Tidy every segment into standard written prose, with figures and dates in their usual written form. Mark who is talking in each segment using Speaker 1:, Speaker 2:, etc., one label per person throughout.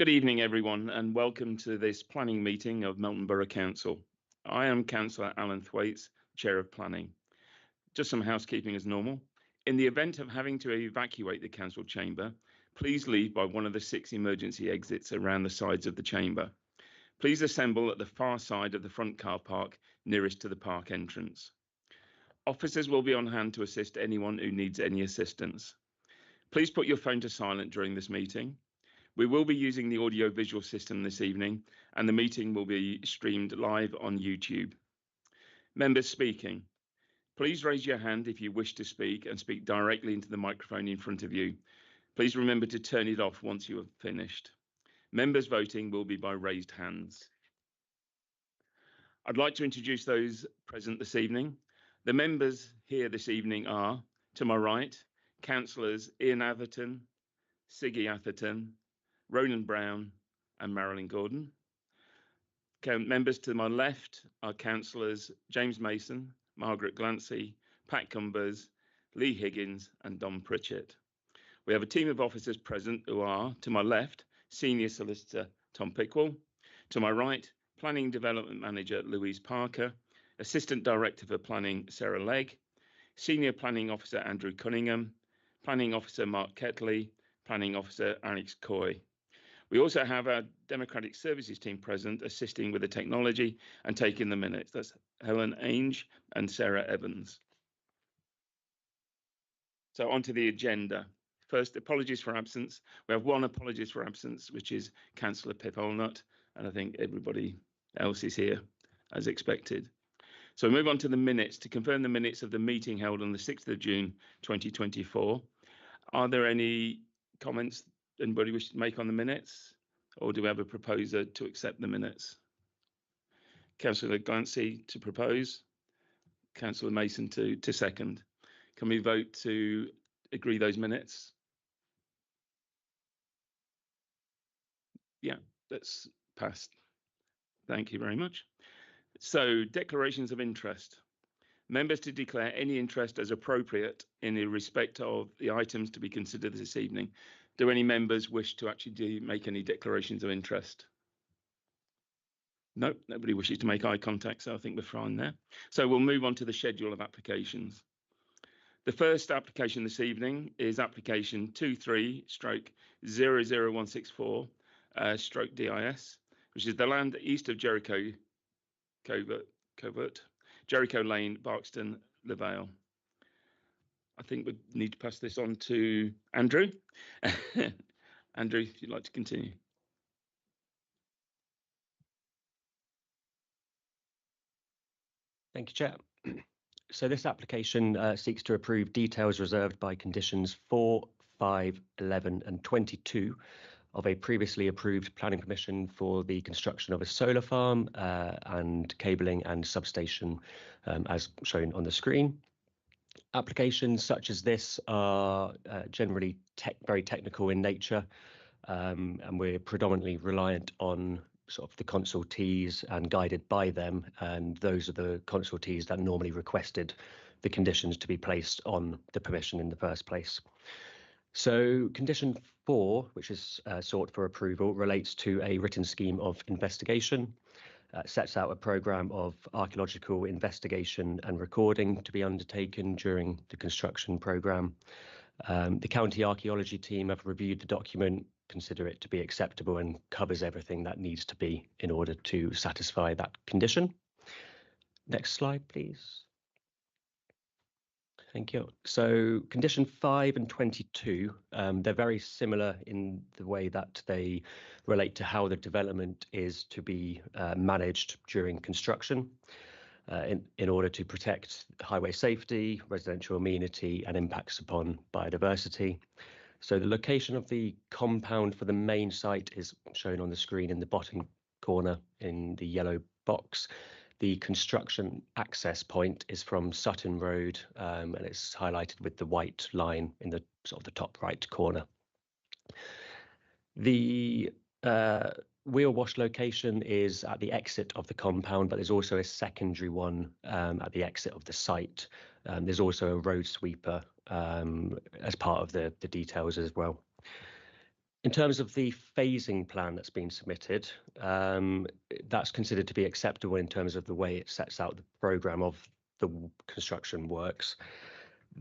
Speaker 1: Good evening, everyone, and welcome to this planning meeting of Melton Borough Council. I am Councillor Alan Thwaites, Chair of Planning. Just some housekeeping as normal. In the event of having to evacuate the council chamber, please leave by one of the 6 emergency exits around the sides of the chamber. Please assemble at the far side of the front car park nearest to the park entrance. Officers will be on hand to assist anyone who needs any assistance. Please put your phone to silent during this meeting. We will be using the audio-visual system this evening, and the meeting will be streamed live on YouTube. Members speaking, please raise your hand if you wish to speak and speak directly into the microphone in front of you. Please remember to turn it off once you have finished. Members voting will be by raised hands. I'd like to introduce those present this evening. The members here this evening are, to my right, Councillors Ian Atherton, Siggy Atherton, Ronan Brown and Marilyn Gordon. Members to my left are Councillors James Mason, Margaret Glancy, Pat Cumbers, Lee Higgins and Dom Pritchett. We have a team of officers present who are, to my left, Senior Solicitor Tom Pickwell, to my right, Planning Development Manager Louise Parker, Assistant Director for Planning Sarah Legg, Senior Planning Officer Andrew Cunningham, Planning Officer Mark Ketley, Planning Officer Alex Coy. We also have our Democratic Services team present, assisting with the technology and taking the minutes. That's Helen Ainge and Sarah Evans. So on to the agenda. First, apologies for absence. We have one apologies for absence, which is Councillor Pip Olnut, and I think everybody else is here as expected. So we move on to the minutes. To confirm the minutes of the meeting held on the 6th of June 2024. Are there any comments anybody wishes to make on the minutes, or do we have a proposer to accept the minutes? Councillor Glancy to propose, Councillor Mason to second. Can we vote to agree those minutes? Yeah, that's passed. Thank you very much. So, declarations of interest. Members to declare any interest as appropriate in the respect of the items to be considered this evening. Do any members wish to actually make any declarations of interest? No, nobody wishes to make eye contact, so I think we're fine there. So we'll move on to the schedule of applications. The first application this evening is application 23/00164/DIS, which is the land east of Jericho Covert, Jericho Lane, Barkston, Le Vale. I think we need to pass this on to Andrew. Andrew, if you'd like to continue.
Speaker 2: Thank you, Chair. So this application seeks to approve details reserved by conditions 4, 5, 11 and 22 of a previously approved planning permission for the construction of a solar farm and cabling and substation as shown on the screen. Applications such as this are generally very technical in nature, and we're predominantly reliant on sort of the consultees and guided by them, and those are the consultees that normally requested the conditions to be placed on the permission in the first place. So condition 4, which is sought for approval, relates to a written scheme of investigation. Sets out a programme of archaeological investigation and recording to be undertaken during the construction programme. The county archaeology team have reviewed the document, consider it to be acceptable and covers everything that needs to be in order to satisfy that condition. Next slide, please. Thank you. So condition 5 and 22, they're very similar in the way that they relate to how the development is to be managed during construction in order to protect highway safety, residential amenity and impacts upon biodiversity. So the location of the compound for the main site is shown on the screen in the bottom corner in the yellow box. The construction access point is from Sutton Road, and it's highlighted with the white line in the sort of the top right corner. The wheel wash location is at the exit of the compound, but there's also a secondary one at the exit of the site. There's also a road sweeper as part of the details as well. In terms of the phasing plan that's been submitted, that's considered to be acceptable in terms of the way it sets out the programme of the construction works.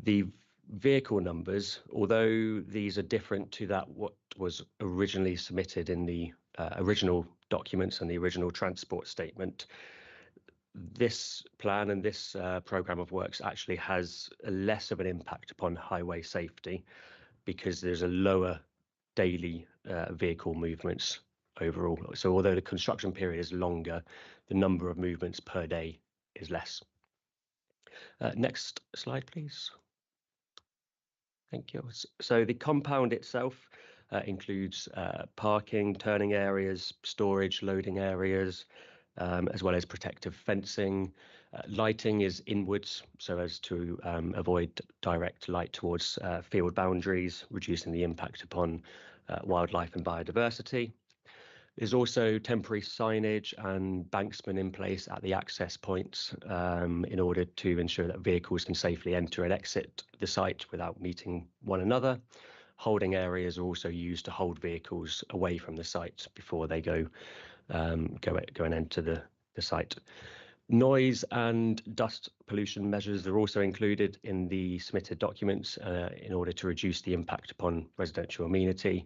Speaker 2: The vehicle numbers, although these are different to what was originally submitted in the original documents and the original transport statement, this plan and this programme of works actually has less of an impact upon highway safety because there's a lower daily vehicle movements overall. So although the construction period is longer, the number of movements per day is less. Next slide, please. Thank you. So the compound itself includes parking, turning areas, storage, loading areas, as well as protective fencing. Lighting is inwards so as to avoid direct light towards field boundaries, reducing the impact upon wildlife and biodiversity. There's also temporary signage and banksmen in place at the access points in order to ensure that vehicles can safely enter and exit the site without meeting one another. Holding areas are also used to hold vehicles away from the site before they go and enter the site. Noise and dust pollution measures are also included in the submitted documents in order to reduce the impact upon residential amenity,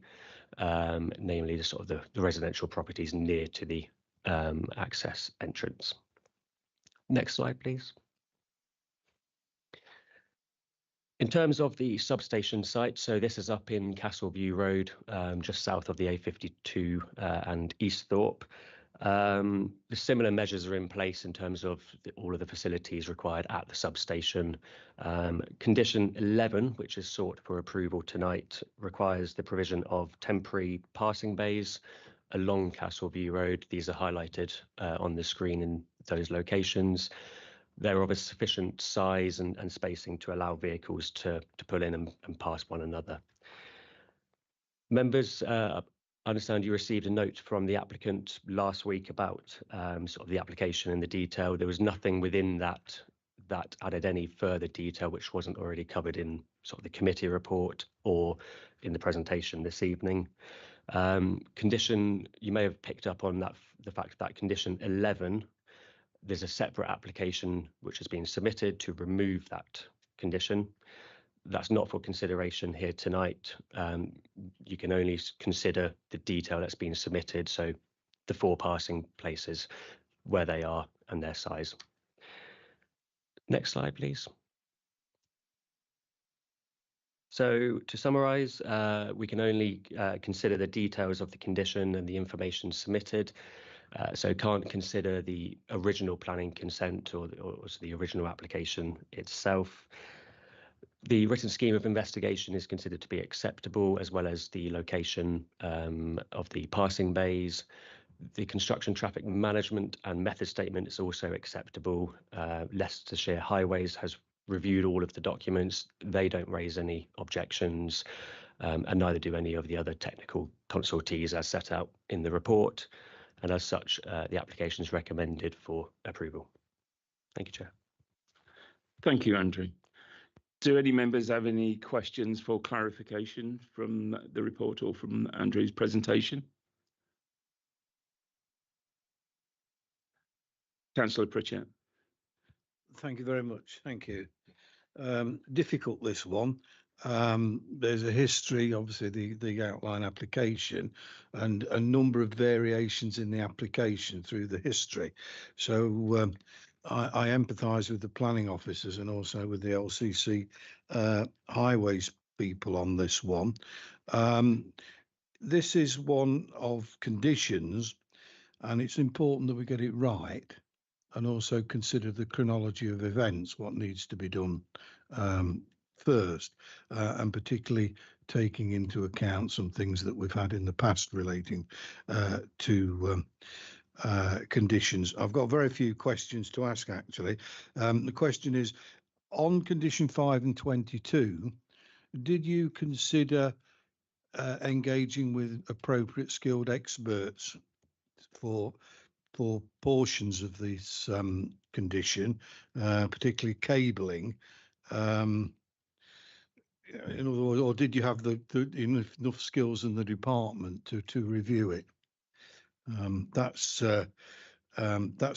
Speaker 2: namely the residential properties near to the access entrance. Next slide, please. In terms of the substation site, so this is up in Castleview Road, just south of the A52 and Easthorpe. The similar measures are in place in terms of all of the facilities required at the substation. Condition 11, which is sought for approval tonight, requires the provision of temporary passing bays along Castleview Road. These are highlighted on the screen in those locations. They're of a sufficient size and spacing to allow vehicles to pull in and pass one another. Members, I understand you received a note from the applicant last week about the application and the detail. There was nothing within that added any further detail which wasn't already covered in the committee report or in the presentation this evening. Condition, you may have picked up on that, the fact that condition 11, there's a separate application which has been submitted to remove that condition. That's not for consideration here tonight. You can only consider the detail that's been submitted, so the 4 passing places, where they are and their size. Next slide, please. So to summarise, we can only consider the details of the condition and the information submitted. So can't consider the original planning consent or the original application itself. The written scheme of investigation is considered to be acceptable, as well as the location of the passing bays. The construction traffic management and method statement is also acceptable. Leicestershire Highways has reviewed all of the documents. They don't raise any objections, and neither do any of the other technical consultees as set out in the report. And as such, the application is recommended for approval. Thank you, Chair.
Speaker 1: Thank you, Andrew. Do any members have any questions for clarification from the report or from Andrew's presentation? Councillor Pritchett.
Speaker 3: Thank you very much. Thank you. Difficult, this one. There's a history, obviously, the outline application, and a number of variations in the application through the history. So I empathise with the planning officers and also with the LCC highways people on this one. This is one of conditions, and it's important that we get it right and also consider the chronology of events, what needs to be done first, and particularly taking into account some things that we've had in the past relating to conditions. I've got very few questions to ask, actually. The question is, on condition 5 and 22, did you consider engaging with appropriate skilled experts for portions of this condition, particularly cabling? in other words, or did you have the enough skills in the department to review it? That's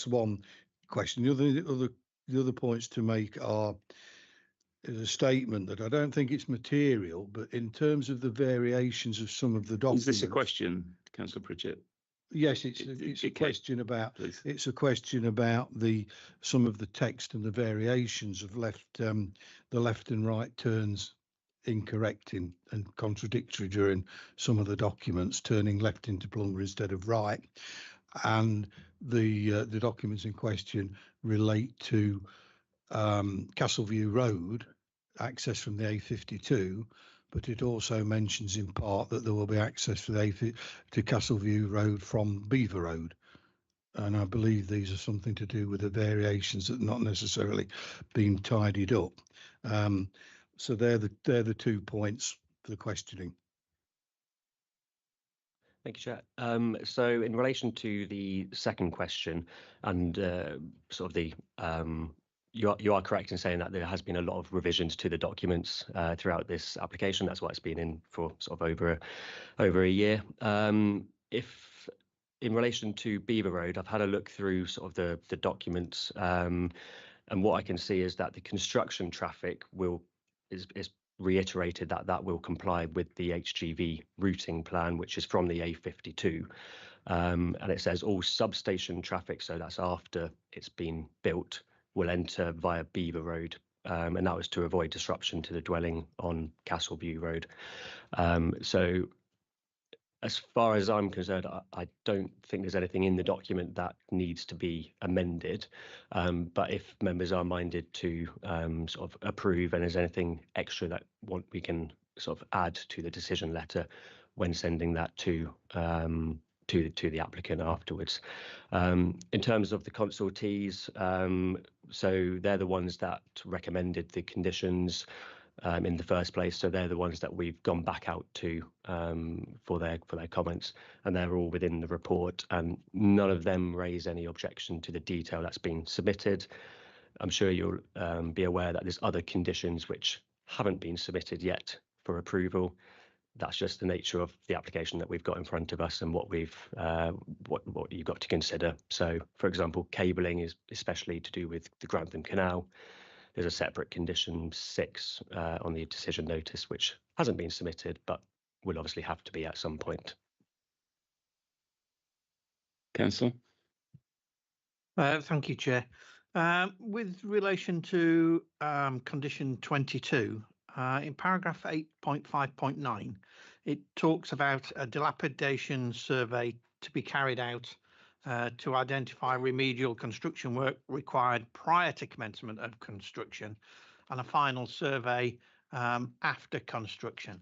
Speaker 3: one question. The other points to make are is a statement that I don't think it's material, but in terms of the variations of some of the documents.
Speaker 1: Is this a question, Councillor Pritchett?
Speaker 3: Yes, it's a question about. Please. It's a question about some of the text and the variations of the left and right turns incorrect and contradictory during some of the documents, turning left into Plumber instead of right, and the documents in question relate to Castleview Road access from the A52, but it also mentions in part that there will be access to Castleview Road from Beaver Road, and I believe these are something to do with the variations that not necessarily been tidied up. So they're the 2 points for the questioning.
Speaker 2: Thank you, Chair. So in relation to the second question and sort of the you are correct in saying that there has been a lot of revisions to the documents throughout this application. That's why it's been in for sort of over a year. If in relation to Beaver Road, I've had a look through sort of the documents, and what I can see is that the construction traffic is reiterated that will comply with the HGV routing plan, which is from the A52. And it says all substation traffic, so that's after it's been built, will enter via Beaver Road, and that was to avoid disruption to the dwelling on Castleview Road. So as far as I'm concerned, I don't think there's anything in the document that needs to be amended, but if members are minded to sort of approve and there's anything extra that we can sort of add to the decision letter when sending that to the applicant afterwards. In terms of the consultees, so they're the ones that recommended the conditions in the first place. So they're the ones that we've gone back out to for their comments, and they're all within the report, and none of them raise any objection to the detail that's been submitted. I'm sure you'll be aware that there's other conditions which haven't been submitted yet for approval. That's just the nature of the application that we've got in front of us and what you've got to consider. So, for example, cabling is especially to do with the Grantham Canal. There's a separate condition 6 on the decision notice, which hasn't been submitted, but will obviously have to be at some point.
Speaker 1: Councillor.
Speaker 4: Thank you, Chair. With relation to condition 22, in paragraph 8.5.9, it talks about a dilapidation survey to be carried out to identify remedial construction work required prior to commencement of construction and a final survey after construction.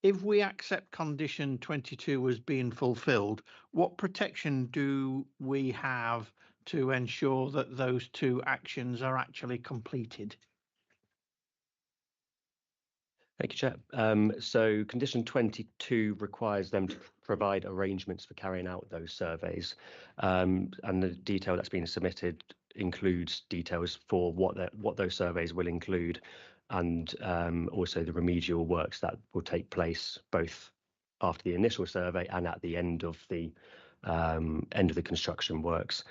Speaker 4: If we accept condition 22 as being fulfilled, what protection do we have to ensure that those 2 actions are actually completed?
Speaker 2: Thank you, Chair. So condition 22 requires them to provide arrangements for carrying out those surveys, and the detail that's been submitted includes details for what those surveys will include, and also the remedial works that will take place both after the initial survey and at the end of the construction works.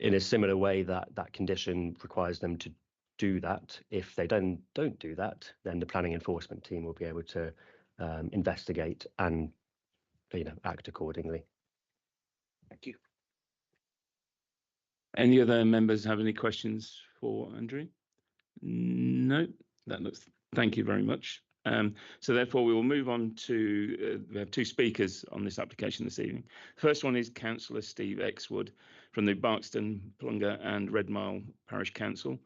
Speaker 2: In a similar way, that condition requires them to do that. If they don't do that, then the planning enforcement team will be able to investigate and act accordingly.
Speaker 4: Thank you.
Speaker 1: Any other members have any questions for Andrew? No, thank you very much. So therefore we will move on to, we have 2 speakers on this application this evening. First one is Councillor Steve Exwood from the Barkston, Plunga and Redmile Parish Council,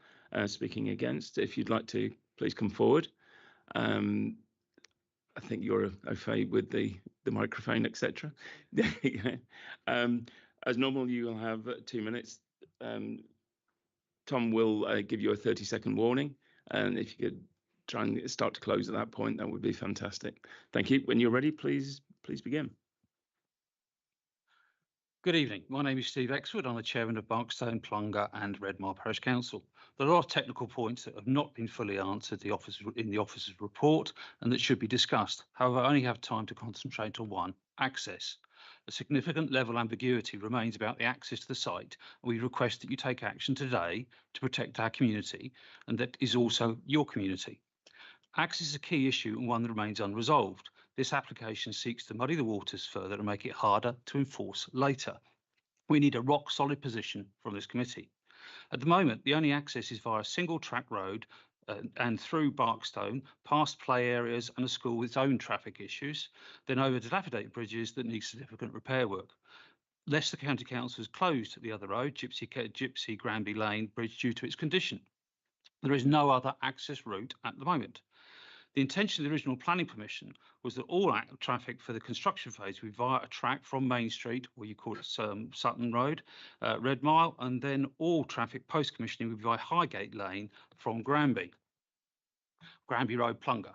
Speaker 1: speaking against. If you'd like to please come forward. I think you're okay with the microphone, etc. As normal, you will have 2 minutes. Tom will give you a 30-second warning, and if you could try and start to close at that point, that would be fantastic. Thank you. When you're ready, please begin.
Speaker 5: Good evening. My name is Steve Exwood. I'm the chairman of Barkstone, Plunga and Redmile Parish Council. There are a lot of technical points that have not been fully answered in the officer's report and that should be discussed. However, I only have time to concentrate on one: access. A significant level ambiguity remains about the access to the site. We request that you take action today to protect our community, and that is also your community. Access is a key issue and one that remains unresolved. This application seeks to muddy the waters further and make it harder to enforce later. We need a rock solid position from this committee. At the moment, the only access is via a single track road and through Barkstone, past play areas and a school with its own traffic issues, then over dilapidated bridges that need significant repair work. Leicester County Council has closed the other road, Gypsy Granby Lane Bridge, due to its condition. There is no other access route at the moment. The intention of the original planning permission was that all traffic for the construction phase would be via a track from Main Street, or you call it Sutton Road, Redmile, and then all traffic post-commissioning would be via Highgate Lane from Granby Road, Plunga,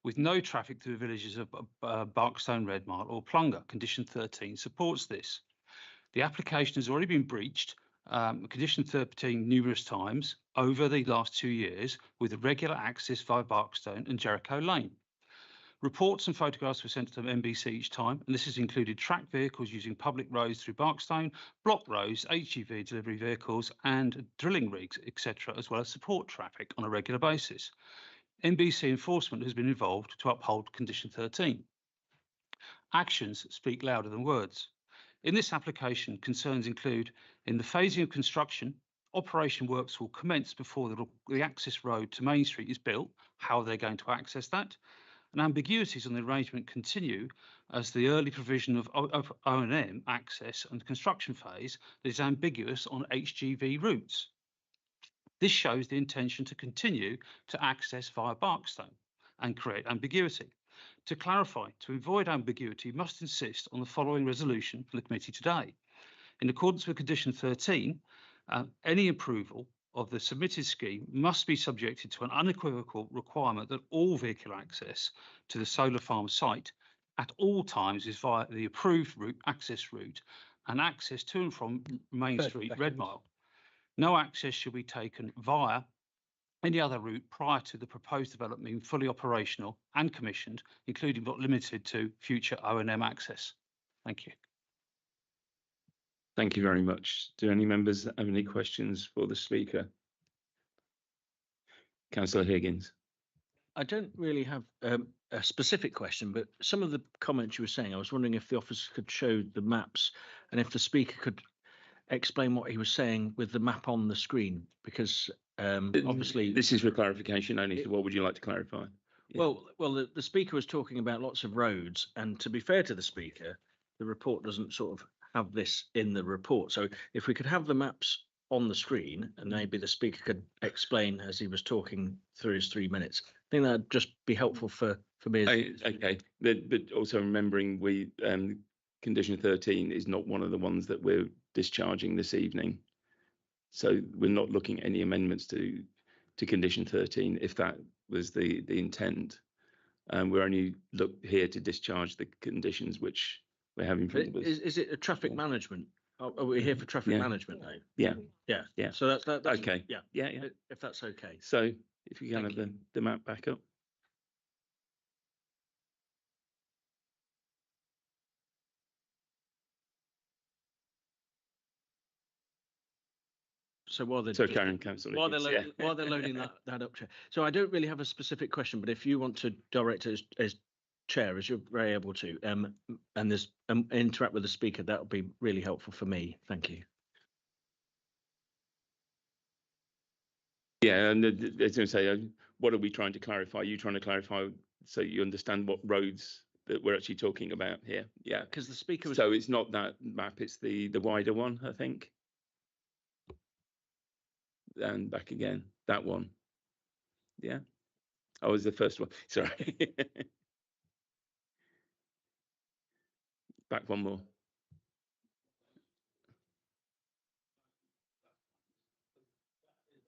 Speaker 5: with no traffic through the villages of Barkstone, Redmile or Plunga. Condition 13 supports this. The application has already been breached, condition 13 numerous times over the last 2 years with regular access via Barkstone and Jericho Lane. Reports and photographs were sent to MBC each time, and this has included tracked vehicles using public roads through Barkstone, block roads, HGV delivery vehicles and drilling rigs, etc., as well as support traffic on a regular basis. MBC enforcement has been involved to uphold condition 13. Actions speak louder than words. In this application, concerns include: in the phasing of construction, operation works will commence before the access road to Main Street is built. How are they going to access that? And ambiguities on the arrangement continue as the early provision of O&M access and construction phase that is ambiguous on HGV routes. This shows the intention to continue to access via Barkstone and create ambiguity. To clarify, to avoid ambiguity, you must insist on the following resolution for the committee today. In accordance with condition 13, any approval of the submitted scheme must be subjected to an unequivocal requirement that all vehicular access to the solar farm site at all times is via the approved route, access route, and access to and from Main Street, Redmile. No access shall be taken via any other route prior to the proposed development being fully operational and commissioned, including but limited to future O&M access. Thank you.
Speaker 1: Thank you very much. Do any members have any questions for the speaker? Councillor Higgins.
Speaker 6: I don't really have a specific question, but some of the comments you were saying, I was wondering if the officer could show the maps and if the speaker could explain what he was saying with the map on the screen, because obviously
Speaker 1: this is for clarification only. So what would you like to clarify? Yeah.
Speaker 6: Well, the speaker was talking about lots of roads, and to be fair to the speaker, the report doesn't sort of have this in the report. So if we could have the maps on the screen and maybe the speaker could explain as he was talking through his 3 minutes, I think that'd just be helpful for me.
Speaker 1: Okay, but also remembering we condition 13 is not one of the ones that we're discharging this evening. So we're not looking at any amendments to condition 13 if that was the intent. We're only here to discharge the conditions which we're having.
Speaker 6: Is it a traffic management? Are we here for traffic management now?
Speaker 1: Yeah.
Speaker 6: So that's
Speaker 1: okay.
Speaker 6: Yeah. If that's okay.
Speaker 1: So if you can have the map back up.
Speaker 6: So while they're
Speaker 1: while
Speaker 6: they're loading that up, Chair. So I don't really have a specific question, but if you want to direct it as Chair, as you're very able to, and there's interact with the speaker, that would be really helpful for me. Thank you.
Speaker 1: Yeah, and as I say, what are we trying to clarify? Are you trying to clarify so you understand what roads that we're actually talking about here? Yeah,
Speaker 6: because the speaker was.
Speaker 1: So it's not that map; it's the wider one, I think. And back again, that one. Yeah. Oh, was the first one. Sorry. Back one more.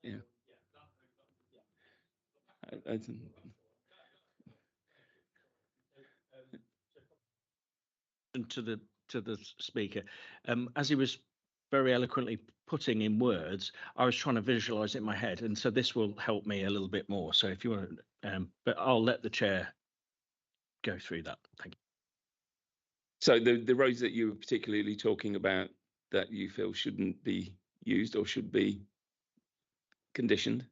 Speaker 1: Yeah.
Speaker 6: To the to the speaker. As he was very eloquently putting in words, I was trying to visualize it in my head, and so this will help me a little bit more. So if you want to, but I'll let the chair go through that. Thank you.
Speaker 1: So the roads that you were particularly talking about that you feel shouldn't be used or should be conditioned?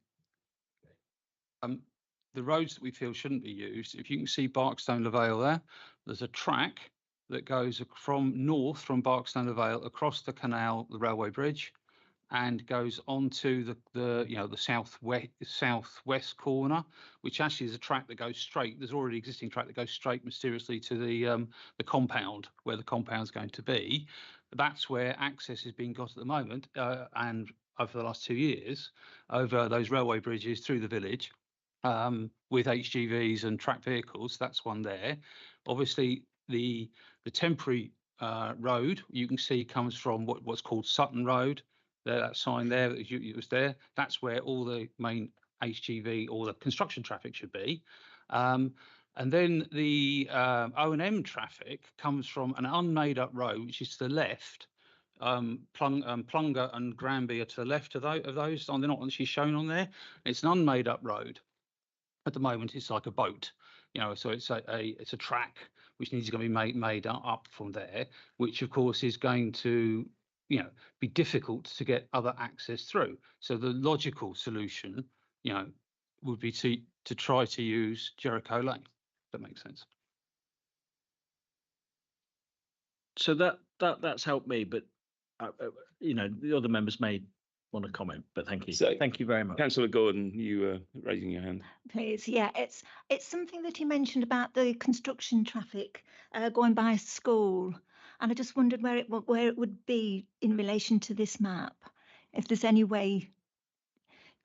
Speaker 5: The roads that we feel shouldn't be used, if you can see Barkstone Le Vale there, there's a track that goes from north from Barkstone Le Vale across the canal, the railway bridge, and goes onto the southwest corner, which actually is a track that goes straight. There's already existing track that goes straight mysteriously to the compound where the compound's going to be. That's where access is being got at the moment, and over the last 2 years, over those railway bridges through the village, with HGVs and track vehicles. That's one there. Obviously, the temporary road you can see comes from what's called Sutton Road. There, that sign there, it was there. That's where all the main HGV or the construction traffic should be. And then the O&M traffic comes from an unmade up road, which is to the left. Plunga and Granby are to the left of those. They're not actually shown on there. It's an unmade up road. At the moment, it's like a boat, so it's a track which needs to be made up from there, which of course is going to be difficult to get other access through. So the logical solution, would be to try to use Jericho Lane. If that makes sense.
Speaker 6: So that's helped me, but the other members may want to comment, but thank you.
Speaker 1: So,
Speaker 6: thank you very much.
Speaker 1: Councillor Gordon, you were raising your hand.
Speaker 7: Please, yeah, it's something that he mentioned about the construction traffic going by school, and I just wondered where it would be in relation to this map. If there's any way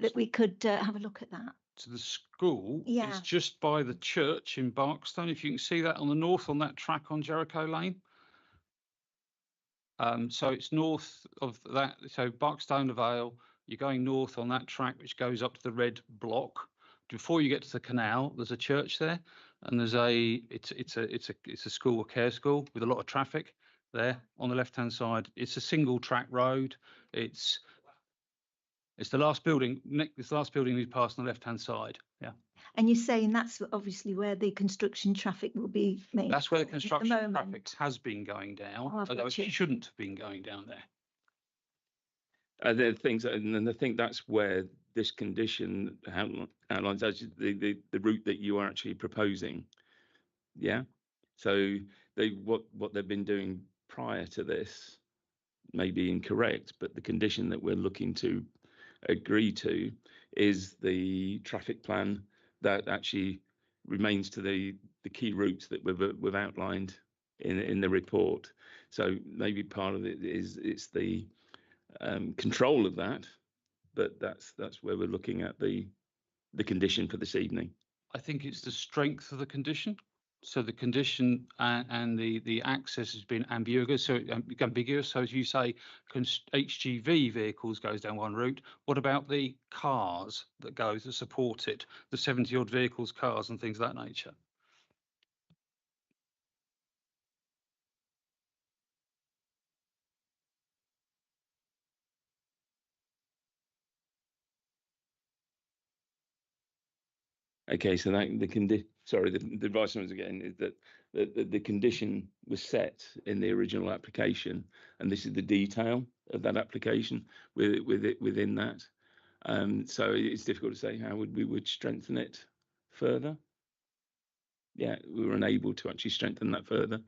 Speaker 7: that we could have a look at that.
Speaker 5: To the school,
Speaker 7: Yeah.
Speaker 5: It's just by the church in Barkstone. If you can see that on the north on that track on Jericho Lane. So it's north of that. So Barkstone Le Vale, you're going north on that track, which goes up to the red block. Before you get to the canal, there's a church there, and there's it's a school, a care school with a lot of traffic there on the left hand side. It's a single track road. It's the last building. It's the last building we passed on the left hand side. Yeah.
Speaker 7: And you're saying that's obviously where the construction traffic will be made.
Speaker 5: That's where the construction traffic has been going down, although it shouldn't have been going down there.
Speaker 1: There are things, and I think that's where this condition outlines actually the route that you are actually proposing. Yeah. So what they've been doing prior to this may be incorrect, but the condition that we're looking to agree to is the traffic plan that actually remains to the key routes that we've outlined in the report. So maybe part of it is it's the control of that, but that's where we're looking at the condition for this evening.
Speaker 5: I think it's the strength of the condition. So the condition and the access has been ambiguous. So as you say, HGV vehicles goes down one route. What about the cars that support it? The 70 odd vehicles, cars and things of that nature.
Speaker 1: Okay, so that the advice I was getting is that the condition was set in the original application, and this is the detail of that application within that. So it's difficult to say how we would strengthen it further. Yeah, we were unable to actually strengthen that further.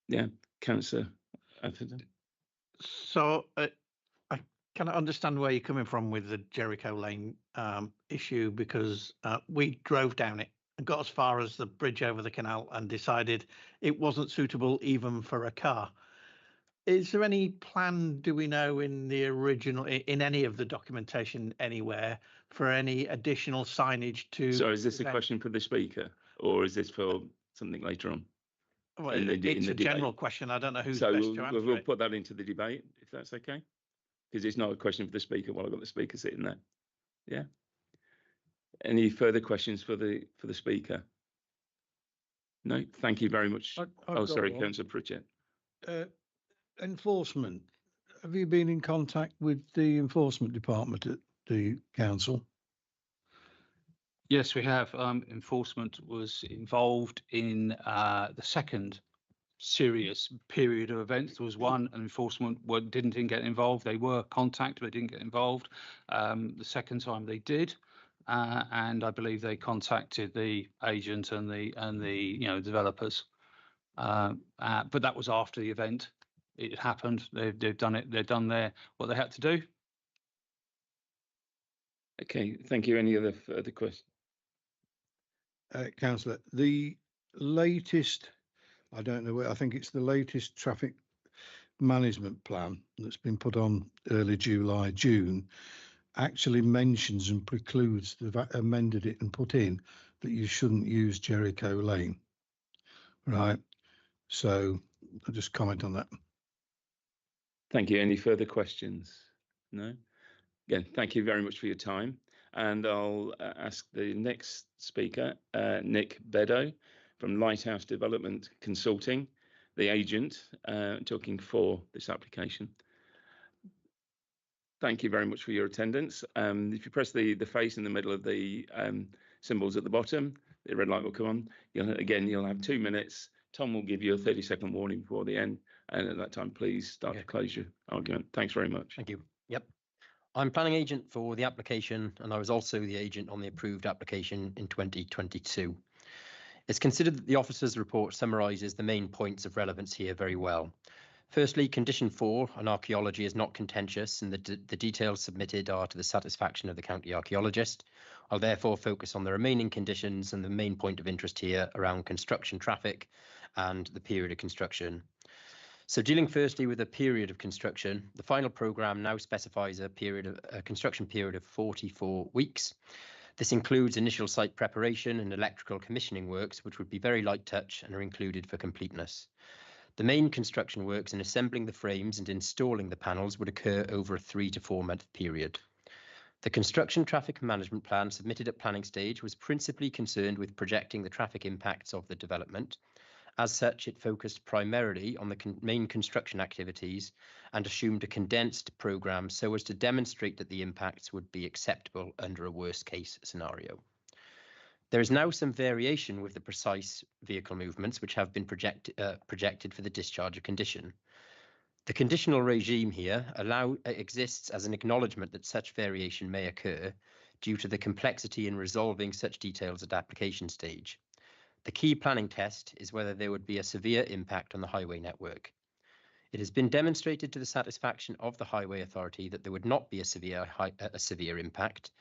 Speaker 1: Yeah, Councillor Atherton.
Speaker 4: So I can understand where you're coming from with the Jericho Lane issue, because we drove down it and got as far as the bridge over the canal and decided it wasn't suitable even for a car. Is there any plan, do we know, in the original, in any of the documentation anywhere, for any additional signage to?
Speaker 1: So is this a question for the speaker, or is this for something later on?
Speaker 4: Well, it's a general question. I don't know who's
Speaker 1: so
Speaker 4: best to answer
Speaker 1: we'll
Speaker 4: it.
Speaker 1: put that into the debate, if that's okay, because it's not a question for the speaker while I've got the speaker sitting there. Yeah. Any further questions for the speaker? No, thank you very much.
Speaker 3: I've
Speaker 1: Oh,
Speaker 3: got
Speaker 1: sorry,
Speaker 3: one.
Speaker 1: Councillor Pritchett.
Speaker 3: Enforcement. Have you been in contact with the enforcement department at the council?
Speaker 5: Yes, we have. Enforcement was involved in the second serious period of events. There was one, and enforcement didn't get involved. They were contacted, but didn't get involved. The second time they did, and I believe they contacted the agent and the developers. But that was after the event. It happened. They've done it. They've done what they had to do.
Speaker 1: Okay, thank you. Any other further questions?
Speaker 3: Councillor, the latest, I don't know, I think it's the latest traffic management plan that's been put on early July, June, actually mentions and precludes, they've amended it and put in that you shouldn't use Jericho Lane. Right. So I'll just comment on that.
Speaker 1: Thank you. Any further questions? No? Again, thank you very much for your time. And I'll ask the next speaker, Nick Beddoe from Lighthouse Development Consulting, the agent talking for this application. Thank you very much for your attendance. If you press the face in the middle of the symbols at the bottom, the red light will come on. You'll have 2 minutes. Tom will give you a 30-second warning before the end. And at that time, please start to close your argument. Thanks very much.
Speaker 8: Thank you. Yep. I'm planning agent for the application, and I was also the agent on the approved application in 2022. It's considered that the officer's report summarises the main points of relevance here very well. Firstly, condition 4 on archaeology is not contentious, and the details submitted are to the satisfaction of the county archaeologist. I'll therefore focus on the remaining conditions and the main point of interest here around construction traffic and the period of construction. So dealing firstly with the period of construction, the final programme now specifies a construction period of 44 weeks. This includes initial site preparation and electrical commissioning works, which would be very light touch and are included for completeness. The main construction works in assembling the frames and installing the panels would occur over a 3 to 4 month period. The construction traffic management plan submitted at planning stage was principally concerned with projecting the traffic impacts of the development. As such, it focused primarily on the main construction activities and assumed a condensed programme so as to demonstrate that the impacts would be acceptable under a worst-case scenario. There is now some variation with the precise vehicle movements which have been projected for the discharge of condition. The conditional regime here exists as an acknowledgement that such variation may occur due to the complexity in resolving such details at application stage. The key planning test is whether there would be a severe impact on the highway network. It has been demonstrated to the satisfaction of the Highway Authority that there would not be a severe impact.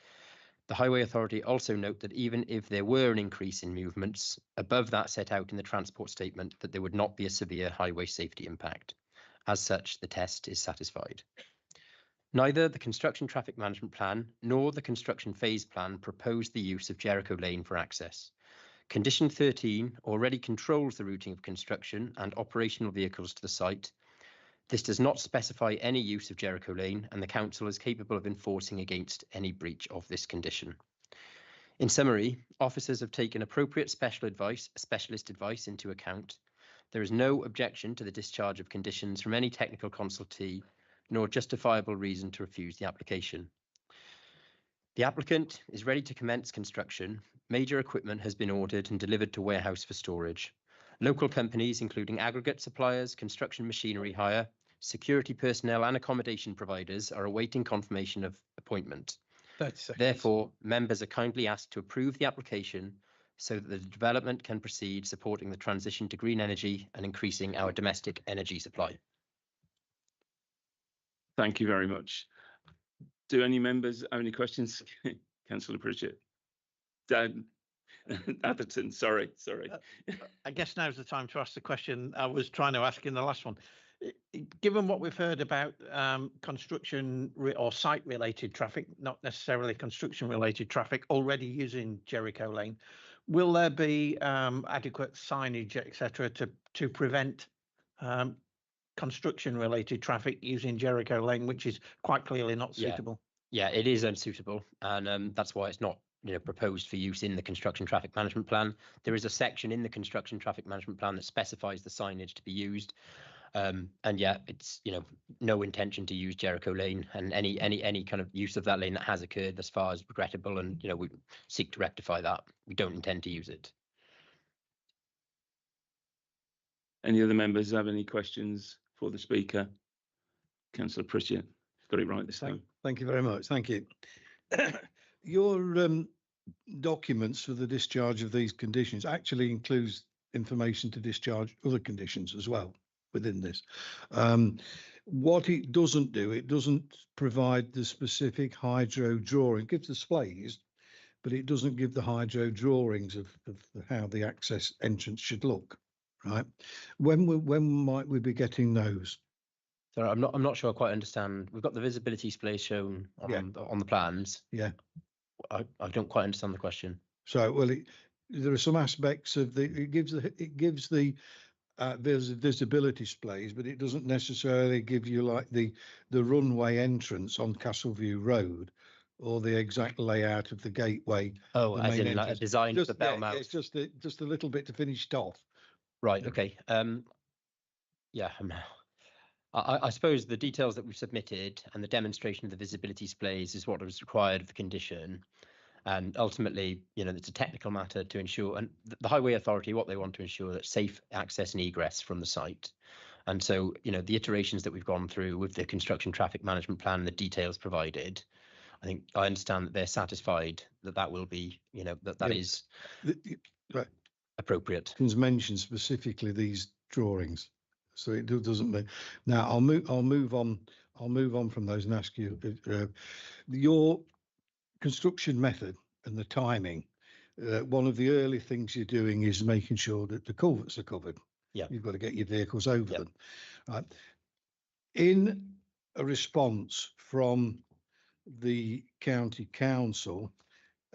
Speaker 8: The Highway Authority also note that even if there were an increase in movements above that set out in the transport statement, that there would not be a severe highway safety impact. As such, the test is satisfied. Neither the Construction Traffic Management Plan nor the Construction Phase Plan proposed the use of Jericho Lane for access. Condition 13 already controls the routing of construction and operational vehicles to the site. This does not specify any use of Jericho Lane, and the council is capable of enforcing against any breach of this condition. In summary, officers have taken appropriate specialist advice into account. There is no objection to the discharge of conditions from any technical consultee, nor justifiable reason to refuse the application. The applicant is ready to commence construction. Major equipment has been ordered and delivered to warehouse for storage. Local companies, including aggregate suppliers, construction machinery hire, security personnel and accommodation providers are awaiting confirmation of appointment. Therefore, members are kindly asked to approve the application so that the development can proceed supporting the transition to green energy and increasing our domestic energy supply.
Speaker 1: Thank you very much. Do any members have any questions? Councillor Pritchett. Dan Atherton, sorry.
Speaker 4: I guess now's the time to ask the question I was trying to ask in the last one. Given what we've heard about construction or site-related traffic, not necessarily construction-related traffic, already using Jericho Lane, will there be adequate signage, etc., to prevent construction-related traffic using Jericho Lane, which is quite clearly not suitable?
Speaker 8: Yeah, it is unsuitable, and that's why it's not, proposed for use in the construction traffic management plan. There is a section in the construction traffic management plan that specifies the signage to be used, and yeah, it's no intention to use Jericho Lane, and any kind of use of that lane that has occurred thus far is regrettable, and we seek to rectify that. We don't intend to use it.
Speaker 1: Any other members have any questions for the speaker? Councillor Pritchett, got it right this time.
Speaker 3: Thank you very much. Thank you. Your documents for the discharge of these conditions actually includes information to discharge other conditions as well within this. What it doesn't do, it doesn't provide the specific hydro drawing. It gives displays, but it doesn't give the hydro drawings of how the access entrance should look. Right? When might we be getting those?
Speaker 8: So I'm not sure I quite understand. We've got the visibility displays shown on the plans.
Speaker 3: Yeah.
Speaker 8: I don't quite understand the question.
Speaker 3: So, well, there are some aspects of it gives the visibility displays, but it doesn't necessarily give you like the runway entrance on Castleview Road or the exact layout of the gateway.
Speaker 8: Oh,
Speaker 3: the
Speaker 8: as
Speaker 3: main
Speaker 8: in like a
Speaker 3: entrance.
Speaker 8: design for the bell
Speaker 3: Yeah,
Speaker 8: mount.
Speaker 3: it's just a little bit to finish it off.
Speaker 8: Right. Okay. Yeah. I suppose the details that we've submitted and the demonstration of the visibility displays is what was required of the condition. And ultimately, it's a technical matter to ensure, and the Highway Authority, what they want to ensure that safe access and egress from the site. And so, the iterations that we've gone through with the construction traffic management plan and the details provided, I understand that they're satisfied that will be, that is
Speaker 3: Right.
Speaker 8: appropriate.
Speaker 3: It's mentioned specifically these drawings, so it doesn't mean. Now I'll move on from those and ask you your construction method and the timing. One of the early things you're doing is making sure that the culverts are covered.
Speaker 8: Yeah,
Speaker 3: you've got to get your vehicles over them. Right. In a response from the county council,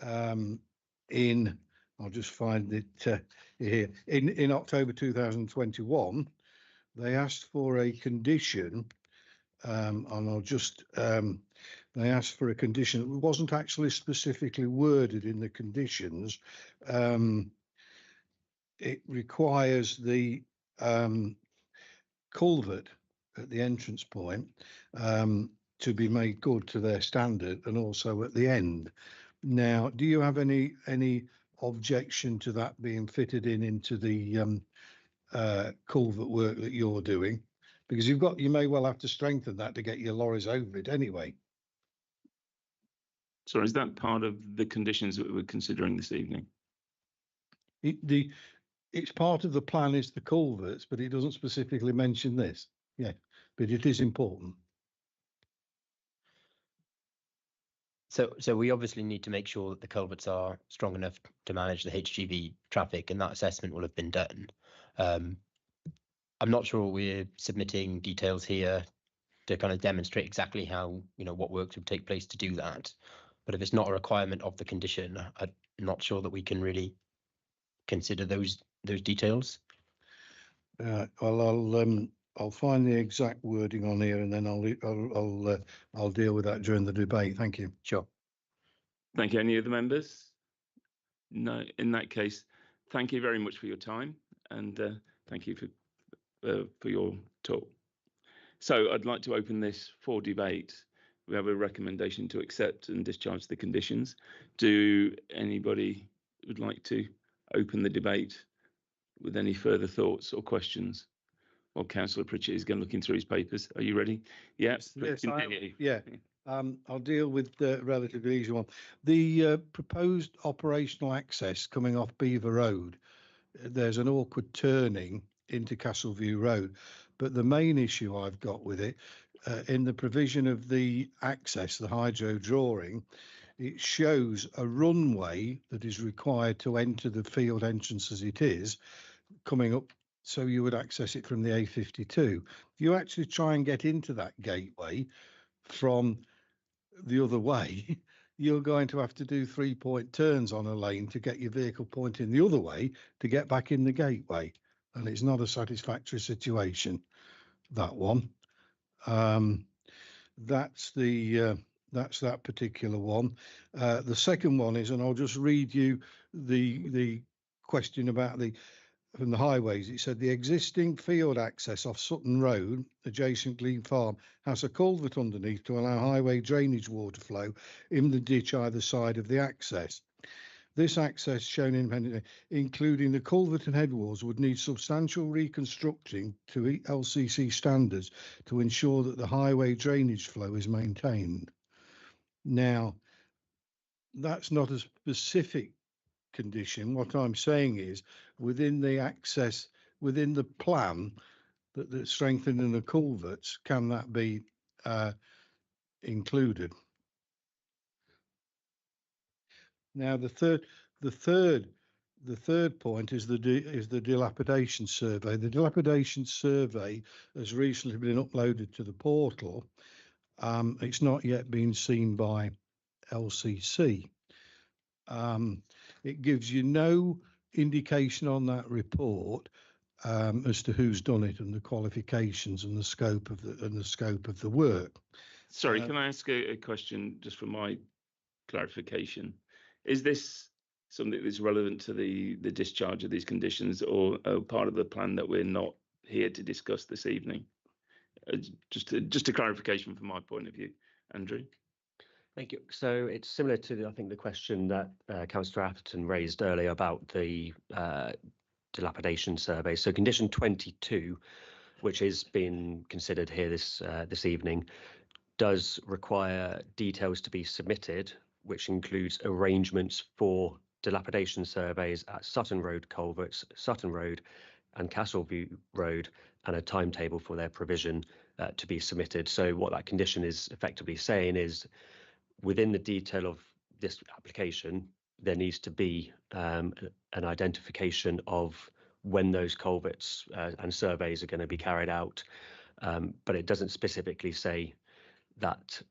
Speaker 3: I'll just find it here. In October 2021, they asked for a condition, and I'll just they asked for a condition that wasn't actually specifically worded in the conditions. It requires the culvert at the entrance point to be made good to their standard, and also at the end. Now, do you have any objection to that being fitted into the culvert work that you're doing? Because you may well have to strengthen that to get your lorries over it anyway.
Speaker 1: So is that part of the conditions that we're considering this evening?
Speaker 3: It's part of the plan is the culverts, but it doesn't specifically mention this. Yeah, but it is important.
Speaker 8: So we obviously need to make sure that the culverts are strong enough to manage the HGV traffic, and that assessment will have been done. I'm not sure we're submitting details here to kind of demonstrate exactly how, what works would take place to do that. But if it's not a requirement of the condition, I'm not sure that we can really consider those details.
Speaker 3: Well, I'll find the exact wording on here, and then I'll deal with that during the debate. Thank you.
Speaker 8: Sure.
Speaker 1: Thank you. Any other members? No. In that case, thank you very much for your time, and thank you for your talk. So I'd like to open this for debate. We have a recommendation to accept and discharge the conditions. Do anybody would like to open the debate with any further thoughts or questions? Well, Councillor Pritchett is looking through his papers. Are you ready? Yes.
Speaker 3: Yeah. I'll deal with the relatively easy one. The proposed operational access coming off Beaver Road, there's an awkward turning into Castleview Road, but the main issue I've got with it, in the provision of the access, the hydro drawing, it shows a runway that is required to enter the field entrance as it is coming up, so you would access it from the A52. If you actually try and get into that gateway from the other way, you're going to have to do 3-point turns on a lane to get your vehicle pointing the other way to get back in the gateway, and it's not a satisfactory situation, that one. That's the That's that particular one. The second one is, and I'll just read you the question about from the highways. It said the existing field access off Sutton Road, adjacent Glean Farm, has a culvert underneath to allow highway drainage water flow in the ditch either side of the access. This access shown independently, including the culvert and headwalls, would need substantial reconstructing to LCC standards to ensure that the highway drainage flow is maintained. Now, that's not a specific condition. What I'm saying is within the access, within the plan, that strengthening the culverts, can that be included? Now, the third point is the dilapidation survey. The dilapidation survey has recently been uploaded to the portal. It's not yet been seen by LCC. It gives you no indication on that report as to who's done it and the qualifications and the scope of the work.
Speaker 1: Sorry, can I ask a question just for my clarification? Is this something that's relevant to the discharge of these conditions, or part of the plan that we're not here to discuss this evening? Just a clarification from my point of view, Andrew.
Speaker 2: Thank you. So it's similar to, I think, the question that Councillor Atherton raised earlier about the dilapidation survey. So condition 22, which is being considered here this evening, does require details to be submitted, which includes arrangements for dilapidation surveys at Sutton Road culverts, Sutton Road and Castleview Road, and a timetable for their provision to be submitted. So what that condition is effectively saying is, within the detail of this application, there needs to be an identification of when those culverts and surveys are going to be carried out, but it doesn't specifically say that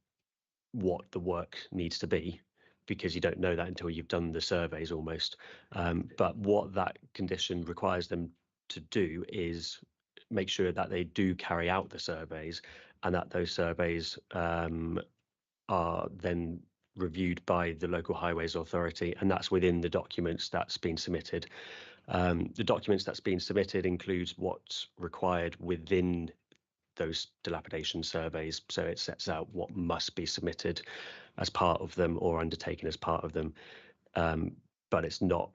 Speaker 2: what the work needs to be, because you don't know that until you've done the surveys almost. But what that condition requires them to do is make sure that they do carry out the surveys, and that those surveys are then reviewed by the local highways authority, and that's within the documents that's been submitted. The documents that's been submitted includes what's required within those dilapidation surveys. So it sets out what must be submitted as part of them or undertaken as part of them. But it's not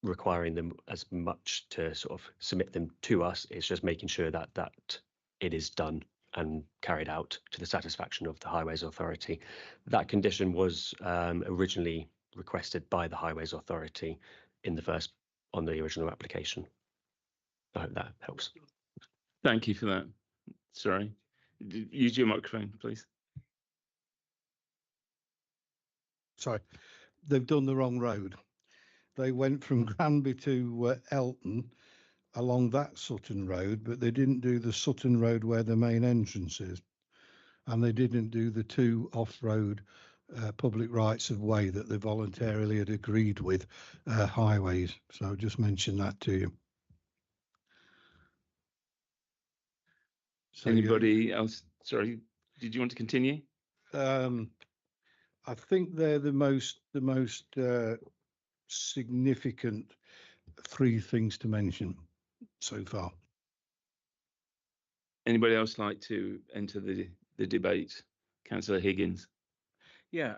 Speaker 2: requiring them as much to sort of submit them to us. It's just making sure that it is done and carried out to the satisfaction of the Highways Authority. That condition was originally requested by the Highways Authority on the original application. I hope that helps.
Speaker 1: Thank you for that. Sorry. Use your microphone, please.
Speaker 3: Sorry, they've done the wrong road. They went from Granby to Elton along that Sutton Road, but they didn't do the Sutton Road where the main entrance is, and they didn't do the two off-road public rights of way that they voluntarily had agreed with highways. So I'll just mention that to you. So,
Speaker 1: anybody else? Sorry, did you want to continue?
Speaker 3: I think they're the most significant three things to mention so far.
Speaker 1: Anybody else like to enter the debate? Councillor Higgins.
Speaker 6: Yeah,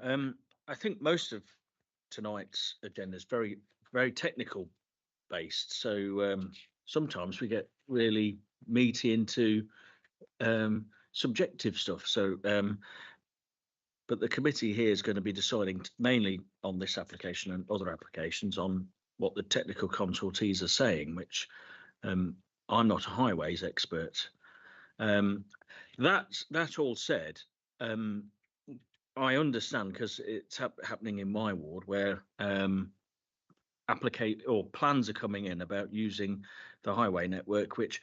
Speaker 6: I think most of tonight's agenda is very, very technical based. So sometimes we get really meaty into subjective stuff. So, but the committee here is going to be deciding mainly on this application and other applications on what the technical consultees are saying, which I'm not a highways expert. That all said, I understand, because it's happening in my ward where plans are coming in about using the highway network, which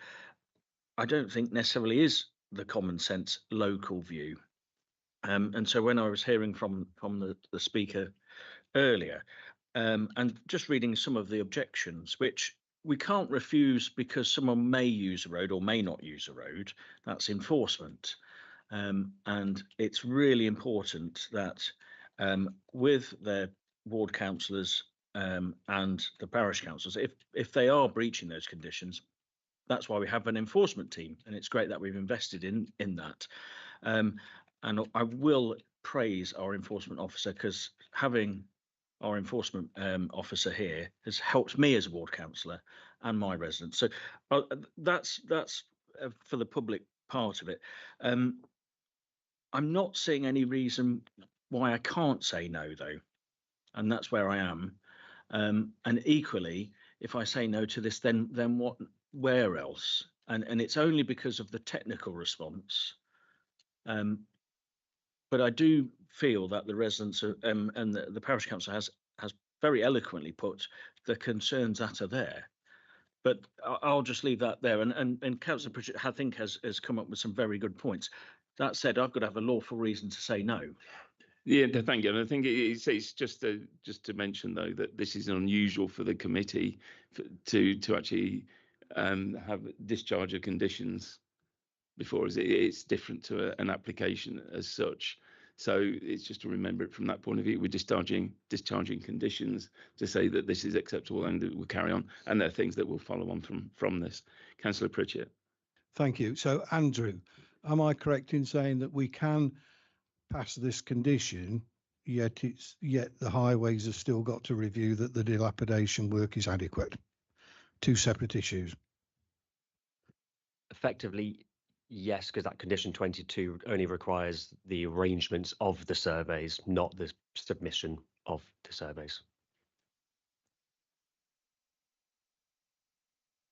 Speaker 6: I don't think necessarily is the common sense local view. And so when I was hearing from the speaker earlier, and just reading some of the objections, which we can't refuse because someone may use a road or may not use a road, that's enforcement. And it's really important that with their ward councillors and the parish councillors, if they are breaching those conditions, that's why we have an enforcement team, and it's great that we've invested in that. And I will praise our enforcement officer, because having our enforcement officer here has helped me as a ward councillor and my residents. So that's for the public part of it. I'm not seeing any reason why I can't say no, though, and that's where I am. And equally, if I say no to this, then what? Where else? And it's only because of the technical response. But I do feel that the residents and the parish council has very eloquently put the concerns that are there. But I'll just leave that there. And Councillor Pritchett, I think, has come up with some very good points. That said, I've got to have a lawful reason to say no.
Speaker 1: Yeah, thank you. And I think it's just to mention, though, that this is unusual for the committee to actually have discharge of conditions before. It's different to an application as such. So it's just to remember it from that point of view. We're discharging conditions to say that this is acceptable and that we'll carry on. And there are things that will follow on from this. Councillor Pritchett.
Speaker 3: Thank you. So, Andrew, am I correct in saying that we can pass this condition, yet the highways have still got to review that the dilapidation work is adequate? Two separate issues.
Speaker 2: Effectively, yes, because that condition 22 only requires the arrangements of the surveys, not the submission of the surveys.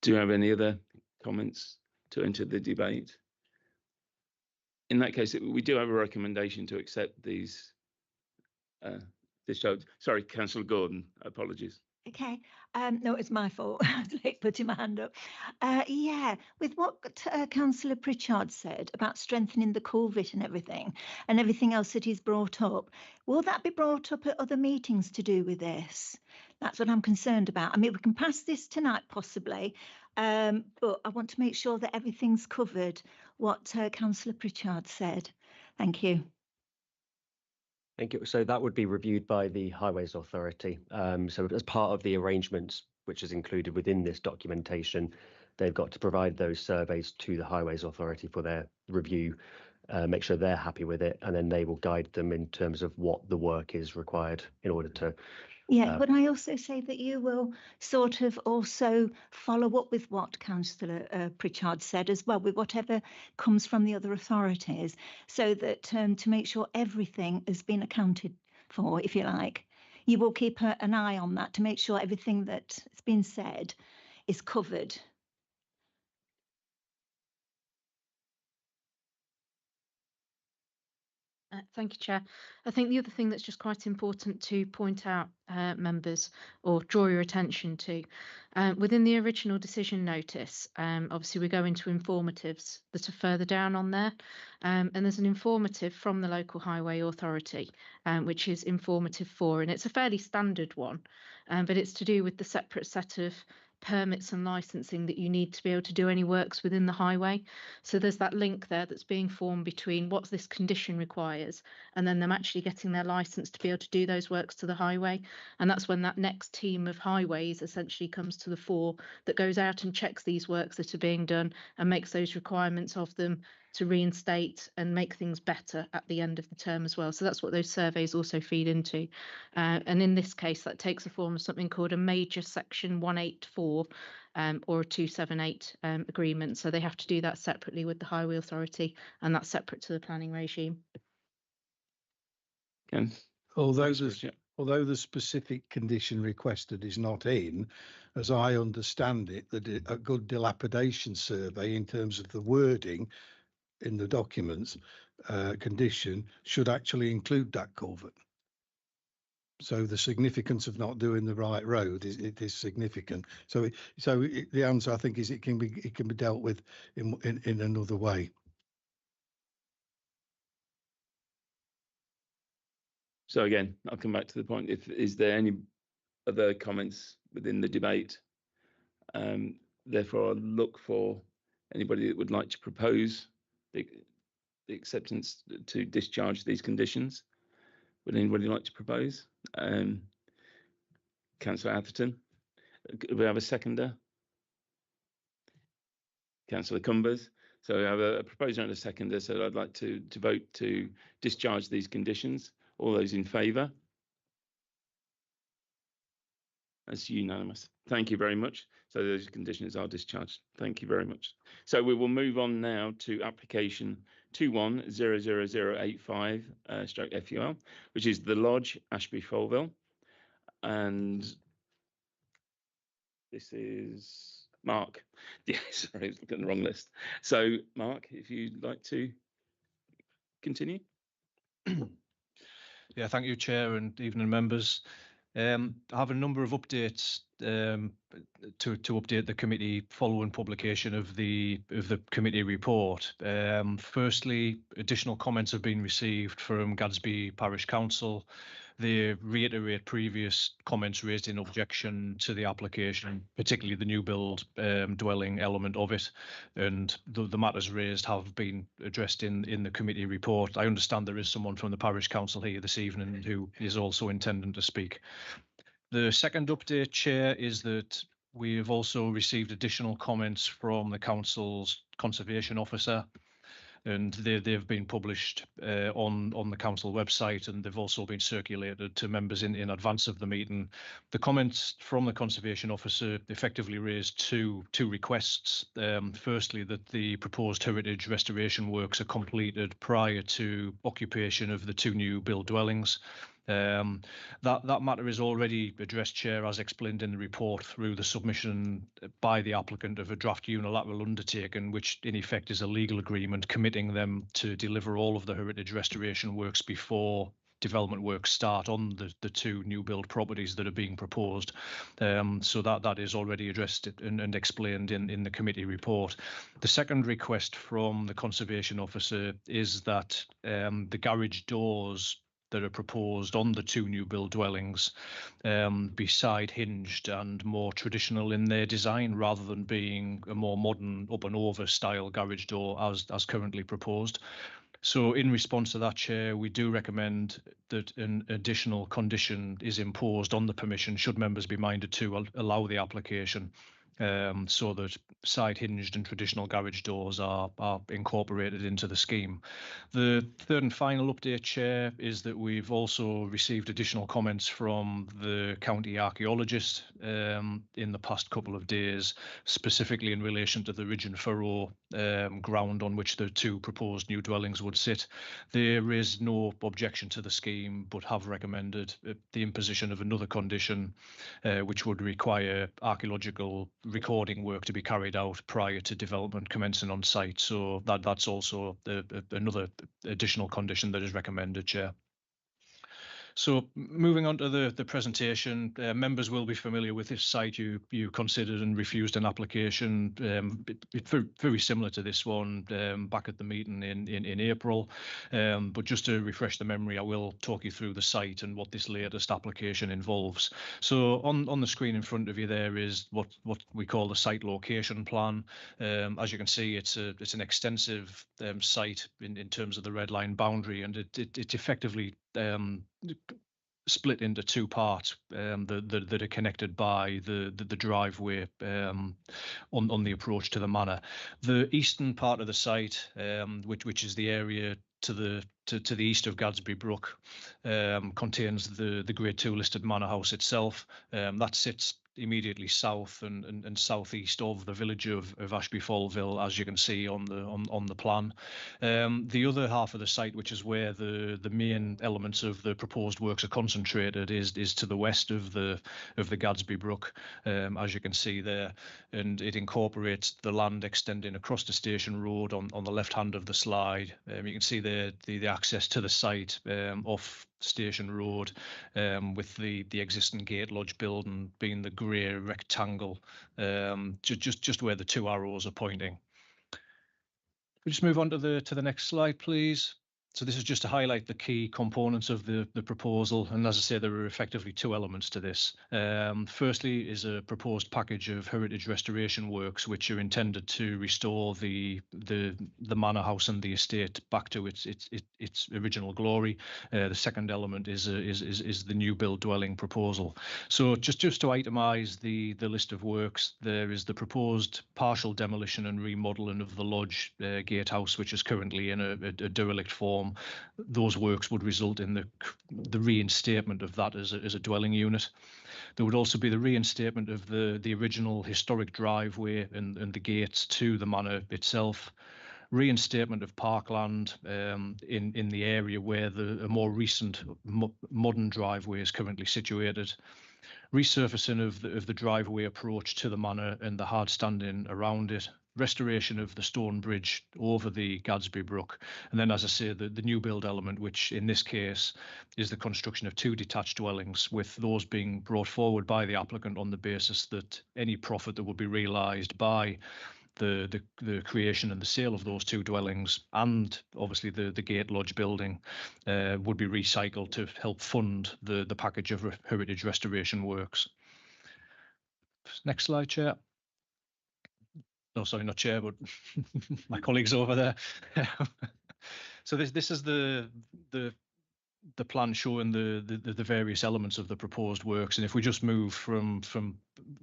Speaker 1: Do you have any other comments to enter the debate? In that case, we do have a recommendation to accept these discharge. Sorry, Councillor Gordon, apologies.
Speaker 7: Okay, no, it's my fault. I was late putting my hand up. Yeah, with what Councillor Pritchard said about strengthening the culvert and everything else that he's brought up, will that be brought up at other meetings to do with this? That's what I'm concerned about. I mean, we can pass this tonight possibly, but I want to make sure that everything's covered, what Councillor Pritchard said. Thank you.
Speaker 2: Thank you. So that would be reviewed by the Highways Authority. So as part of the arrangements, which is included within this documentation, they've got to provide those surveys to the Highways Authority for their review, make sure they're happy with it, and then they will guide them in terms of what the work is required in order to.
Speaker 7: Yeah, but I also say that you will sort of also follow up with what Councillor Pritchard said as well, with whatever comes from the other authorities, so that to make sure everything has been accounted for, if you like. You will keep an eye on that to make sure everything that's been said is covered.
Speaker 9: Thank you, Chair. I think the other thing that's just quite important to point out, members, or draw your attention to, within the original decision notice, obviously we go into informatives that are further down on there, and there's an informative from the local highway authority, which is informative 4, and it's a fairly standard one, but it's to do with the separate set of permits and licensing that you need to be able to do any works within the highway. So there's that link there that's being formed between what this condition requires and then them actually getting their license to be able to do those works to the highway. And that's when that next team of highways essentially comes to the fore, that goes out and checks these works that are being done and makes those requirements of them to reinstate and make things better at the end of the term as well. So that's what those surveys also feed into. And in this case, that takes the form of something called a major section 184 or a 278 agreement. So they have to do that separately with the Highway Authority, and that's separate to the planning regime.
Speaker 1: Ken?
Speaker 3: Although the specific condition requested is not in, as I understand it, a good dilapidation survey in terms of the wording in the documents condition should actually include that culvert. So the significance of not doing the right road is significant. So the answer, I think, is it can be dealt with in another way.
Speaker 1: So again, I'll come back to the point. Is there any other comments within the debate? Therefore, I'll look for anybody that would like to propose the acceptance to discharge these conditions. Would anybody like to propose? Councillor Atherton. Do we have a seconder? Councillor Cumbers. So we have a proposer and a seconder. So I'd like to vote to discharge these conditions. All those in favour? That's unanimous. Thank you very much. So those conditions are discharged. Thank you very much. So we will move on now to application 21-00085 stroke FUL, which is the Lodge, Ashby Folville. And this is Mark. Yeah, sorry, I was looking at the wrong list. So Mark, if you'd like to continue.
Speaker 10: Yeah, thank you, Chair, and evening members. I have a number of updates to update the committee following publication of the committee report. Firstly, additional comments have been received from Gadsby Parish Council. They reiterate previous comments raised in objection to the application, particularly the new build dwelling element of it, and the matters raised have been addressed in the committee report. I understand there is someone from the Parish Council here this evening who is also intending to speak. The second update, Chair, is that we have also received additional comments from the Council's Conservation Officer, and they've been published on the council website, and they've also been circulated to members in advance of the meeting. The comments from the Conservation Officer effectively raised two requests. Firstly, that the proposed heritage restoration works are completed prior to occupation of the two new build dwellings. That matter is already addressed, Chair, as explained in the report, through the submission by the applicant of a draft unilateral undertaking, which in effect is a legal agreement committing them to deliver all of the heritage restoration works before development works start on the two new build properties that are being proposed. So that is already addressed and explained in the committee report. The second request from the Conservation Officer is that the garage doors that are proposed on the two new build dwellings be side hinged and more traditional in their design, rather than being a more modern up and over style garage door as currently proposed. So in response to that, Chair, we do recommend that an additional condition is imposed on the permission, should members be minded to allow the application, so that side hinged and traditional garage doors are incorporated into the scheme. The third and final update, Chair, is that we've also received additional comments from the county archaeologist in the past couple of days, specifically in relation to the Ridge and Furrow ground on which the two proposed new dwellings would sit. They raised no objection to the scheme, but have recommended the imposition of another condition, which would require archaeological recording work to be carried out prior to development commencing on site. So that's also another additional condition that is recommended, Chair. So moving on to the presentation, members will be familiar with this site. You considered and refused an application very similar to this one back at the meeting in April. But just to refresh the memory, I will talk you through the site and what this latest application involves. So on the screen in front of you there is what we call the site location plan. As you can see, it's an extensive site in terms of the red line boundary, and it effectively split into two parts that are connected by the driveway on the approach to the manor. The eastern part of the site, which is the area to the east of Gadsby Brook, contains the Grade 2 listed manor house itself. That sits immediately south and southeast of the village of Ashby Folville, as you can see on the plan. The other half of the site, which is where the main elements of the proposed works are concentrated, is to the west of the Gadsby Brook, as you can see there, and it incorporates the land extending across the Station Road on the left hand of the slide. You can see the access to the site off Station Road, with the existing gate lodge building being the grey rectangle, just where the two arrows are pointing. We just move on to the next slide, please. So this is just to highlight the key components of the proposal. And as I say, there are effectively two elements to this. Firstly is a proposed package of heritage restoration works, which are intended to restore the manor house and the estate back to its original glory. The second element is the new build dwelling proposal. So just to itemise the list of works, there is the proposed partial demolition and remodelling of the lodge gatehouse, which is currently in a derelict form. Those works would result in the reinstatement of that as a dwelling unit. There would also be the reinstatement of the original historic driveway and the gates to the manor itself. Reinstatement of parkland in the area where a more recent modern driveway is currently situated. Resurfacing of the driveway approach to the manor and the hard standing around it. Restoration of the stone bridge over the Gadsby Brook, and then, as I say, the new build element, which in this case is the construction of 2 detached dwellings, with those being brought forward by the applicant on the basis that any profit that would be realised by the creation and the sale of those 2 dwellings, and obviously the Gate Lodge building, would be recycled to help fund the package of heritage restoration works. Next slide, Chair. No, sorry, not Chair, but my colleagues over there. So this is the plan showing the various elements of the proposed works. And if we just move from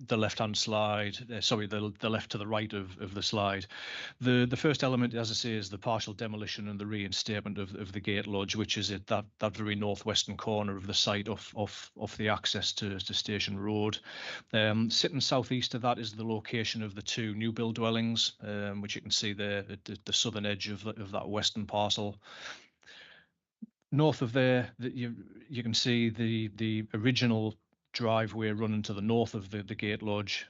Speaker 10: the left-hand slide, the left to the right of the slide, the first element, as I say, is the partial demolition and the reinstatement of the Gate Lodge, which is at that very northwestern corner of the site off the access to Station Road. Sitting southeast of that is the location of the 2 new build dwellings, which you can see there at the southern edge of that western parcel. North of there, you can see the original driveway running to the north of the Gate Lodge,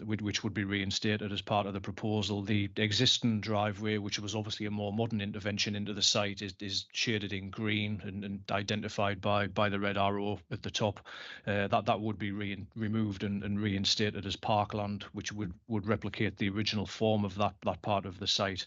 Speaker 10: which would be reinstated as part of the proposal. The existing driveway, which was obviously a more modern intervention into the site, is shaded in green and identified by the red arrow at the top. That would be removed and reinstated as parkland, which would replicate the original form of that part of the site.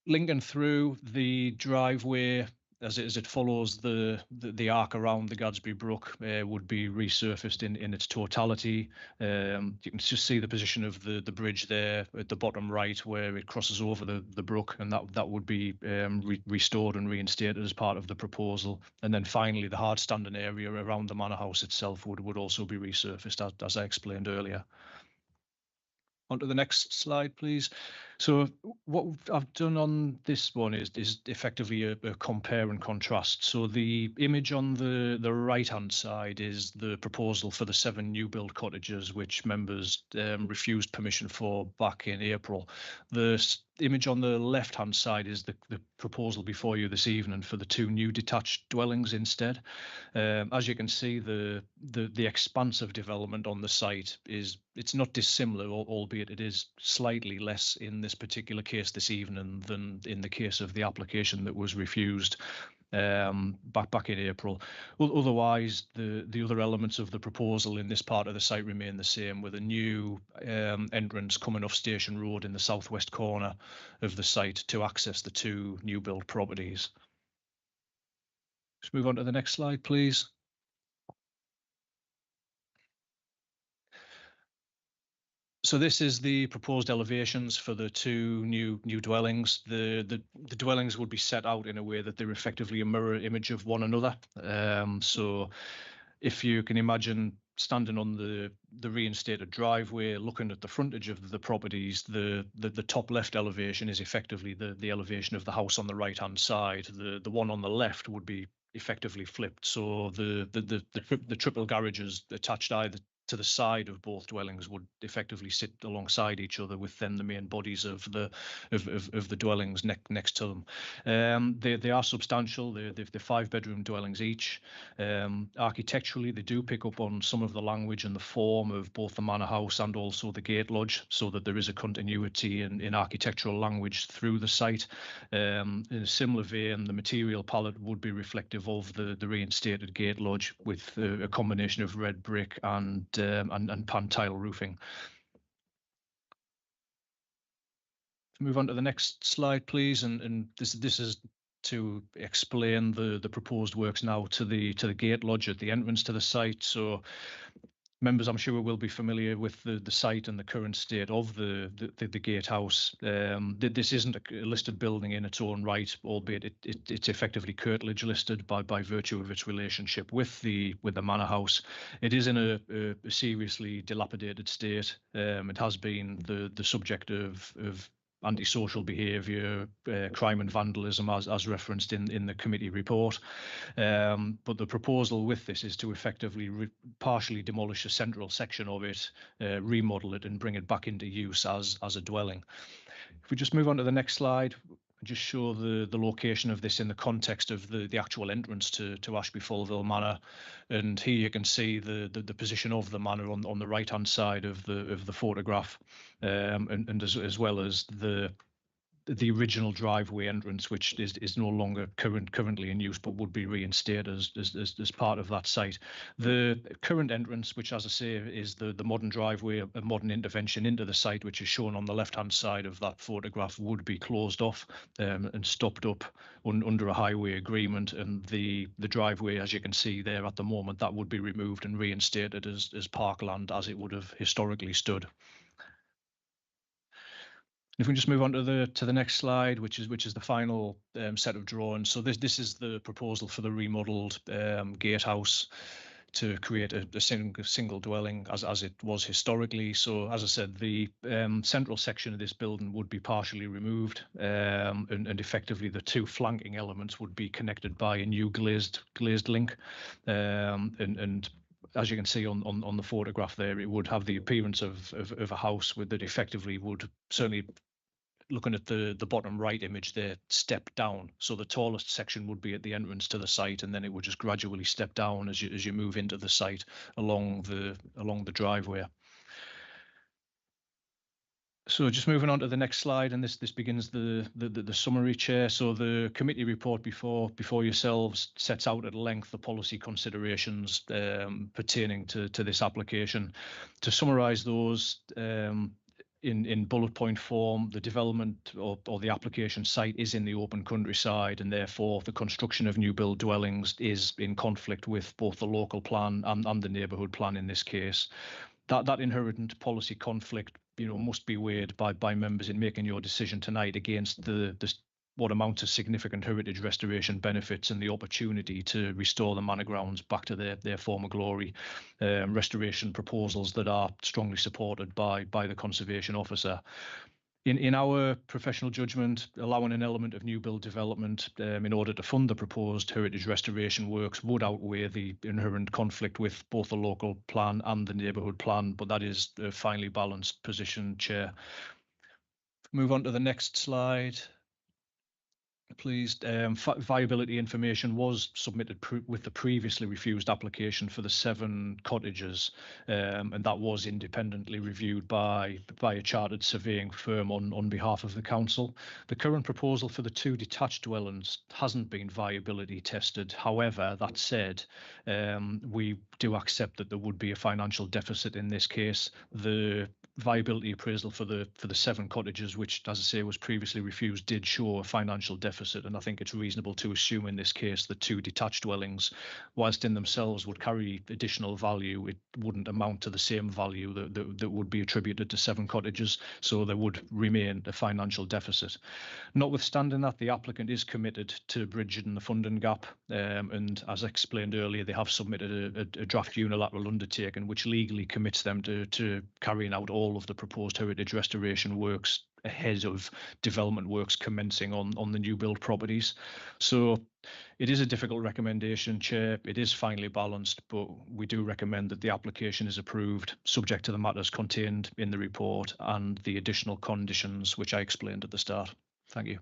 Speaker 10: Linking through the driveway as it follows the arc around the Gadsby Brook would be resurfaced in its totality. You can just see the position of the bridge there at the bottom right where it crosses over the brook, and that would be restored and reinstated as part of the proposal. And then finally, the hard standing area around the manor house itself would also be resurfaced, as I explained earlier. On to the next slide, please. So what I've done on this one is effectively a compare and contrast. So the image on the right-hand side is the proposal for the 7 new build cottages, which members refused permission for back in April. The image on the left-hand side is the proposal before you this evening for the 2 new detached dwellings instead. As you can see, the expanse of development on the site it's not dissimilar, albeit it is slightly less in this particular case this evening than in the case of the application that was refused back in April. Otherwise, the other elements of the proposal in this part of the site remain the same, with a new entrance coming off Station Road in the southwest corner of the site to access the 2 new build properties. Let's move on to the next slide, please. So this is the proposed elevations for the 2 new dwellings. The dwellings would be set out in a way that they're effectively a mirror image of one another. So if you can imagine standing on the reinstated driveway, looking at the frontage of the properties, the top left elevation is effectively the elevation of the house on the right hand side. The one on the left would be effectively flipped. So the triple garages attached either to the side of both dwellings would effectively sit alongside each other, with then the main bodies of the dwellings next to them. They are substantial. They're 5-bedroom dwellings each. Architecturally, they do pick up on some of the language and the form of both the manor house and also the Gate Lodge, so that there is a continuity in architectural language through the site. In a similar vein, the material palette would be reflective of the reinstated Gate Lodge, with a combination of red brick and pan tile roofing. Move on to the next slide, please. And this is to explain the proposed works now to the gate lodge at the entrance to the site. So members, I'm sure, will be familiar with the site and the current state of the gatehouse. This isn't a listed building in its own right, albeit it's effectively curtilage listed by virtue of its relationship with the manor house. It is in a seriously dilapidated state. It has been the subject of antisocial behaviour, crime and vandalism, as referenced in the committee report. But the proposal with this is to effectively partially demolish a central section of it, remodel it and bring it back into use as a dwelling. If we just move on to the next slide, just show the location of this in the context of the actual entrance to Ashby Fulville Manor. And here you can see the position of the manor on the right hand side of the photograph, and as well as the original driveway entrance, which is no longer currently in use, but would be reinstated as part of that site. The current entrance, which, as I say, is the modern driveway, a modern intervention into the site, which is shown on the left-hand side of that photograph, would be closed off and stopped up under a highway agreement. And the driveway, as you can see there at the moment, that would be removed and reinstated as parkland as it would have historically stood. If we just move on to the next slide, which is the final set of drawings. So this is the proposal for the remodelled gatehouse to create a single dwelling as it was historically. So as I said, the central section of this building would be partially removed, and effectively the two flanking elements would be connected by a new glazed link, and as you can see on the photograph there, it would have the appearance of a house that effectively would, certainly looking at the bottom right image there, step down. So the tallest section would be at the entrance to the site, and then it would just gradually step down as you move into the site along the driveway. So just moving on to the next slide, and this begins the summary, Chair. So the committee report before yourselves sets out at length the policy considerations pertaining to this application. To summarise those, in bullet point form, the development or the application site is in the open countryside, and therefore the construction of new build dwellings is in conflict with both the local plan and the neighbourhood plan in this case. That inherent policy conflict, must be weighed by members in making your decision tonight against what amount to significant heritage restoration benefits and the opportunity to restore the manor grounds back to their former glory. Restoration proposals that are strongly supported by the Conservation Officer. In our professional judgment, allowing an element of new build development in order to fund the proposed heritage restoration works would outweigh the inherent conflict with both the local plan and the neighbourhood plan, but that is a finely balanced position, Chair. Move on to the next slide, please. Viability information was submitted with the previously refused application for the 7 cottages, and that was independently reviewed by a chartered surveying firm on behalf of the council. The current proposal for the 2 detached dwellings hasn't been viability tested. However, that said, we do accept that there would be a financial deficit in this case. The viability appraisal for the 7 cottages, which, as I say, was previously refused, did show a financial deficit, and I think it's reasonable to assume in this case the 2 detached dwellings, whilst in themselves would carry additional value, it wouldn't amount to the same value that would be attributed to 7 cottages, so there would remain a financial deficit. Notwithstanding that, the applicant is committed to bridging the funding gap, and as I explained earlier, they have submitted a draft unilateral undertaking which legally commits them to carrying out all of the proposed heritage restoration works ahead of development works commencing on the new build properties. So it is a difficult recommendation, Chair. It is finely balanced, but we do recommend that the application is approved subject to the matters contained in the report and the additional conditions which I explained at the start. Thank you.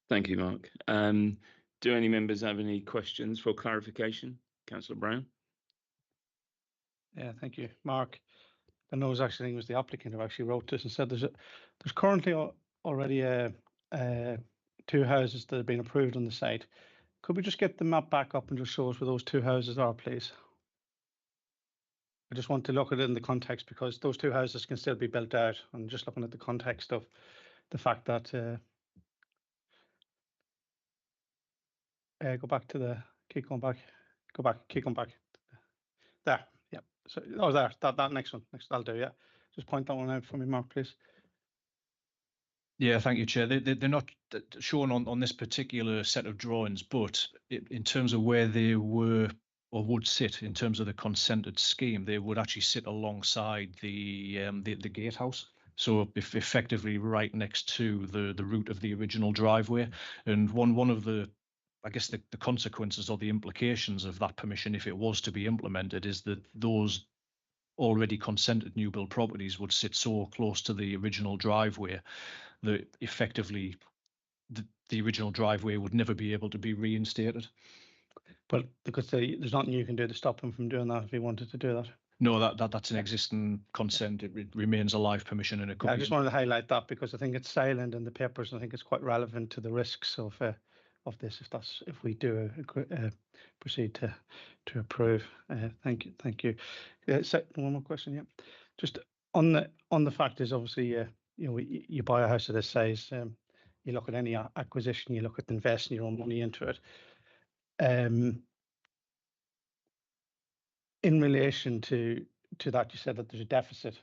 Speaker 1: Thank you, Mark. Do any members have any questions for clarification? Councillor Brown.
Speaker 4: Yeah, thank you, Mark. I know it was the applicant who actually wrote this and said there's currently already 2 houses that have been approved on the site. Could we just get the map back up and just show us where those 2 houses are, please? I just want to look at it in the context because those 2 houses can still be built out. I'm just looking at the context of the fact that Go back to the, keep going back, go back, keep going back. There, yeah. So, oh, there, that next one, that'll do, yeah. Just point that one out for me, Mark, please.
Speaker 10: Yeah, thank you, Chair. They're not shown on this particular set of drawings, but in terms of where they were or would sit in terms of the consented scheme, they would actually sit alongside the gatehouse. So effectively right next to the route of the original driveway. And one of the, I guess the consequences or the implications of that permission, if it was to be implemented, is that those already consented new build properties would sit so close to the original driveway that effectively the original driveway would never be able to be reinstated.
Speaker 4: But because there's nothing you can do to stop him from doing that if he wanted to do that.
Speaker 10: No, that's an existing consent. It remains a live permission, and it could.
Speaker 4: I just wanted to highlight that because I think it's silent in the papers, and I think it's quite relevant to the risks of this. If we do proceed to approve. Thank you. One more question. Yeah, just on the fact is obviously you buy a house of this size. You look at any acquisition, you look at investing your own money into it. In relation to that, you said that there's a deficit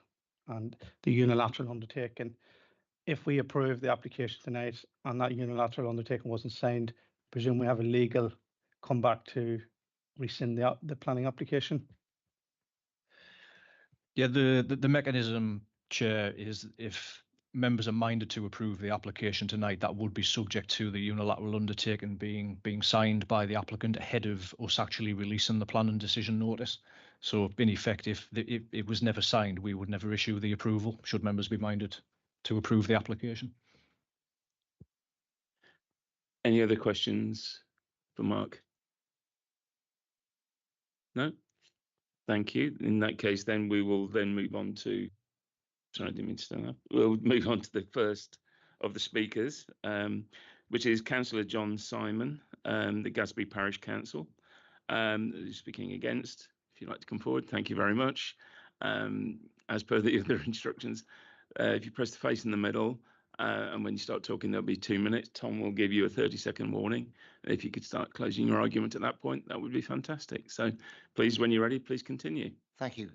Speaker 4: and the unilateral undertaking. If we approve the application tonight and that unilateral undertaking wasn't signed, presume we have a legal come back to rescind the planning application?
Speaker 10: Yeah, the mechanism, Chair, is if members are minded to approve the application tonight, that would be subject to the unilateral undertaking being signed by the applicant ahead of us actually releasing the plan and decision notice. So in effect, if it was never signed, we would never issue the approval, should members be minded to approve the application.
Speaker 1: Any other questions for Mark? No? Thank you. In that case, then we will then move on to, sorry, I didn't mean to stand up. We'll move on to the first of the speakers, which is Councillor John Simon, the Gadsby Parish Council, speaking against. If you'd like to come forward, thank you very much. As per the other instructions, if you press the face in the middle, and when you start talking, there'll be 2 minutes. Tom will give you a 30-second warning. If you could start closing your argument at that point, that would be fantastic. So please, when you're ready, please continue.
Speaker 11: Thank you.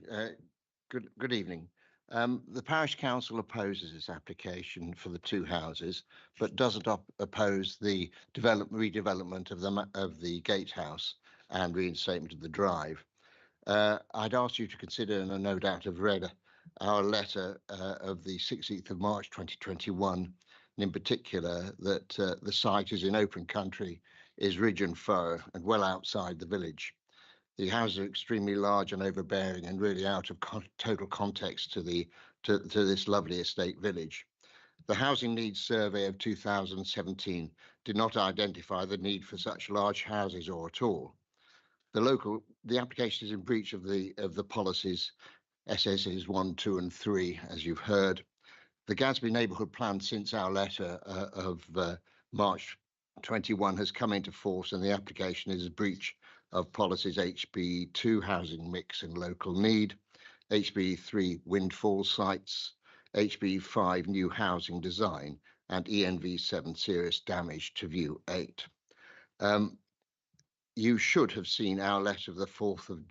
Speaker 11: Good evening. The Parish Council opposes this application for the two houses, but doesn't oppose the redevelopment of the gatehouse and reinstatement of the drive. I'd ask you to consider, and I no doubt have read our letter of the 16th of March 2021, and in particular that the site is in open country, is ridge and furrow and well outside the village. The houses are extremely large and overbearing and really out of total context to this lovely estate village. The Housing Needs Survey of 2017 did not identify the need for such large houses or at all. The application is in breach of the policies SSs 1, 2 and 3, as you've heard. The Gadsby Neighbourhood Plan since our letter of March 21 has come into force, and the application is a breach of policies HB2 housing mix and local need, HB3 windfall sites, HB5 new housing design, and ENV7 serious damage to view 8. You should have seen our letter of the 4th of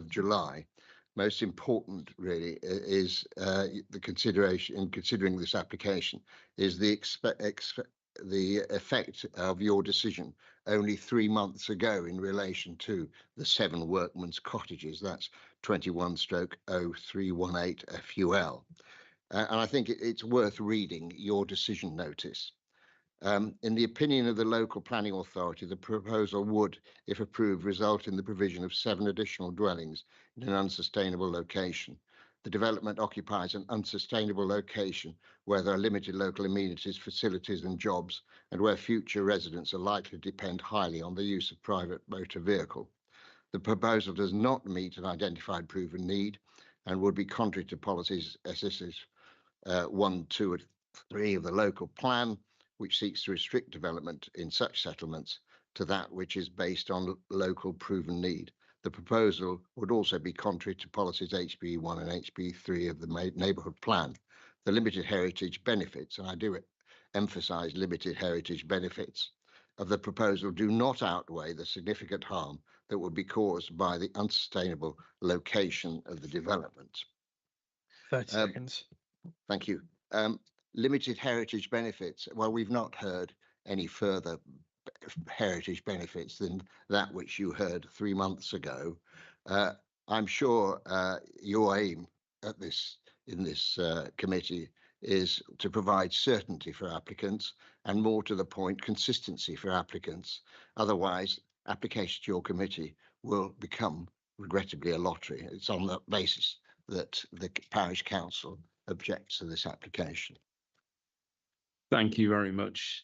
Speaker 11: July. Most important, really, is the consideration in considering this application is the effect of your decision only 3 months ago in relation to the 7 workmen's cottages. That's 21/0318 FUL. And I think it's worth reading your decision notice. In the opinion of the local planning authority, the proposal would, if approved, result in the provision of 7 additional dwellings in an unsustainable location. The development occupies an unsustainable location where there are limited local amenities, facilities and jobs, and where future residents are likely to depend highly on the use of private motor vehicle. The proposal does not meet an identified proven need and would be contrary to policies SSs 1, 2 and 3 of the local plan, which seeks to restrict development in such settlements to that which is based on local proven need. The proposal would also be contrary to policies HB1 and HB3 of the neighbourhood plan. The limited heritage benefits, and I do emphasise limited heritage benefits, of the proposal do not outweigh the significant harm that would be caused by the unsustainable location of the development.
Speaker 4: 30 seconds.
Speaker 11: Thank you. Limited heritage benefits. Well, we've not heard any further heritage benefits than that which you heard 3 months ago. I'm sure your aim at in this committee is to provide certainty for applicants and, more to the point, consistency for applicants. Otherwise, application to your committee will become, regrettably, a lottery. It's on that basis that the parish council objects to this application.
Speaker 1: Thank you very much.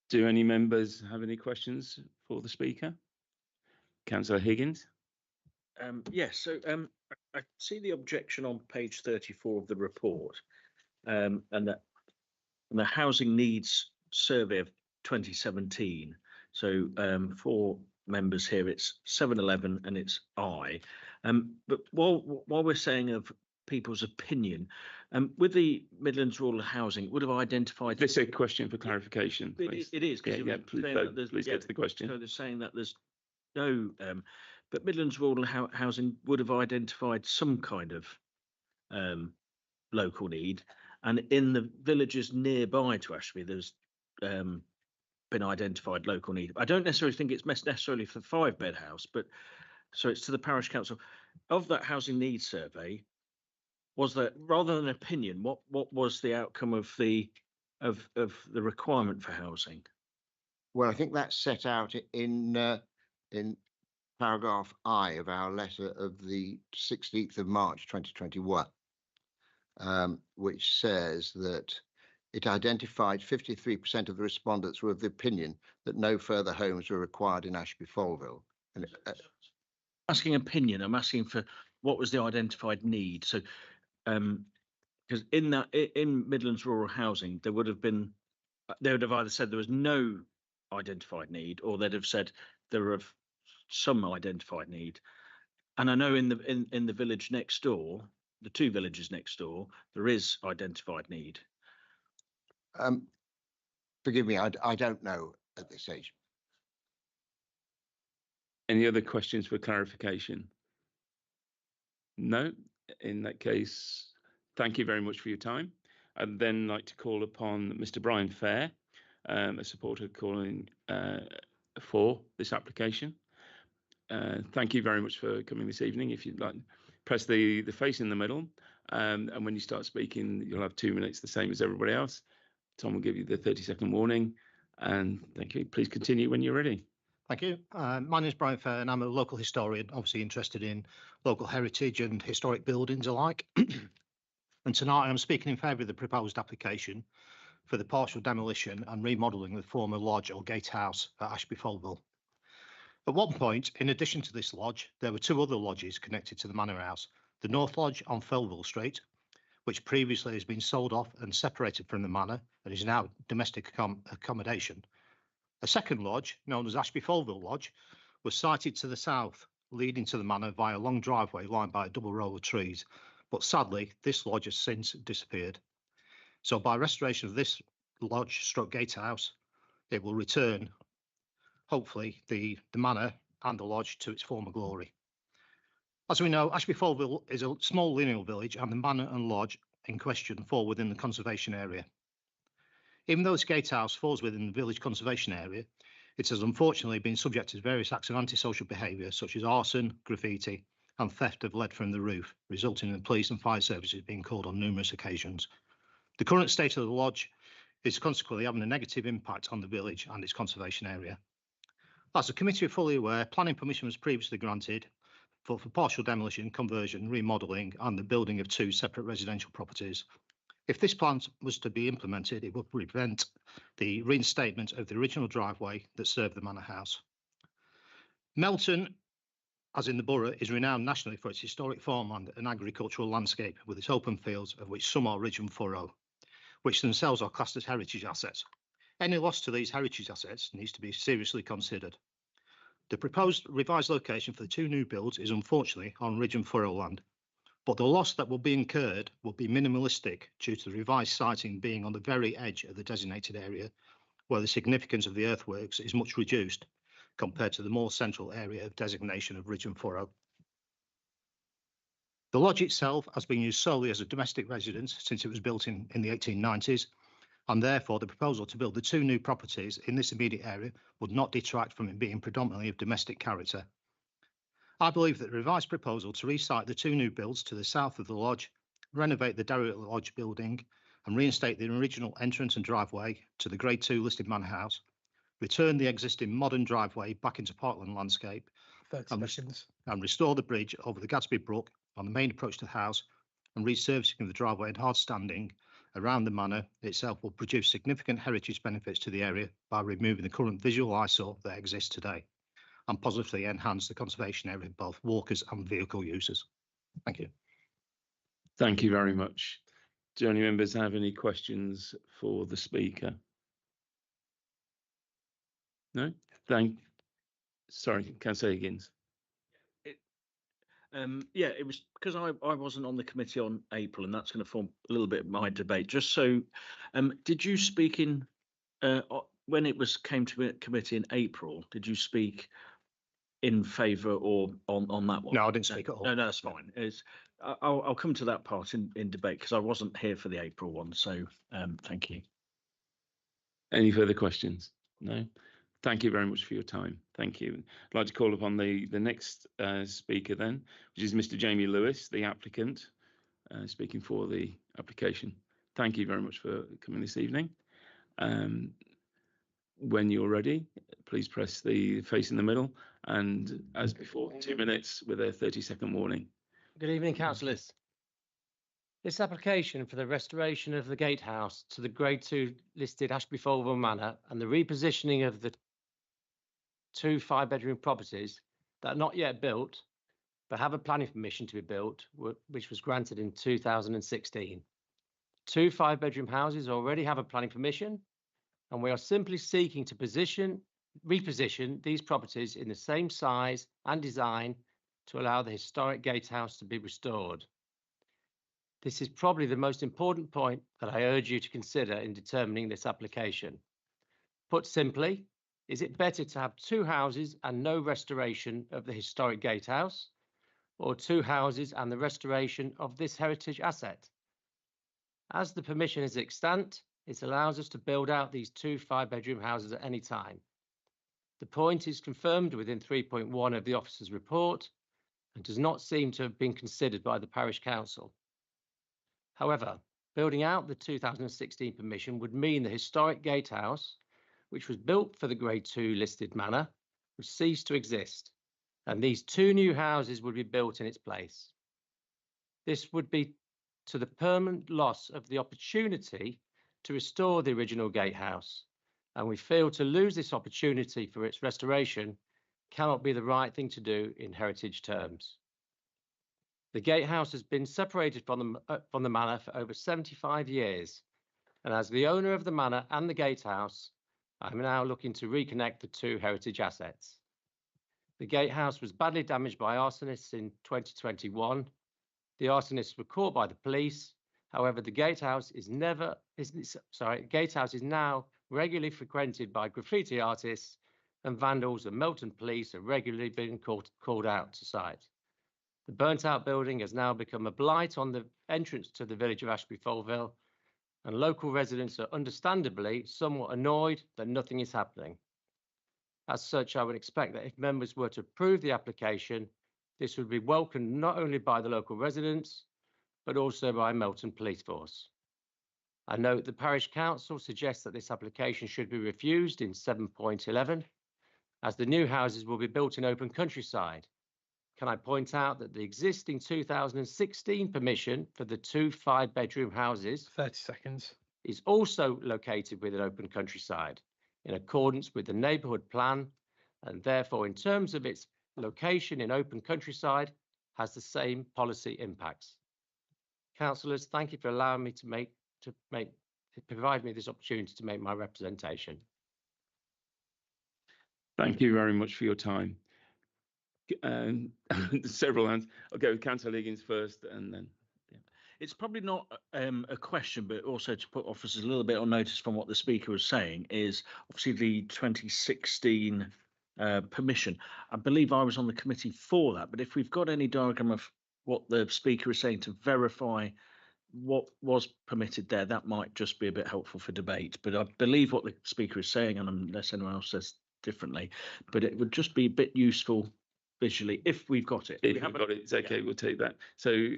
Speaker 1: Do any members have any questions for the speaker? Councillor Higgins?
Speaker 6: Yes, so I see the objection on page 34 of the report, and the housing needs survey of 2017. So for members here, it's 711 and it's I. But while we're saying of people's opinion, with the Midlands Rural Housing, would have identified.
Speaker 1: This is a question for clarification, please.
Speaker 6: It is.
Speaker 1: Yeah, please get to the question.
Speaker 6: So they're saying that there's no, but Midlands Rural Housing would have identified some kind of local need, and in the villages nearby to Ashby, there's been identified local need. I don't necessarily think it's necessarily for 5-bed house, but so it's to the parish council. Of that housing needs survey, was that, rather than an opinion, what was the outcome of the requirement for housing?
Speaker 11: Well, I think that's set out in paragraph I of our letter of the 16th of March 2021, which says that it identified 53% of the respondents were of the opinion that no further homes were required in Ashby Follville. And
Speaker 6: asking opinion, I'm asking for what was the identified need. So because in Midlands Rural Housing, they would have either said there was no identified need, or they'd have said there were some identified need. And I know in the village next door, the 2 villages next door, there is identified need.
Speaker 11: Forgive me, I don't know at this stage.
Speaker 1: Any other questions for clarification? No. In that case, thank you very much for your time. I'd then like to call upon Mr. Brian Fair, a supporter calling for this application. Thank you very much for coming this evening. If you'd like, press the face in the middle, and when you start speaking, you'll have 2 minutes, the same as everybody else. Tom will give you the 30-second warning, and thank you. Please continue when you're ready.
Speaker 12: Thank you. My name is Brian Fair and I'm a local historian, obviously interested in local heritage and historic buildings alike. And tonight I'm speaking in favour of the proposed application for the partial demolition and remodelling of the former lodge or gatehouse at Ashby Follville. At one point, in addition to this lodge, there were 2 other lodges connected to the manor house. The North Lodge on Follville Street, which previously has been sold off and separated from the manor and is now domestic accommodation. A second lodge, known as Ashby Follville Lodge, was sited to the south, leading to the manor via a long driveway lined by a double row of trees. But sadly, this lodge has since disappeared. So by restoration of this lodge / gatehouse, it will return, hopefully, the manor and the lodge to its former glory. As we know, Ashby Follville is a small lineal village, and the manor and lodge in question fall within the conservation area. Even though this gatehouse falls within the village conservation area, it has unfortunately been subject to various acts of antisocial behaviour, such as arson, graffiti, and theft of lead from the roof, resulting in the police and fire services being called on numerous occasions. The current state of the lodge is consequently having a negative impact on the village and its conservation area. As the committee are fully aware, planning permission was previously granted for partial demolition, conversion, remodelling, and the building of 2 separate residential properties. If this plan was to be implemented, it would prevent the reinstatement of the original driveway that served the manor house. Melton, as in the borough, is renowned nationally for its historic farmland and agricultural landscape, with its open fields, of which some are ridge and furrow, which themselves are classed as heritage assets. Any loss to these heritage assets needs to be seriously considered. The proposed revised location for the 2 new builds is unfortunately on ridge and furrow land, but the loss that will be incurred will be minimalistic due to the revised siting being on the very edge of the designated area, where the significance of the earthworks is much reduced compared to the more central area of designation of Ridge and Furrow. The lodge itself has been used solely as a domestic residence since it was built in the 1890s, and therefore the proposal to build the 2 new properties in this immediate area would not detract from it being predominantly of domestic character. I believe that the revised proposal to resite the 2 new builds to the south of the lodge, renovate the derelict lodge building, and reinstate the original entrance and driveway to the Grade 2 listed manor house, return the existing modern driveway back into parkland landscape,
Speaker 13: 30 seconds.
Speaker 12: and restore the bridge over the Gadsby Brook on the main approach to the house, and resurfacing of the driveway and hard standing around the manor itself will produce significant heritage benefits to the area by removing the current visual eyesore that exists today, and positively enhance the conservation area of both walkers and vehicle users. Thank you.
Speaker 1: Thank you very much. Do any members have any questions for the speaker? No? Sorry, Councillor Higgins.
Speaker 6: Yeah, it was because I wasn't on the committee on April, and that's going to form a little bit of my debate. Just so, did you speak in when it came to committee in April? Did you speak in favour or on that one?
Speaker 12: No, I didn't speak at all.
Speaker 6: No, that's fine. I'll come to that part in debate because I wasn't here for the April one. So thank you.
Speaker 1: Any further questions? No? Thank you very much for your time. Thank you. I'd like to call upon the next speaker then, which is Mr. Jamie Lewis, the applicant, speaking for the application. Thank you very much for coming this evening. When you're ready, please press the face in the middle, and as before, 2 minutes with a 30-second warning.
Speaker 14: Good evening, councillors. This application for the restoration of the gatehouse to the Grade 2 listed Ashby Folwell Manor and the repositioning of the 2 5-bedroom properties that are not yet built but have a planning permission to be built, which was granted in 2016. 2 5-bedroom houses already have a planning permission, and we are simply seeking to reposition these properties in the same size and design to allow the historic gatehouse to be restored. This is probably the most important point that I urge you to consider in determining this application. Put simply, is it better to have 2 houses and no restoration of the historic gatehouse, or 2 houses and the restoration of this heritage asset? As the permission is extant, it allows us to build out these 2 5-bedroom houses at any time. The point is confirmed within 3.1 of the officer's report and does not seem to have been considered by the parish council. However, building out the 2016 permission would mean the historic gatehouse, which was built for the Grade 2 listed manor, would cease to exist, and these 2 new houses would be built in its place. This would be to the permanent loss of the opportunity to restore the original gatehouse, and we feel to lose this opportunity for its restoration cannot be the right thing to do in heritage terms. The gatehouse has been separated from the manor for over 75 years, and as the owner of the manor and the gatehouse, I'm now looking to reconnect the 2 heritage assets. The gatehouse was badly damaged by arsonists in 2021. The arsonists were caught by the police. However, the gatehouse is now regularly frequented by graffiti artists and vandals, and Melton police are regularly being called out to site. The burnt-out building has now become a blight on the entrance to the village of Ashby Folwell, and local residents are understandably somewhat annoyed that nothing is happening. As such, I would expect that if members were to approve the application, this would be welcomed not only by the local residents, but also by Melton Police Force. I note the Parish Council suggests that this application should be refused in 7.11, as the new houses will be built in open countryside. Can I point out that the existing 2016 permission for the 2 5-bedroom houses
Speaker 13: 30 seconds
Speaker 14: is also located within open countryside in accordance with the neighbourhood plan, and therefore in terms of its location in open countryside has the same policy impacts. Councillors, thank you for allowing me to provide me this opportunity to make my representation.
Speaker 1: Thank you very much for your time. Several hands. I'll go with Councillor Higgins first, and then.
Speaker 6: it's probably not a question, but also to put officers a little bit on notice from what the speaker was saying is obviously the 2016 permission. I believe I was on the committee for that, but if we've got any diagram of what the speaker is saying to verify what was permitted there, that might just be a bit helpful for debate. But I believe what the speaker is saying, and unless anyone else says differently, but it would just be a bit useful visually if we've got it.
Speaker 1: If we've got it, it's okay, we'll take that. So,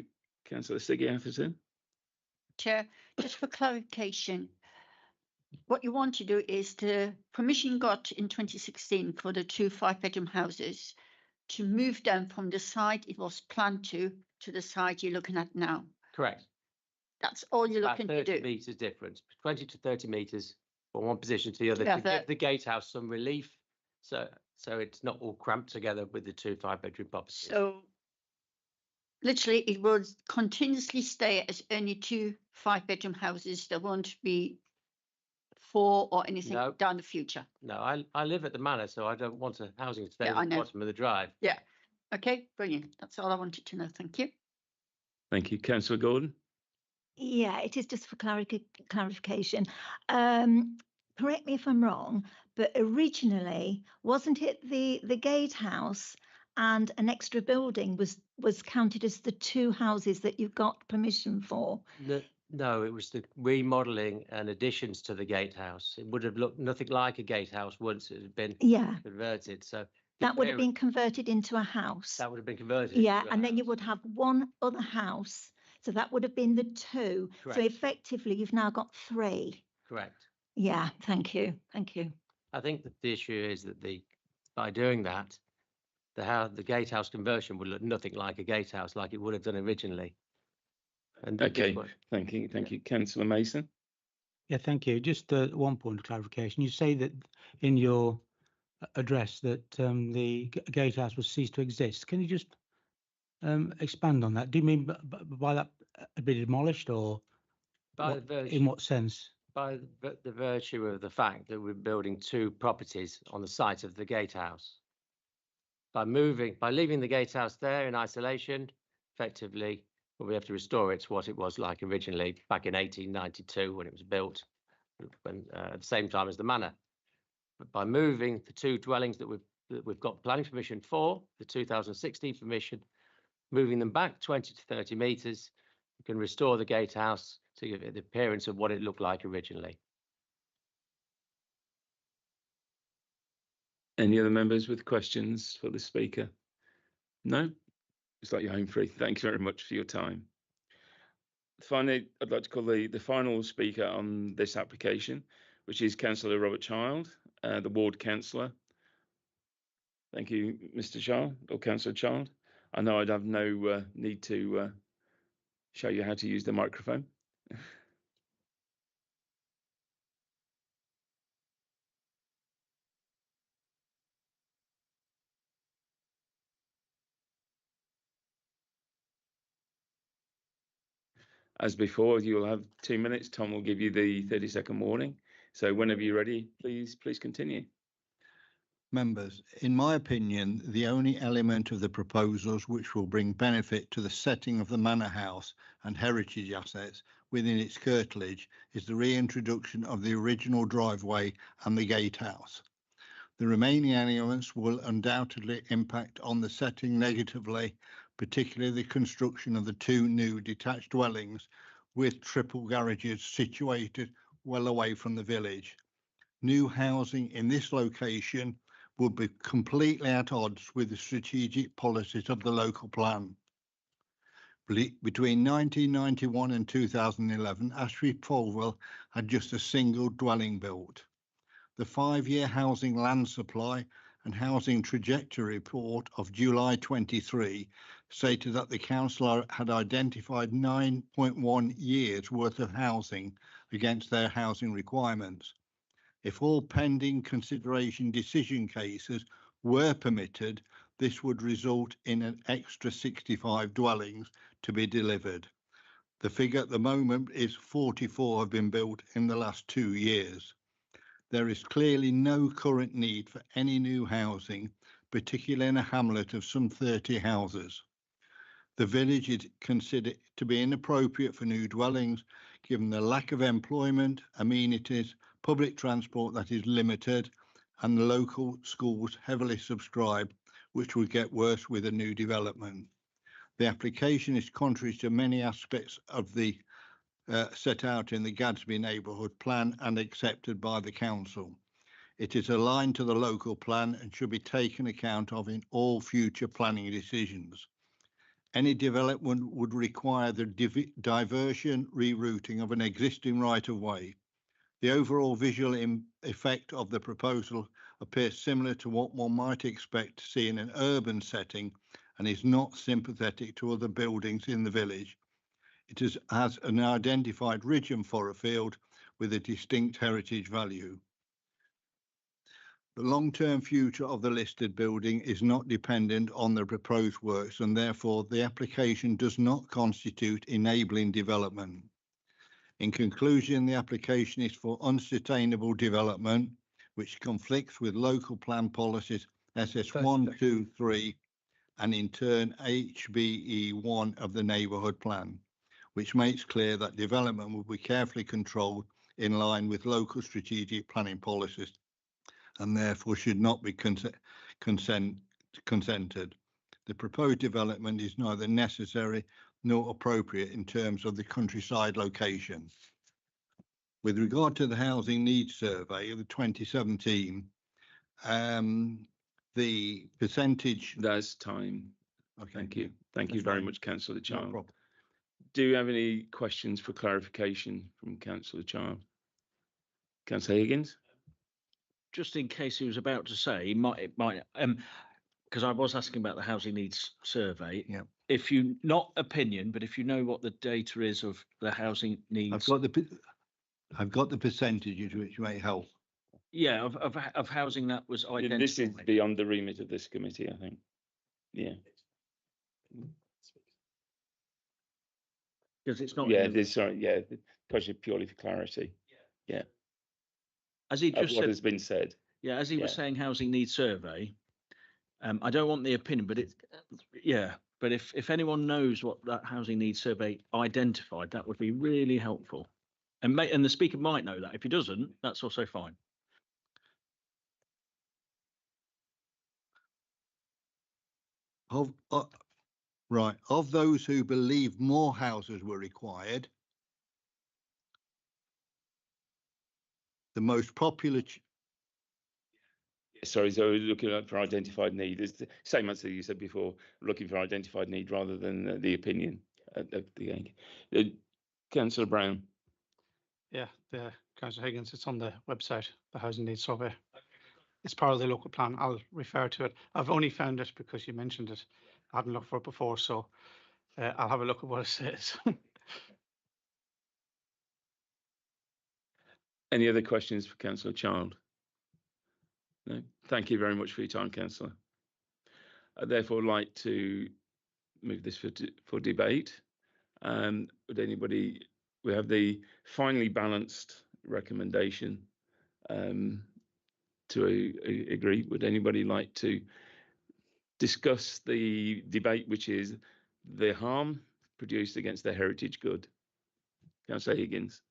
Speaker 1: Councillor Siggy Atherton.
Speaker 15: Chair, just for clarification, what you want to do is the permission got in 2016 for the 2 5-bedroom houses to move them from the site it was planned to the site you're looking at now.
Speaker 14: Correct.
Speaker 15: That's all you're
Speaker 14: About
Speaker 15: looking to
Speaker 14: 30
Speaker 15: do.
Speaker 14: metres difference, 20 to 30 metres from one position to the other
Speaker 15: Yeah,
Speaker 14: to
Speaker 15: but-
Speaker 14: give the gatehouse some relief. So it's not all cramped together with the 2 5-bedroom properties.
Speaker 15: So literally it will continuously stay as only 2 5-bedroom houses. There won't be 4 or anything
Speaker 14: No.
Speaker 15: down the future.
Speaker 14: No, I live at the manor, so I don't want a housing to stay
Speaker 15: Yeah, I
Speaker 14: at the
Speaker 15: know.
Speaker 14: bottom of the drive.
Speaker 15: Yeah. Okay, brilliant. That's all I wanted to know. Thank you.
Speaker 1: Thank you. Councillor Gordon.
Speaker 7: Yeah, it is just for clarification. Correct me if I'm wrong, but originally, wasn't it the gatehouse and an extra building was counted as the 2 houses that you got permission for?
Speaker 14: No, it was the remodelling and additions to the gatehouse. It would have looked nothing like a gatehouse once it had been
Speaker 7: Yeah,
Speaker 14: converted. So
Speaker 7: that would have been converted into a house.
Speaker 14: that would have been converted.
Speaker 7: Yeah,
Speaker 14: into a
Speaker 7: and then you
Speaker 14: house.
Speaker 7: would have one other house. So that would have been the 2. So
Speaker 14: Correct.
Speaker 7: effectively, you've now got 3.
Speaker 14: Correct.
Speaker 7: Yeah, thank you. Thank you.
Speaker 14: I think that the issue is that by doing that, the gatehouse conversion would look nothing like a gatehouse like it would have done originally. And this
Speaker 1: Okay,
Speaker 14: one-
Speaker 1: thank you. Thank you. Councillor Mason.
Speaker 13: Yeah, thank you. Just one point of clarification. You say that in your address that the gatehouse was ceased to exist. Can you just expand on that? Do you mean by that be demolished or
Speaker 14: By
Speaker 13: what-
Speaker 14: the virtue-
Speaker 13: in what sense?
Speaker 14: By the virtue of the fact that we're building 2 properties on the site of the gatehouse. By leaving the gatehouse there in isolation, effectively, we'll be able to restore it to what it was like originally back in 1892 when it was built, at the same time as the manor. But by moving the 2 dwellings that we've got planning permission for, the 2016 permission, moving them back 20 to 30 metres, we can restore the gatehouse to give it the appearance of what it looked like originally.
Speaker 1: Any other members with questions for the speaker? No? It's like you're home free. Thank you very much for your time. Finally, I'd like to call the final speaker on this application, which is Councillor Robert Child, the ward councillor. Thank you, Mr. Child, or Councillor Child. I know I'd have no need to show you how to use the microphone. As before, you'll have 2 minutes. Tom will give you the 30-second warning. So whenever you're ready, please continue.
Speaker 11: Members, in my opinion, the only element of the proposals which will bring benefit to the setting of the manor house and heritage assets within its curtilage is the reintroduction of the original driveway and the gatehouse. The remaining elements will undoubtedly impact on the setting negatively, particularly the construction of the 2 new detached dwellings with triple garages situated well away from the village. New housing in this location would be completely at odds with the strategic policies of the local plan. Between 1991 and 2011, Ashby-Polville had just a single dwelling built. The 5-year housing land supply and housing trajectory report of July 23 stated that the council had identified 9.1 years worth of housing against their housing requirements. If all pending consideration decision cases were permitted, this would result in an extra 65 dwellings to be delivered. The figure at the moment is 44 have been built in the last 2 years. There is clearly no current need for any new housing, particularly in a hamlet of some 30 houses. The village is considered to be inappropriate for new dwellings, given the lack of employment, amenities, public transport that is limited, and the local schools heavily subscribed, which would get worse with a new development. The application is contrary to many aspects of the set out in the Gadsby neighbourhood plan and accepted by the council. It is aligned to the local plan and should be taken account of in all future planning decisions. Any development would require the diversion rerouting of an existing right-of-way. The overall visual effect of the proposal appears similar to what one might expect to see in an urban setting and is not sympathetic to other buildings in the village. It has an identified ridge and furrow field with a distinct heritage value. The long-term future of the listed building is not dependent on the proposed works, and therefore the application does not constitute enabling development. In conclusion, the application is for unsustainable development, which conflicts with local plan policies SS1, 2, 3, and in turn HBE1 of the neighbourhood plan, which makes clear that development will be carefully controlled in line with local strategic planning policies and therefore should not be consented. The proposed development is neither necessary nor appropriate in terms of the countryside location. With regard to the housing needs survey of the 2017, the percentage...
Speaker 1: That's time.
Speaker 11: Okay.
Speaker 1: Thank you. Thank you
Speaker 11: That's
Speaker 1: very
Speaker 11: fine.
Speaker 1: much, Councillor
Speaker 11: No
Speaker 1: Child.
Speaker 11: problem.
Speaker 1: Do you have any questions for clarification from Councillor Child? Councillor Higgins?
Speaker 6: Just in case he was about to say, because I was asking about the housing needs survey.
Speaker 11: Yeah.
Speaker 6: If you, not opinion, but if you know what the data is of the housing needs.
Speaker 11: I've got the percentages which may help.
Speaker 6: Yeah, of housing that was identified.
Speaker 1: This is beyond the remit of this committee, I think. Yeah.
Speaker 6: Because it's not.
Speaker 1: Yeah, sorry, yeah, the question purely for clarity. Yeah.
Speaker 6: As he just
Speaker 1: what
Speaker 6: said,
Speaker 1: has been said.
Speaker 6: yeah, as he was saying, housing needs survey. I don't want the opinion, but it's yeah. But if anyone knows what that housing needs survey identified, that would be really helpful. And the speaker might know that. If he doesn't, that's also fine.
Speaker 11: Of those who believe more houses were required, the most popular...
Speaker 1: Sorry, so we're looking for identified need. It's the same answer you said before, looking for identified need rather than the opinion of the Councillor Brown.
Speaker 4: Yeah, the Councillor Higgins, it's on the website, the housing needs survey. It's part of the local plan. I'll refer to it. I've only found it because you mentioned it. I hadn't looked for it before, so I'll have a look at what it says.
Speaker 1: Any other questions for Councillor Child? No. Thank you very much for your time, Councillor. I'd therefore like to move this for debate. Would anybody? We have the finally balanced recommendation to agree. Would anybody like to discuss the debate, which is the harm produced against the heritage good? Councillor Higgins.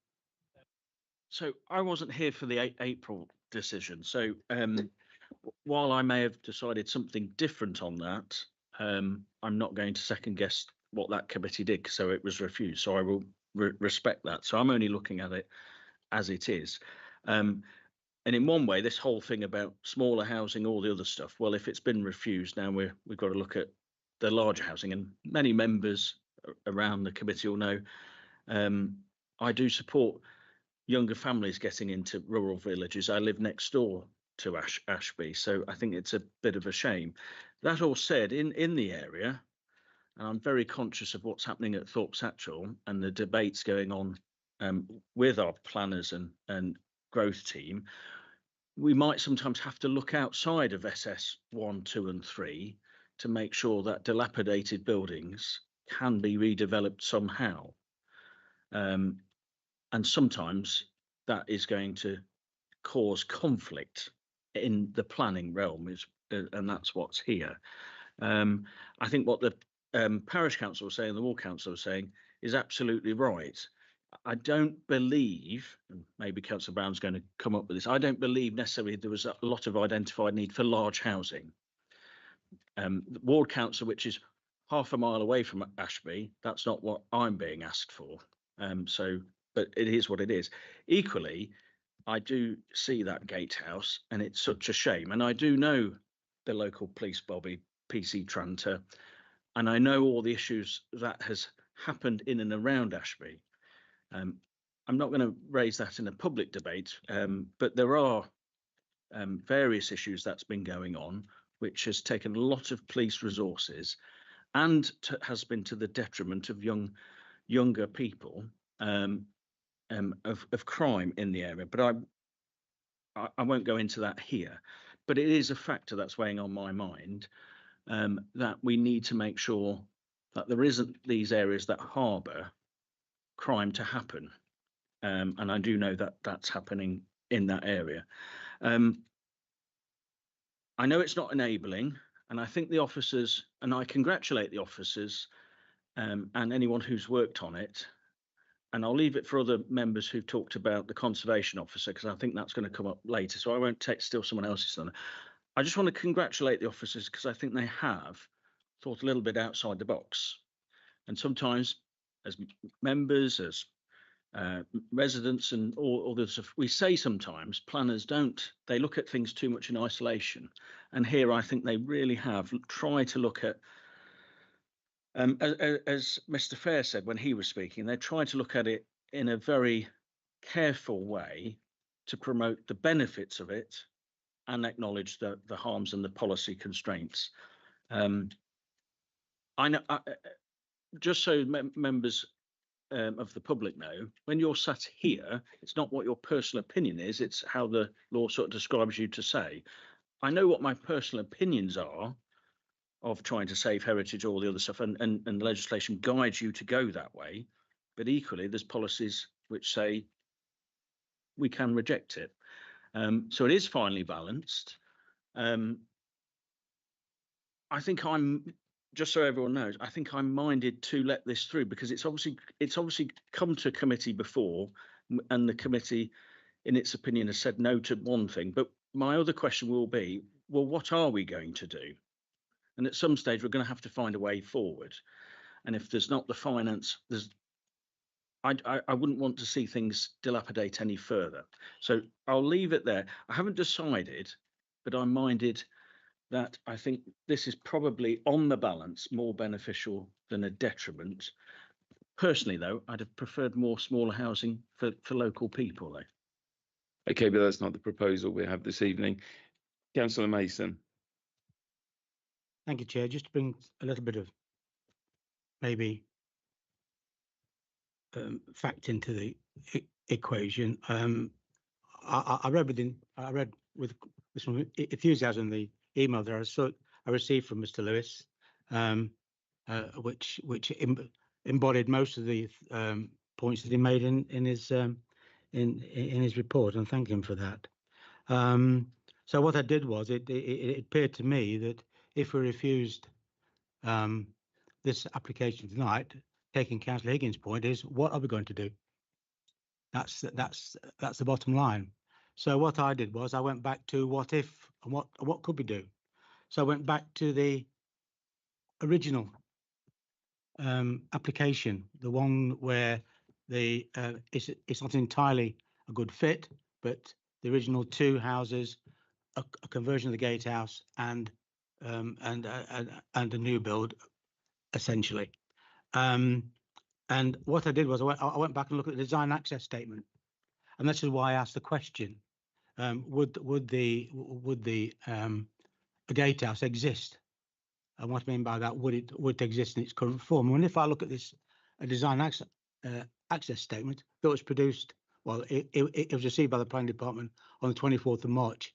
Speaker 6: So I wasn't here for the April decision. So while I may have decided something different on that, I'm not going to second guess what that committee did. So it was refused. So I will respect that. So I'm only looking at it as it is. And in one way, this whole thing about smaller housing, all the other stuff, well, if it's been refused, now we've got to look at the larger housing. And many members around the committee will know I do support younger families getting into rural villages. I live next door to Ashby, so I think it's a bit of a shame. That all said, in the area, and I'm very conscious of what's happening at Thorpe Satchel and the debates going on with our planners and growth team, we might sometimes have to look outside of SS 1, 2 and 3 to make sure that dilapidated buildings can be redeveloped somehow. And sometimes that is going to cause conflict in the planning realm, and that's what's here. I think what the parish council was saying, the ward council was saying, is absolutely right. I don't believe, and maybe Councillor Brown's going to come up with this, I don't believe necessarily there was a lot of identified need for large housing. The ward council, which is half a mile away from Ashby, that's not what I'm being asked for. But it is what it is. Equally, I do see that gatehouse, and it's such a shame. And I do know the local police bobby, PC Tranter, and I know all the issues that has happened in and around Ashby. I'm not going to raise that in a public debate, but there are various issues that's been going on, which has taken a lot of police resources and has been to the detriment of younger people of crime in the area. But I won't go into that here. But it is a factor that's weighing on my mind, that we need to make sure that there isn't these areas that harbour crime to happen. And I do know that that's happening in that area. I know it's not enabling, and I think the officers, and I congratulate the officers and anyone who's worked on it. And I'll leave it for other members who've talked about the conservation officer, because I think that's going to come up later. So I won't steal someone else's thunder. I just want to congratulate the officers, because I think they have thought a little bit outside the box. And sometimes as members, as residents and all others, we say sometimes planners they look at things too much in isolation. And here I think they really have tried to look at, as Mr. Fair said when he was speaking, they tried to look at it in a very careful way to promote the benefits of it and acknowledge the harms and the policy constraints. I know, just so members of the public know, when you're sat here, it's not what your personal opinion is, it's how the law sort of describes you to say. I know what my personal opinions are of trying to save heritage, all the other stuff, and legislation guides you to go that way. But equally, there's policies which say we can reject it. So it is finely balanced. I think just so everyone knows, I think I'm minded to let this through, because it's obviously come to committee before, and the committee, in its opinion, has said no to one thing. But my other question will be, well, what are we going to do? And at some stage, we're going to have to find a way forward. And if there's not the finance, I wouldn't want to see things dilapidate any further. So I'll leave it there. I haven't decided, but I'm minded that I think this is probably on the balance more beneficial than a detriment. Personally, though, I'd have preferred more smaller housing for local people, though.
Speaker 1: Okay, but that's not the proposal we have this evening. Councillor Mason.
Speaker 13: Thank you, Chair. Just to bring a little bit of maybe fact into the equation. I read with some enthusiasm the email that I received from Mr. Lewis, which embodied most of the points that he made in his report, and thank him for that. So what I did was it appeared to me that if we refused this application tonight, taking Councillor Higgins' point, is what are we going to do? That's the bottom line. So what I did was I went back to what if and what could we do. So I went back to the original application, the one where it's not entirely a good fit, but the original two houses, a conversion of the gatehouse, and a new build, essentially. And what I did was I went back and looked at the design access statement, and this is why I asked the question: would the gatehouse exist? And what I mean by that, would it exist in its current form? And if I look at this design access statement that was produced, well, it was received by the Planning Department on the 24th of March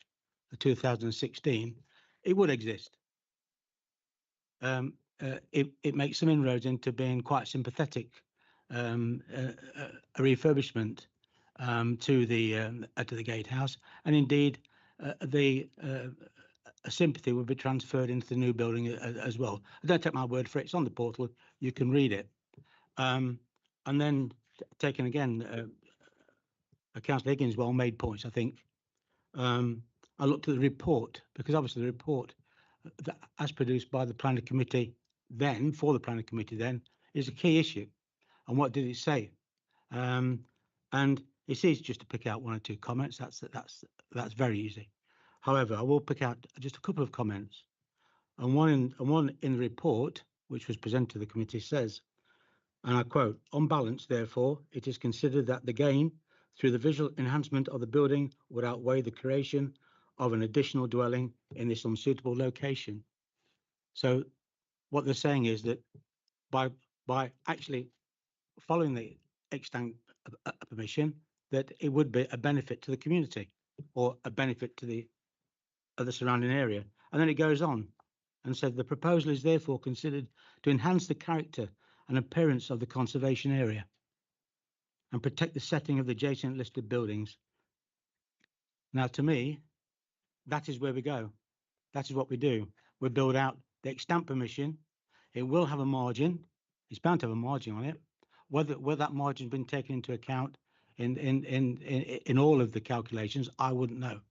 Speaker 13: 2016, it would exist. It makes some inroads into being quite sympathetic, a refurbishment to the gatehouse, and indeed a a sympathy would be transferred into the new building as well. Don't take my word for it. It's on the portal. You can read it. And then taking again, Councillor Higgins well made points, I think. I looked at the report, because obviously the report that, as produced by the planning committee then, for the planning committee then, is a key issue. And what did it say? And it's easy just to pick out one or two comments. That's very easy. However, I will pick out just a couple of comments. And one in the report, which was presented to the committee, says, and I quote, "On balance, therefore, it is considered that the gain through the visual enhancement of the building would outweigh the creation of an additional dwelling in this unsuitable location." So what they're saying is that by actually following the extant permission, that it would be a benefit to the community or a benefit to the surrounding area. And then it goes on and said the proposal is therefore considered to enhance the character and appearance of the conservation area and protect the setting of the adjacent listed buildings. Now, to me, that is where we go. That is what we do. We build out the extant permission. It will have a margin. It's bound to have a margin on it. Whether that margin has been taken into account in all of the calculations, I wouldn't know.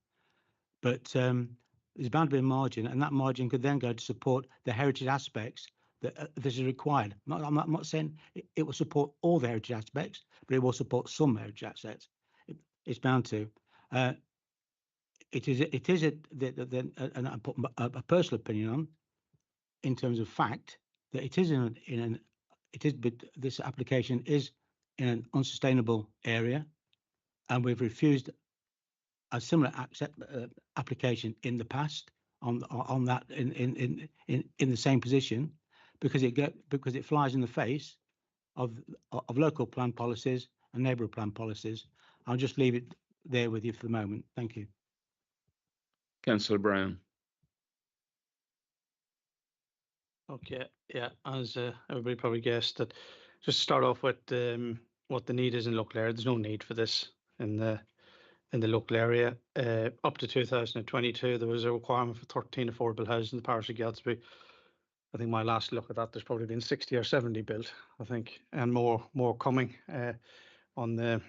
Speaker 13: But there's bound to be a margin, and that margin could then go to support the heritage aspects that this is required. I'm not saying it will support all the heritage aspects, but it will support some heritage aspects. It's bound to. It is and I put a personal opinion on, in terms of fact, that it is this application is in an unsustainable area, and we've refused a similar application in the past on that in the same position, because it flies in the face of local plan policies and neighbourhood plan policies. I'll just leave it there with you for the moment. Thank you.
Speaker 1: Councillor Brown.
Speaker 4: Okay, yeah, as everybody probably guessed, that just start off with what the need is in local area. There's no need for this in the local area. Up to 2022, there was a requirement for 13 affordable houses in the parish of Gadsby. I think my last look at that, there's probably been 60 or 70 built, I think, and more coming on the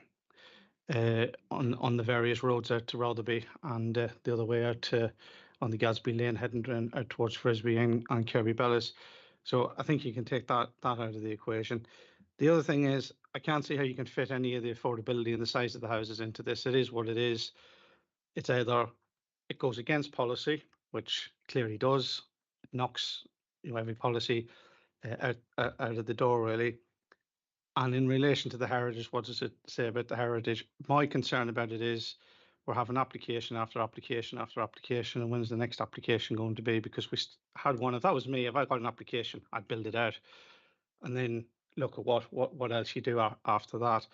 Speaker 4: various roads out to Rotherby and the other way out on the Gadsby Lane heading out towards Frisbee and Kirby Bellis. So I think you can take that out of the equation. The other thing is, I can't see how you can fit any of the affordability and the size of the houses into this. It is what it is. It's either it goes against policy, which clearly does. It knocks every policy out of the door, really. And in relation to the heritage, what does it say about the heritage? My concern about it is we're having application after application after application, and when's the next application going to be? Because we had one. If that was me, if I got an application, I'd build it out, and then look at what else you do after that.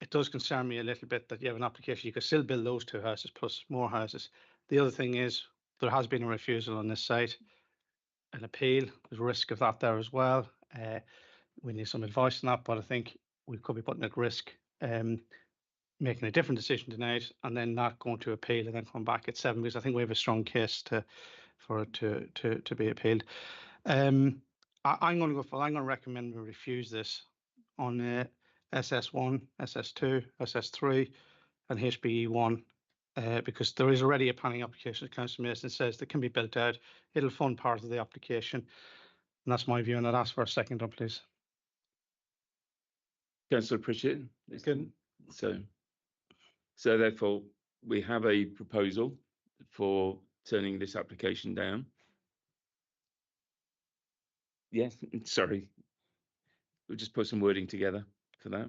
Speaker 4: It does concern me a little bit that you have an application. You could still build those two houses plus more houses. The other thing is there has been a refusal on this site, an appeal. There's a risk of that there as well. We need some advice on that, but I think we could be putting at risk making a different decision tonight and then not going to appeal and then come back at 7, because I think we have a strong case for it to be appealed. I'm going to recommend we refuse this on SS1, SS2, SS3, and HBE1 because there is already a planning application that Councillor Mason says that can be built out. It'll fund part of the application, and that's my view. And I'd ask for a second, please.
Speaker 1: Councillor Pritchett. So therefore, we have a proposal for turning this application down. Yes, sorry. We'll just put some wording together for that.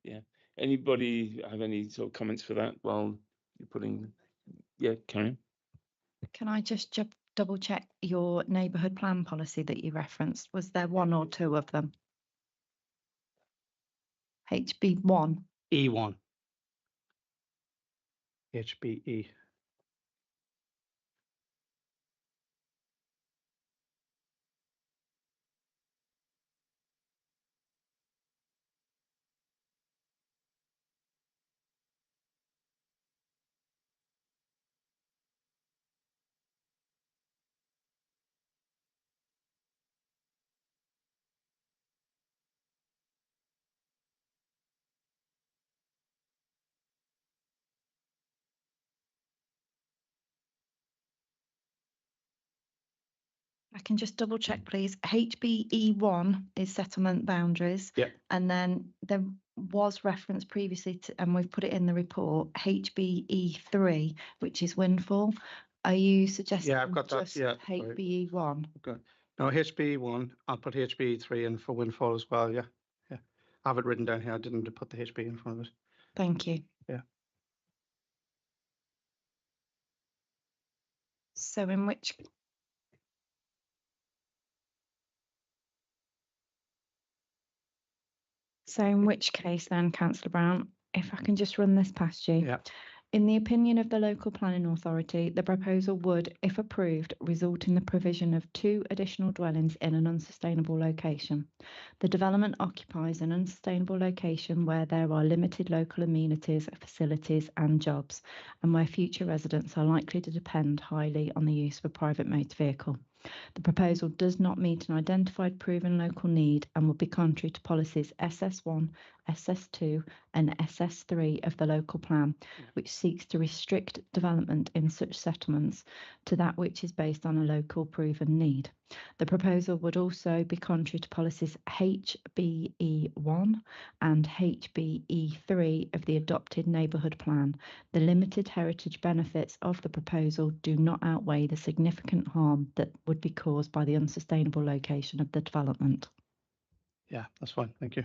Speaker 1: Yeah. Anybody have any sort of comments for that while you're putting? Yeah, Karen.
Speaker 16: Can I just double check your neighbourhood plan policy that you referenced? Was there one or two of them? HB1.
Speaker 4: E1. HBE.
Speaker 16: I can just double check, please. HBE1 is settlement boundaries.
Speaker 4: Yeah.
Speaker 16: And then there was reference previously to, and we've put it in the report, HBE3, which is windfall. Are you suggesting
Speaker 4: Yeah, I've got that.
Speaker 16: just
Speaker 4: Yeah. sorry.
Speaker 16: HBE1?
Speaker 4: Okay. No, HB1, I'll put HB3 in for windfall as well, yeah. Yeah. I have it written down here. I didn't put the HB in front of it.
Speaker 16: Thank you.
Speaker 4: Yeah.
Speaker 16: So in which case then, Councillor Brown, if I can just run this past you.
Speaker 4: Yeah.
Speaker 16: In the opinion of the local planning authority, the proposal would, if approved, result in the provision of 2 additional dwellings in an unsustainable location. The development occupies an unsustainable location where there are limited local amenities, facilities and jobs, and where future residents are likely to depend highly on the use of a private motor vehicle. The proposal does not meet an identified proven local need and will be contrary to policies SS1, SS2 and SS3 of the local plan, which seeks to restrict development in such settlements to that which is based on a local proven need. The proposal would also be contrary to policies HBE1 and HBE3 of the adopted neighbourhood plan. The limited heritage benefits of the proposal do not outweigh the significant harm that would be caused by the unsustainable location of the development.
Speaker 4: Yeah, that's fine. Thank you.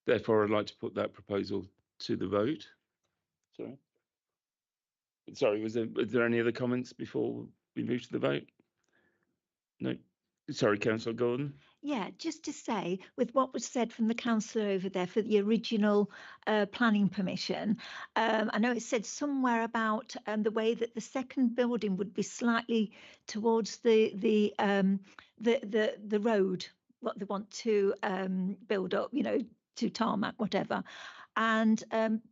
Speaker 1: Therefore, I'd like to put that proposal to the vote. Sorry, was there any other comments before we move to the vote? No. Sorry, Councillor Gordon.
Speaker 7: Yeah, just to say, with what was said from the councillor over there for the original planning permission, I know it said somewhere about the way that the second building would be slightly towards the road, what they want to build up, you know, to tarmac, whatever. And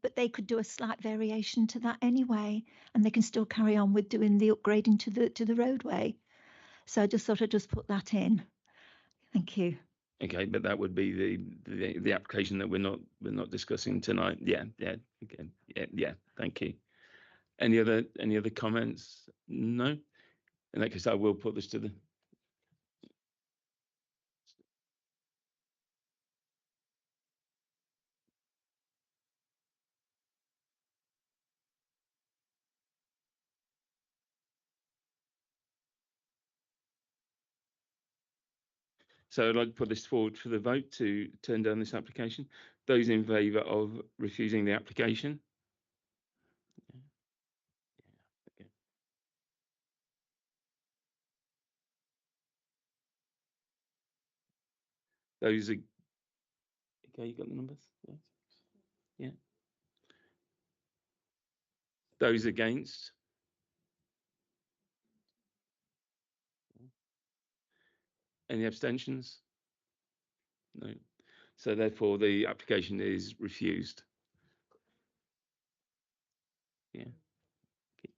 Speaker 7: but they could do a slight variation to that anyway, and they can still carry on with doing the upgrading to the roadway. So I just thought I'd just put that in. Thank you.
Speaker 1: Okay, but that would be the application that we're not discussing tonight. Yeah, okay, yeah. Thank you. Any other comments? No. In that case, I will put this to the. So I'd like to put this forward for the vote to turn down this application. Those in favour of refusing the application? Okay. Those are okay. You got the numbers? Yeah. Those against? Any abstentions? No. So therefore, the application is refused. Yeah. Okay.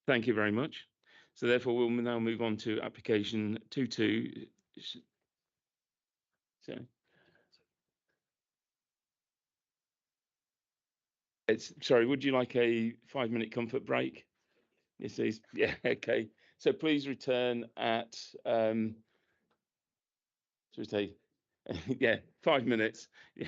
Speaker 1: Thank you very much. So therefore, we'll now move on to application 22. So sorry, would you like a 5-minute comfort break? Yes, please. Yeah, okay. So please return at should we say yeah, 5 minutes. Yeah.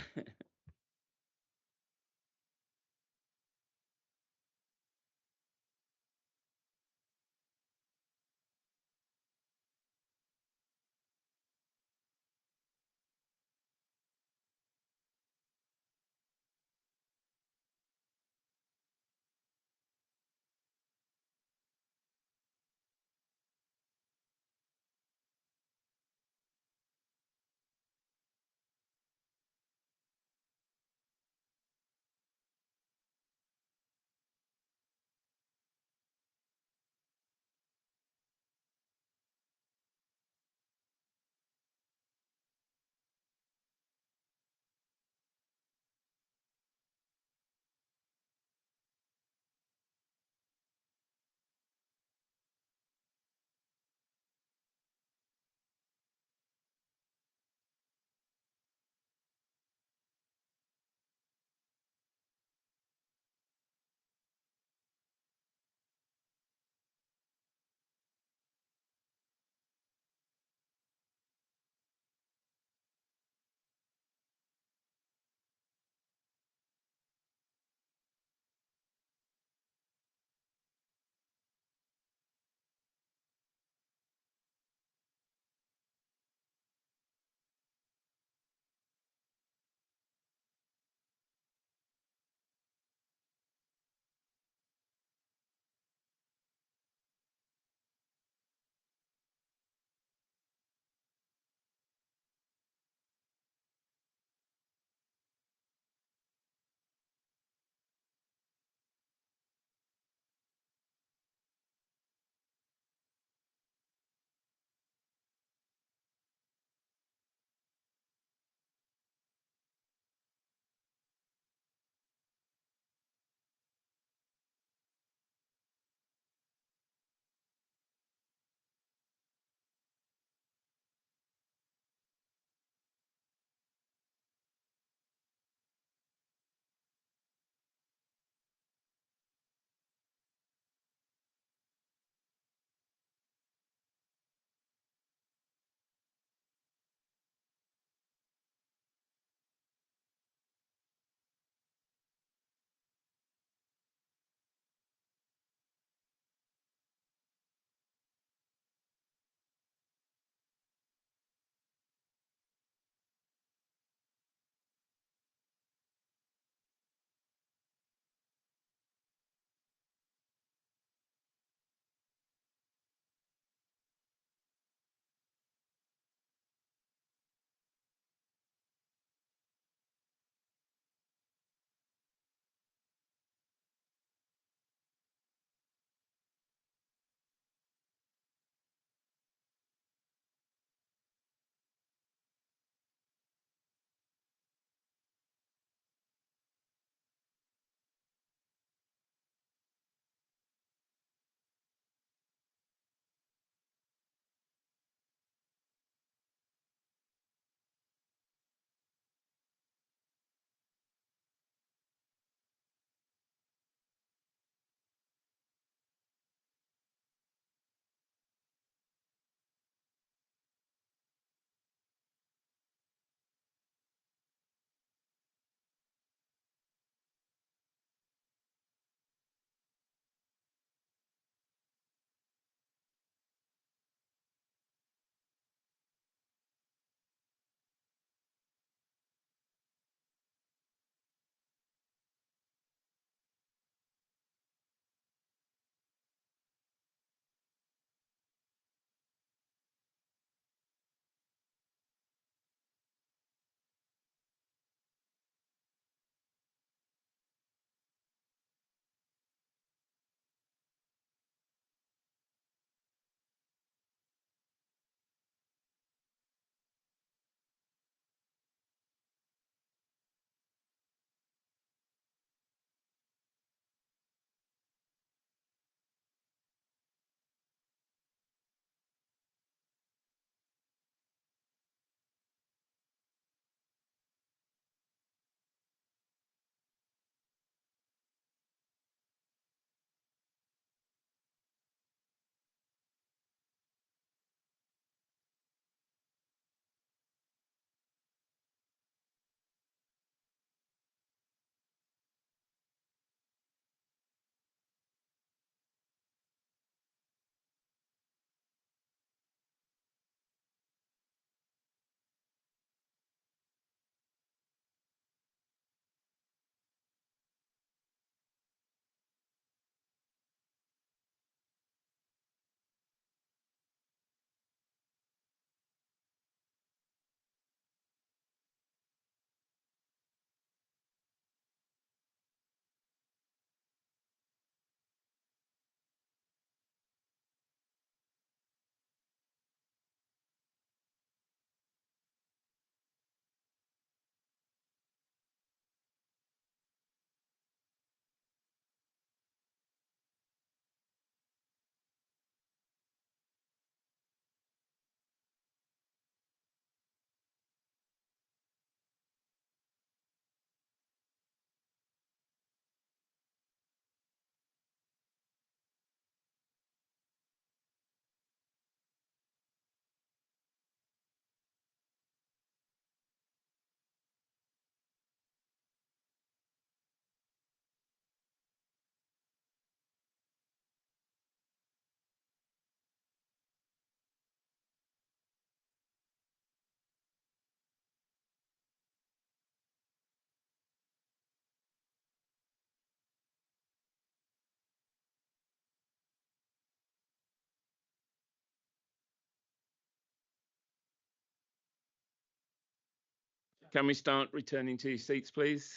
Speaker 1: Can we start returning to your seats, please?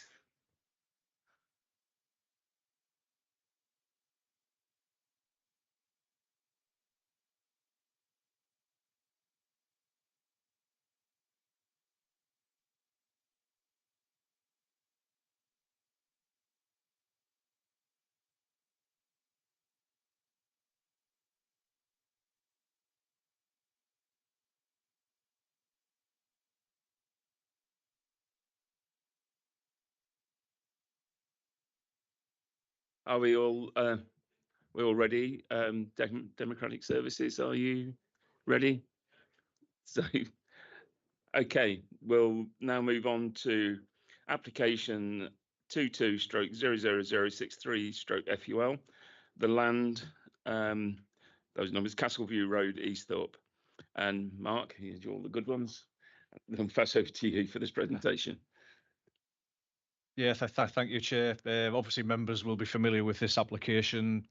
Speaker 1: Are we all ready? Democratic Services, are you ready? So, okay, we'll now move on to application 22/00063/FUL. The land, those numbers, Castleview Road, Easthorpe. And Mark, here's all the good ones. I'll pass over to you for this presentation.
Speaker 10: Yeah, thank you, Chair. Obviously, members will be familiar with this application,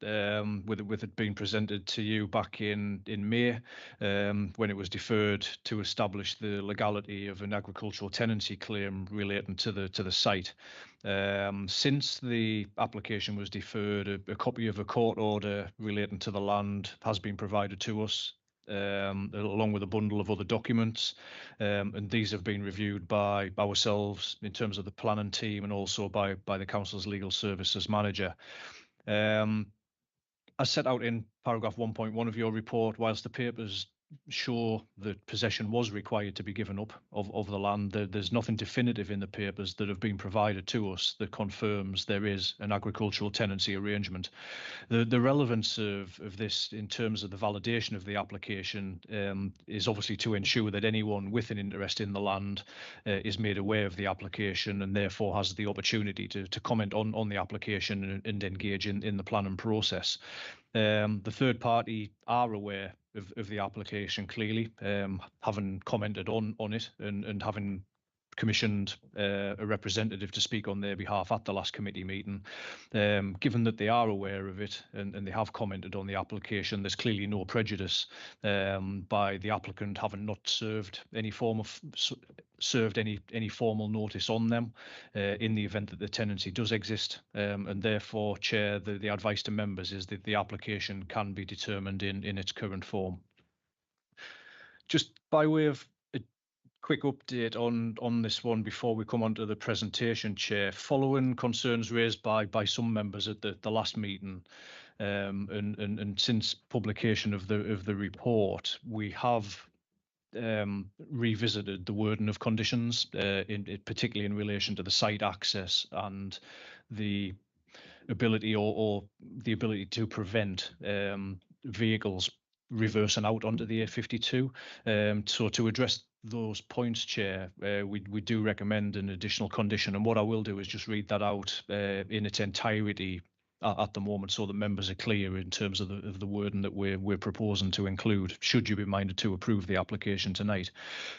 Speaker 10: with it being presented to you back in May, when it was deferred to establish the legality of an agricultural tenancy claim relating to the site. Since the application was deferred, a copy of a court order relating to the land has been provided to us, along with a bundle of other documents, and these have been reviewed by ourselves in terms of the planning team and also by the council's legal services manager. As set out in paragraph 1.1 of your report, whilst the papers show that possession was required to be given up of the land, there's nothing definitive in the papers that have been provided to us that confirms there is an agricultural tenancy arrangement. The relevance of this in terms of the validation of the application is obviously to ensure that anyone with an interest in the land is made aware of the application and therefore has the opportunity to comment on the application and engage in the planning process. The third party are aware of the application clearly, having commented on it and having commissioned a representative to speak on their behalf at the last committee meeting. Given that they are aware of it and they have commented on the application, there's clearly no prejudice by the applicant having not served any formal notice on them in the event that the tenancy does exist, and therefore, Chair, the advice to members is that the application can be determined in its current form. Just by way of a quick update on this one before we come on to the presentation, Chair, following concerns raised by some members at the last meeting, and since publication of the report, we have revisited the wording of conditions, particularly in relation to the site access and the ability or the ability to prevent vehicles reversing out onto the A52. So to address those points, Chair, we do recommend an additional condition, and what I will do is just read that out in its entirety at the moment, so that members are clear in terms of the wording that we're proposing to include, should you be minded to approve the application tonight.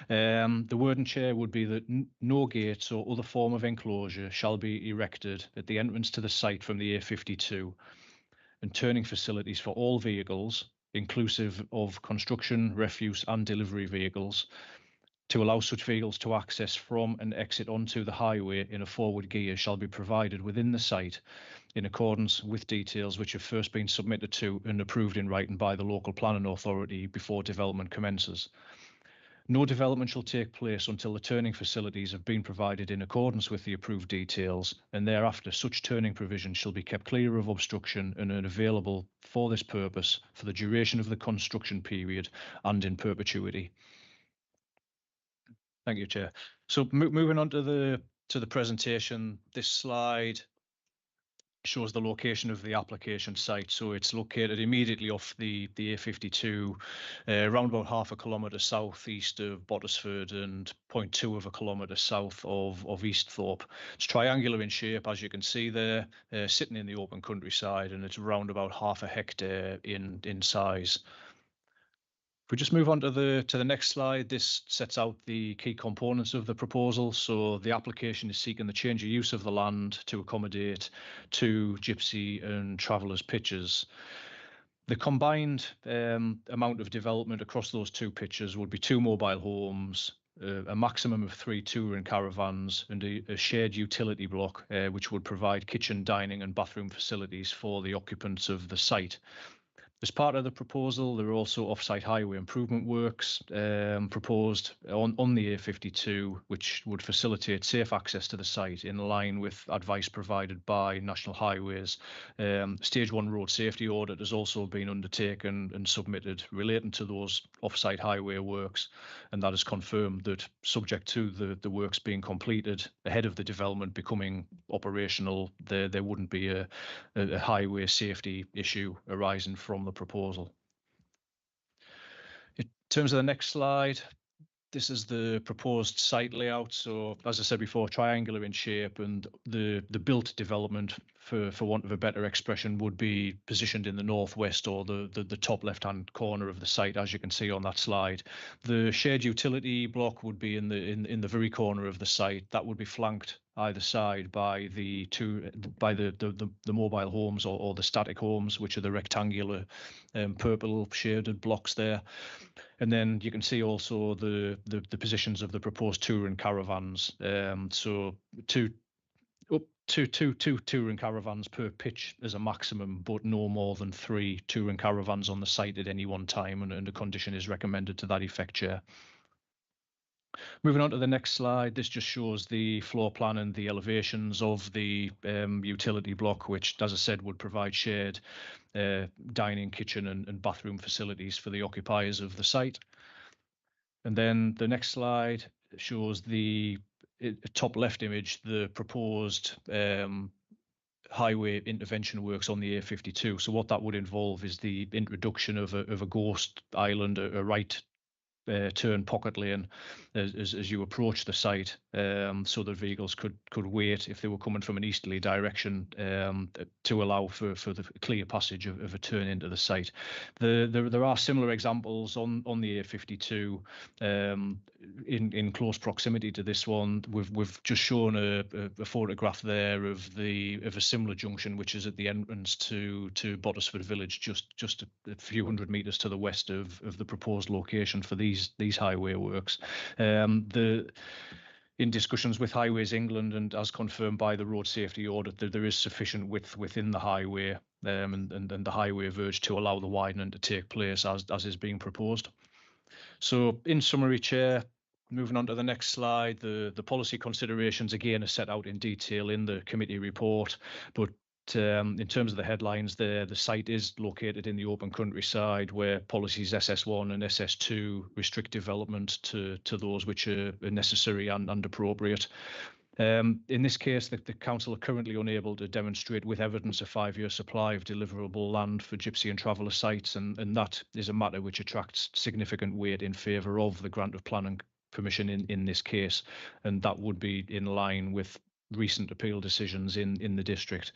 Speaker 10: The wording, Chair, would be that no gates or other form of enclosure shall be erected at the entrance to the site from the A52, and turning facilities for all vehicles, inclusive of construction, refuse and delivery vehicles, to allow such vehicles to access from and exit onto the highway in a forward gear shall be provided within the site in accordance with details which have first been submitted to and approved in writing by the local planning authority before development commences. No development shall take place until the turning facilities have been provided in accordance with the approved details, and thereafter such turning provisions shall be kept clear of obstruction and are available for this purpose for the duration of the construction period and in perpetuity. Thank you, Chair. So moving on to the presentation, this slide shows the location of the application site. So it's located immediately off the A52, around about half a kilometre southeast of Bottisford and 0.2 of a kilometre south of Easthorpe. It's triangular in shape, as you can see there, sitting in the open countryside, and it's around about half a hectare in size. If we just move on to the next slide, this sets out the key components of the proposal. So the application is seeking the change of use of the land to accommodate 2 gypsy and travellers pitches. The combined amount of development across those 2 pitches would be 2 mobile homes, a maximum of 3 touring caravans and a shared utility block, which would provide kitchen, dining and bathroom facilities for the occupants of the site. As part of the proposal, there are also off-site highway improvement works proposed on the A52, which would facilitate safe access to the site in line with advice provided by National Highways. Stage 1 road safety audit has also been undertaken and submitted relating to those off-site highway works, and that has confirmed that, subject to the works being completed ahead of the development becoming operational, there wouldn't be a highway safety issue arising from the proposal. In terms of the next slide, this is the proposed site layout. So, as I said before, triangular in shape, and the built development, for want of a better expression, would be positioned in the northwest or the top left-hand corner of the site, as you can see on that slide. The shared utility block would be in the very corner of the site. That would be flanked either side by the mobile homes or the static homes, which are the rectangular purple shaded blocks there. And then you can see also the positions of the proposed touring caravans. So two touring caravans per pitch as a maximum, but no more than 3 touring caravans on the site at any one time, and a condition is recommended to that effect, Chair. Moving on to the next slide, this just shows the floor plan and the elevations of the utility block, which, as I said, would provide shared dining, kitchen and bathroom facilities for the occupiers of the site. And then the next slide shows the top left image, the proposed highway intervention works on the A52. So what that would involve is the introduction of a ghost island, a right turn pocket lane as you approach the site, so that vehicles could wait if they were coming from an easterly direction, to allow for the clear passage of a turn into the site. There are similar examples on the A52 in close proximity to this one. We've just shown a photograph there of a similar junction, which is at the entrance to Bottisford Village, just a few hundred meters to the west of the proposed location for these highway works. In discussions with Highways England and as confirmed by the road safety audit, there is sufficient width within the highway and the highway verge to allow the widening to take place as is being proposed. So in summary, Chair, moving on to the next slide, the policy considerations again are set out in detail in the committee report, but in terms of the headlines there, the site is located in the open countryside where policies SS1 and SS2 restrict development to those which are necessary and appropriate. In this case, the council are currently unable to demonstrate with evidence a 5-year supply of deliverable land for gypsy and traveller sites, and that is a matter which attracts significant weight in favour of the grant of planning permission in this case, and that would be in line with recent appeal decisions in the district.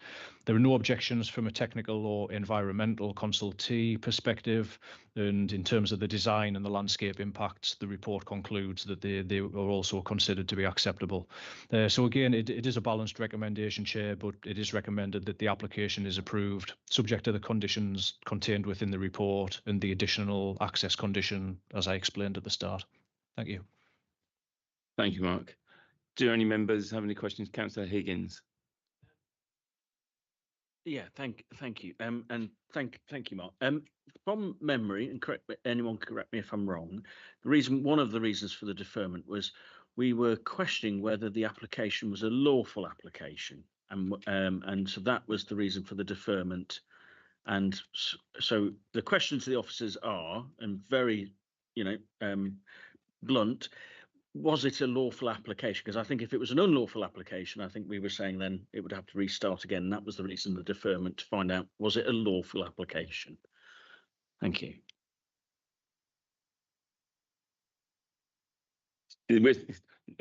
Speaker 10: There are no objections from a technical or environmental consultee perspective, and in terms of the design and the landscape impacts, the report concludes that they are also considered to be acceptable. So again, it is a balanced recommendation, Chair, but it is recommended that the application is approved subject to the conditions contained within the report and the additional access condition as I explained at the start. Thank you.
Speaker 1: Thank you, Mark. Do any members have any questions? Councillor Higgins.
Speaker 6: Yeah, thank you. And thank you, Mark. From memory, and anyone correct me if I'm wrong, one of the reasons for the deferment was we were questioning whether the application was a lawful application, and so that was the reason for the deferment. And so the questions to the officers are, and very, blunt. Was it a lawful application? Because I think if it was an unlawful application, I think we were saying then it would have to restart again. And that was the reason the deferment, to find out, was it a lawful application? Thank you.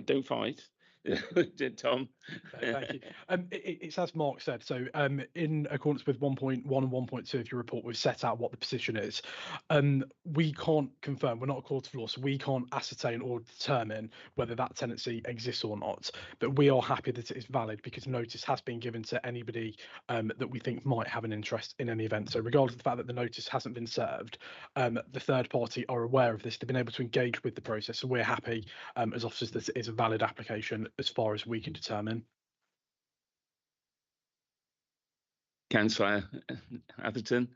Speaker 1: Don't fight. Tom.
Speaker 17: Thank you. It's as Mark said. So, in accordance with 1.1 and 1.2 of your report, we've set out what the position is. We can't confirm. We're not a court of law, so we can't ascertain or determine whether that tenancy exists or not. But we are happy that it is valid because notice has been given to anybody that we think might have an interest in any event. So, regardless of the fact that the notice hasn't been served, the third party are aware of this. They've been able to engage with the process. So, we're happy as officers that it is a valid application as far as we can determine.
Speaker 1: Councillor Atherton.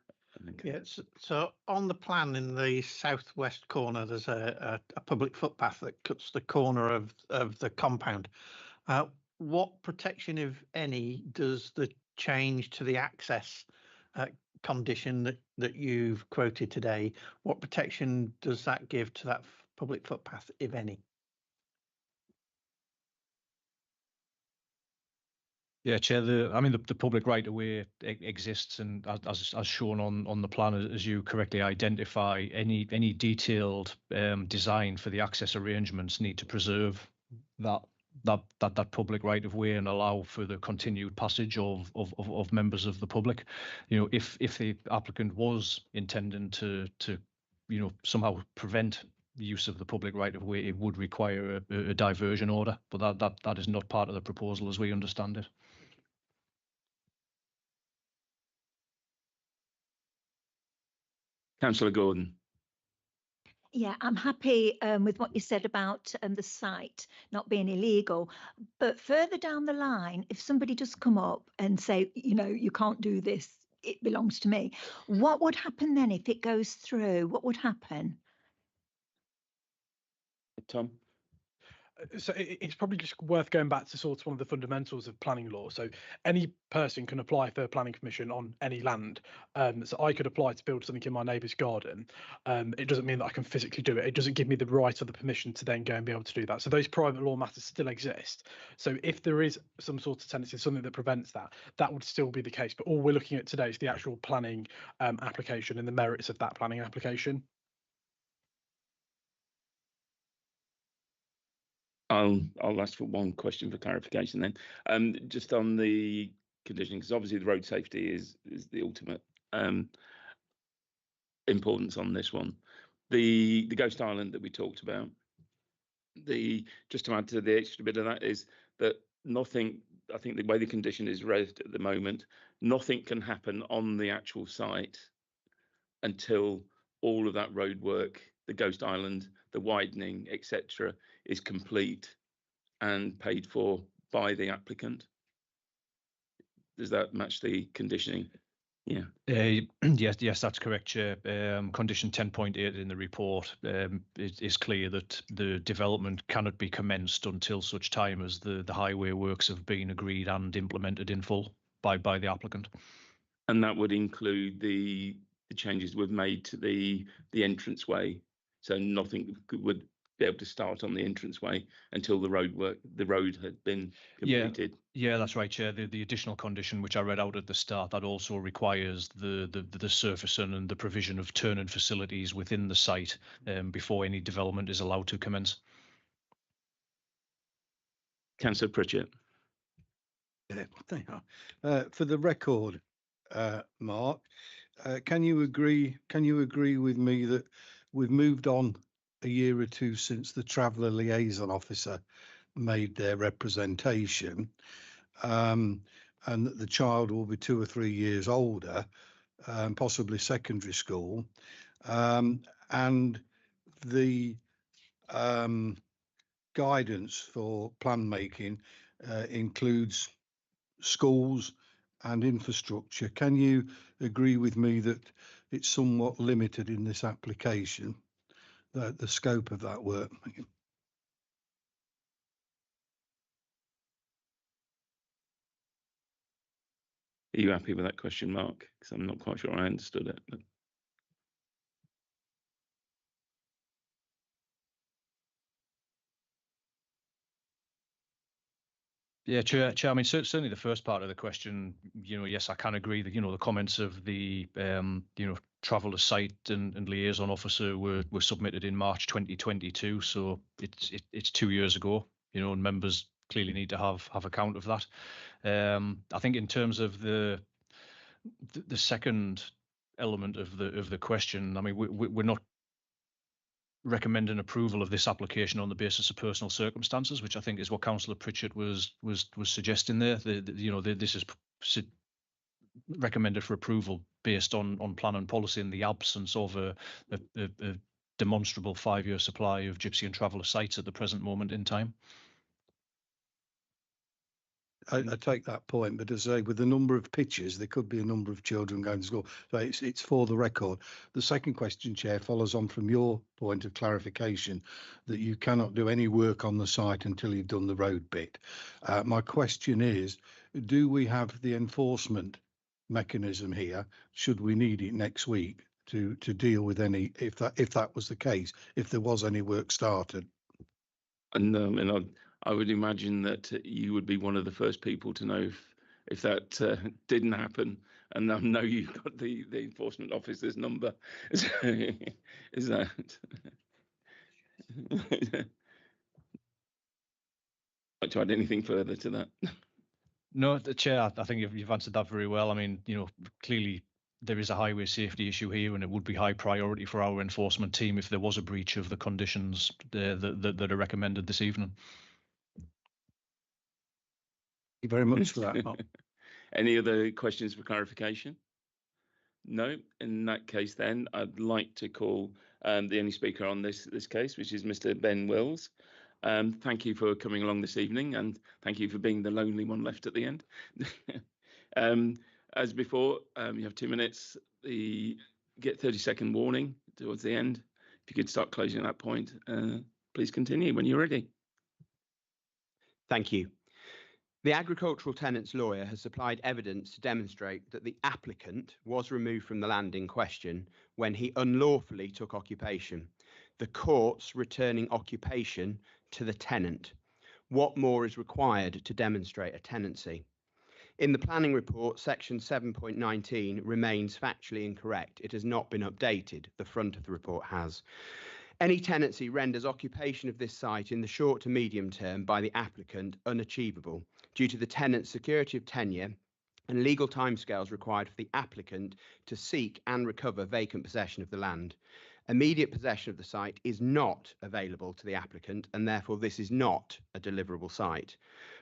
Speaker 4: Yes. So on the plan in the southwest corner, there's a public footpath that cuts the corner of the compound. What protection, if any, does the change to the access condition that you've quoted today, what protection does that give to that public footpath, if any?
Speaker 10: Yeah, Chair. The public right of way exists, and as shown on the plan, as you correctly identify, any detailed design for the access arrangements need to preserve that public right of way and allow for the continued passage of members of the public. If the applicant was intending to somehow prevent the use of the public right of way, it would require a diversion order, but that is not part of the proposal as we understand it.
Speaker 1: Councillor Gordon.
Speaker 7: Yeah, I'm happy with what you said about the site not being illegal. But further down the line, if somebody does come up and say, you can't do this, it belongs to me, what would happen then if it goes through? What would happen?
Speaker 1: Tom?
Speaker 17: So it's probably just worth going back to sort of one of the fundamentals of planning law. So any person can apply for planning permission on any land. So I could apply to build something in my neighbour's garden. It doesn't mean that I can physically do it. It doesn't give me the right or the permission to then go and be able to do that. So those private law matters still exist. So if there is some sort of tenancy, something that prevents that, that would still be the case. But all we're looking at today is the actual planning application and the merits of that planning application.
Speaker 1: I'll ask for one question for clarification then. Just on the condition, because obviously the road safety is the ultimate importance on this one. The Ghost Island that we talked about, just to add to the extra bit of that is that nothing, I think the way the condition is raised at the moment, nothing can happen on the actual site until all of that road work, the Ghost Island, the widening, etc., is complete and paid for by the applicant. Does that match the conditioning? Yeah.
Speaker 10: Yes, that's correct, Chair. Condition 10.8 in the report is clear that the development cannot be commenced until such time as the highway works have been agreed and implemented in full by the applicant.
Speaker 1: And that would include the changes we've made to the entranceway. So nothing would be able to start on the entranceway until the road had been completed.
Speaker 10: Yeah, that's right, Chair. The additional condition which I read out at the start, that also requires the surfacing and the provision of turning facilities within the site before any development is allowed to commence.
Speaker 1: Councillor Pritchett.
Speaker 3: Yeah, for the record, Mark, can you agree with me that we've moved on a year or two since the Traveller Liaison Officer made their representation, and that the child will be 2 or 3 years older, possibly secondary school, and the guidance for plan making includes schools and infrastructure. Can you agree with me that it's somewhat limited in this application, the scope of that work?
Speaker 1: Are you happy with that question, Mark? Because I'm not quite sure I understood it. But...
Speaker 10: Yeah, Chair. I mean, certainly the first part of the question, yes, I can agree that, the comments of the, Traveller Site and Liaison Officer were submitted in March 2022. So it's 2 years ago, and members clearly need to have account of that. I think in terms of the second element of the question, I mean, we're not recommending approval of this application on the basis of personal circumstances, which I think is what Councillor Pritchard was suggesting there. This is recommended for approval based on plan and policy in the absence of a demonstrable 5-year supply of Gypsy and Traveller sites at the present moment in time.
Speaker 3: I take that point, but as I say, with the number of pitches, there could be a number of children going to school. So it's for the record. The second question, Chair, follows on from your point of clarification that you cannot do any work on the site until you've done the road bit. My question is, do we have the enforcement mechanism here, should we need it next week, to deal with any, if that was the case, if there was any work started?
Speaker 1: And I would imagine that you would be one of the first people to know if that didn't happen. And I know you've got the enforcement officer's number. Is that? Like to add anything further to that?
Speaker 10: No, the Chair, I think you've answered that very well. I mean, clearly there is a highway safety issue here, and it would be high priority for our enforcement team if there was a breach of the conditions that are recommended this evening.
Speaker 3: Thank you very much for that.
Speaker 1: Any other questions for clarification? No. In that case, then I'd like to call the only speaker on this case, which is Mr. Ben Wills. Thank you for coming along this evening, and thank you for being the lonely one left at the end. As before, you have 2 minutes. Get 30-second warning towards the end. If you could start closing at that point, please continue when you're ready.
Speaker 18: Thank you. The agricultural tenant's lawyer has supplied evidence to demonstrate that the applicant was removed from the land in question when he unlawfully took occupation, the courts returning occupation to the tenant. What more is required to demonstrate a tenancy? In the planning report, section 7.19 remains factually incorrect. It has not been updated. The front of the report has. Any tenancy renders occupation of this site in the short to medium term by the applicant unachievable due to the tenant's security of tenure and legal timescales required for the applicant to seek and recover vacant possession of the land. Immediate possession of the site is not available to the applicant, and therefore this is not a deliverable site.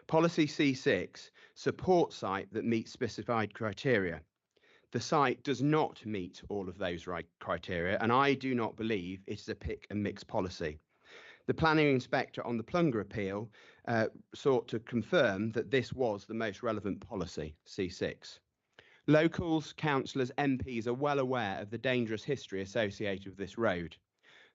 Speaker 18: Policy C6 supports site that meets specified criteria. The site does not meet all of those criteria, and I do not believe it is a pick and mix policy. The planning inspector on the Plunger appeal sought to confirm that this was the most relevant policy, C6. Locals, councillors, MPs are well aware of the dangerous history associated with this road.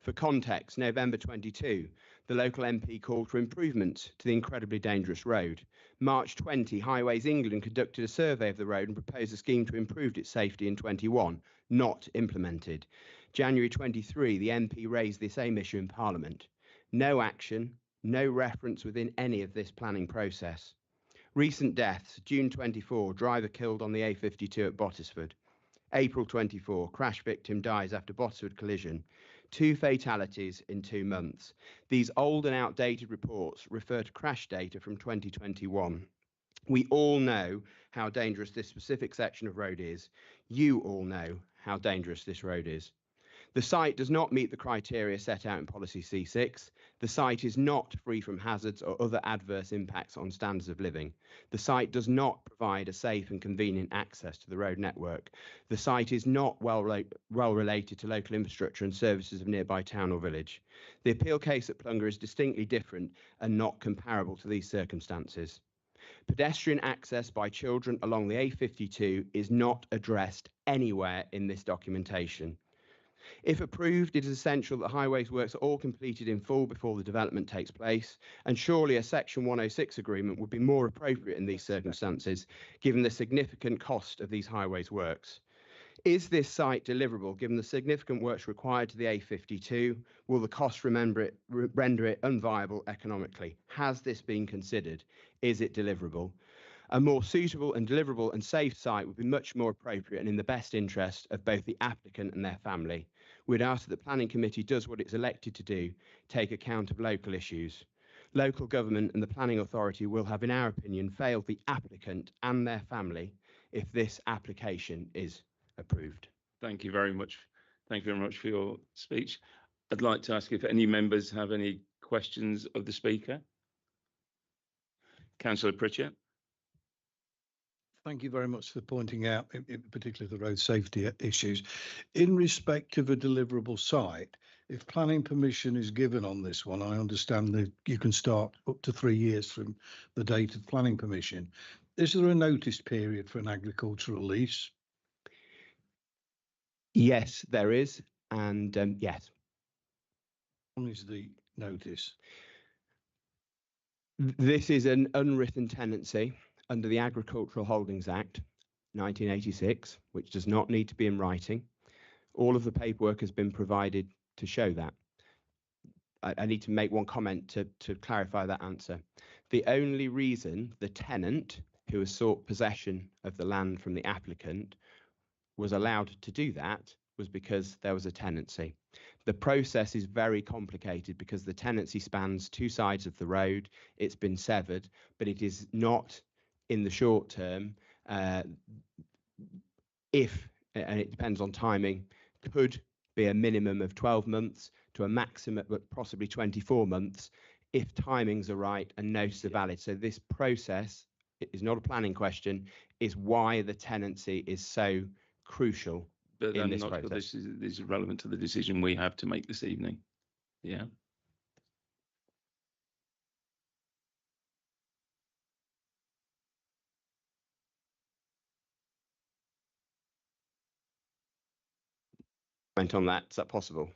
Speaker 18: For context, November 22, the local MP called for improvements to the incredibly dangerous road. March 20, Highways England conducted a survey of the road and proposed a scheme to improve its safety in 21, not implemented. January 23, the MP raised the same issue in Parliament. No action, no reference within any of this planning process. Recent deaths, June 24, driver killed on the A52 at Bottisford. April 24, crash victim dies after Bottisford collision. 2 fatalities in 2 months. These old and outdated reports refer to crash data from 2021. We all know how dangerous this specific section of road is. You all know how dangerous this road is. The site does not meet the criteria set out in Policy C6. The site is not free from hazards or other adverse impacts on standards of living. The site does not provide a safe and convenient access to the road network. The site is not well related to local infrastructure and services of nearby town or village. The appeal case at Plunger is distinctly different and not comparable to these circumstances. Pedestrian access by children along the A52 is not addressed anywhere in this documentation. If approved, it is essential that highways works are all completed in full before the development takes place, and surely a Section 106 agreement would be more appropriate in these circumstances, given the significant cost of these highways works. Is this site deliverable, given the significant works required to the A52? Will the cost render it unviable economically? Has this been considered? Is it deliverable? A more suitable and deliverable and safe site would be much more appropriate and in the best interest of both the applicant and their family. We'd ask that the Planning Committee does what it's elected to do, take account of local issues. Local government and the planning authority will have, in our opinion, failed the applicant and their family if this application is approved.
Speaker 1: Thank you very much. Thank you very much for your speech. I'd like to ask if any members have any questions of the speaker. Councillor Pritchett.
Speaker 3: Thank you very much for pointing out, in particular, the road safety issues. In respect of a deliverable site, if planning permission is given on this one, I understand that you can start up to 3 years from the date of planning permission. Is there a notice period for an agricultural lease?
Speaker 18: Yes, there is, and yes.
Speaker 3: What is the notice?
Speaker 18: This is an unwritten tenancy under the Agricultural Holdings Act 1986, which does not need to be in writing. All of the paperwork has been provided to show that. I need to make one comment to clarify that answer. The only reason the tenant who has sought possession of the land from the applicant was allowed to do that was because there was a tenancy. The process is very complicated because the tenancy spans 2 sides of the road. It's been severed, but it is not in the short term. If, and it depends on timing, could be a minimum of 12 months to a maximum, but possibly 24 months if timings are right and notices are valid. So this process, it is not a planning question, is why the tenancy is so crucial
Speaker 1: But
Speaker 18: in
Speaker 1: I'm
Speaker 18: this
Speaker 1: not sure
Speaker 18: process.
Speaker 1: this is relevant to the decision we have to make this evening. Yeah.
Speaker 18: Comment on that, is that possible?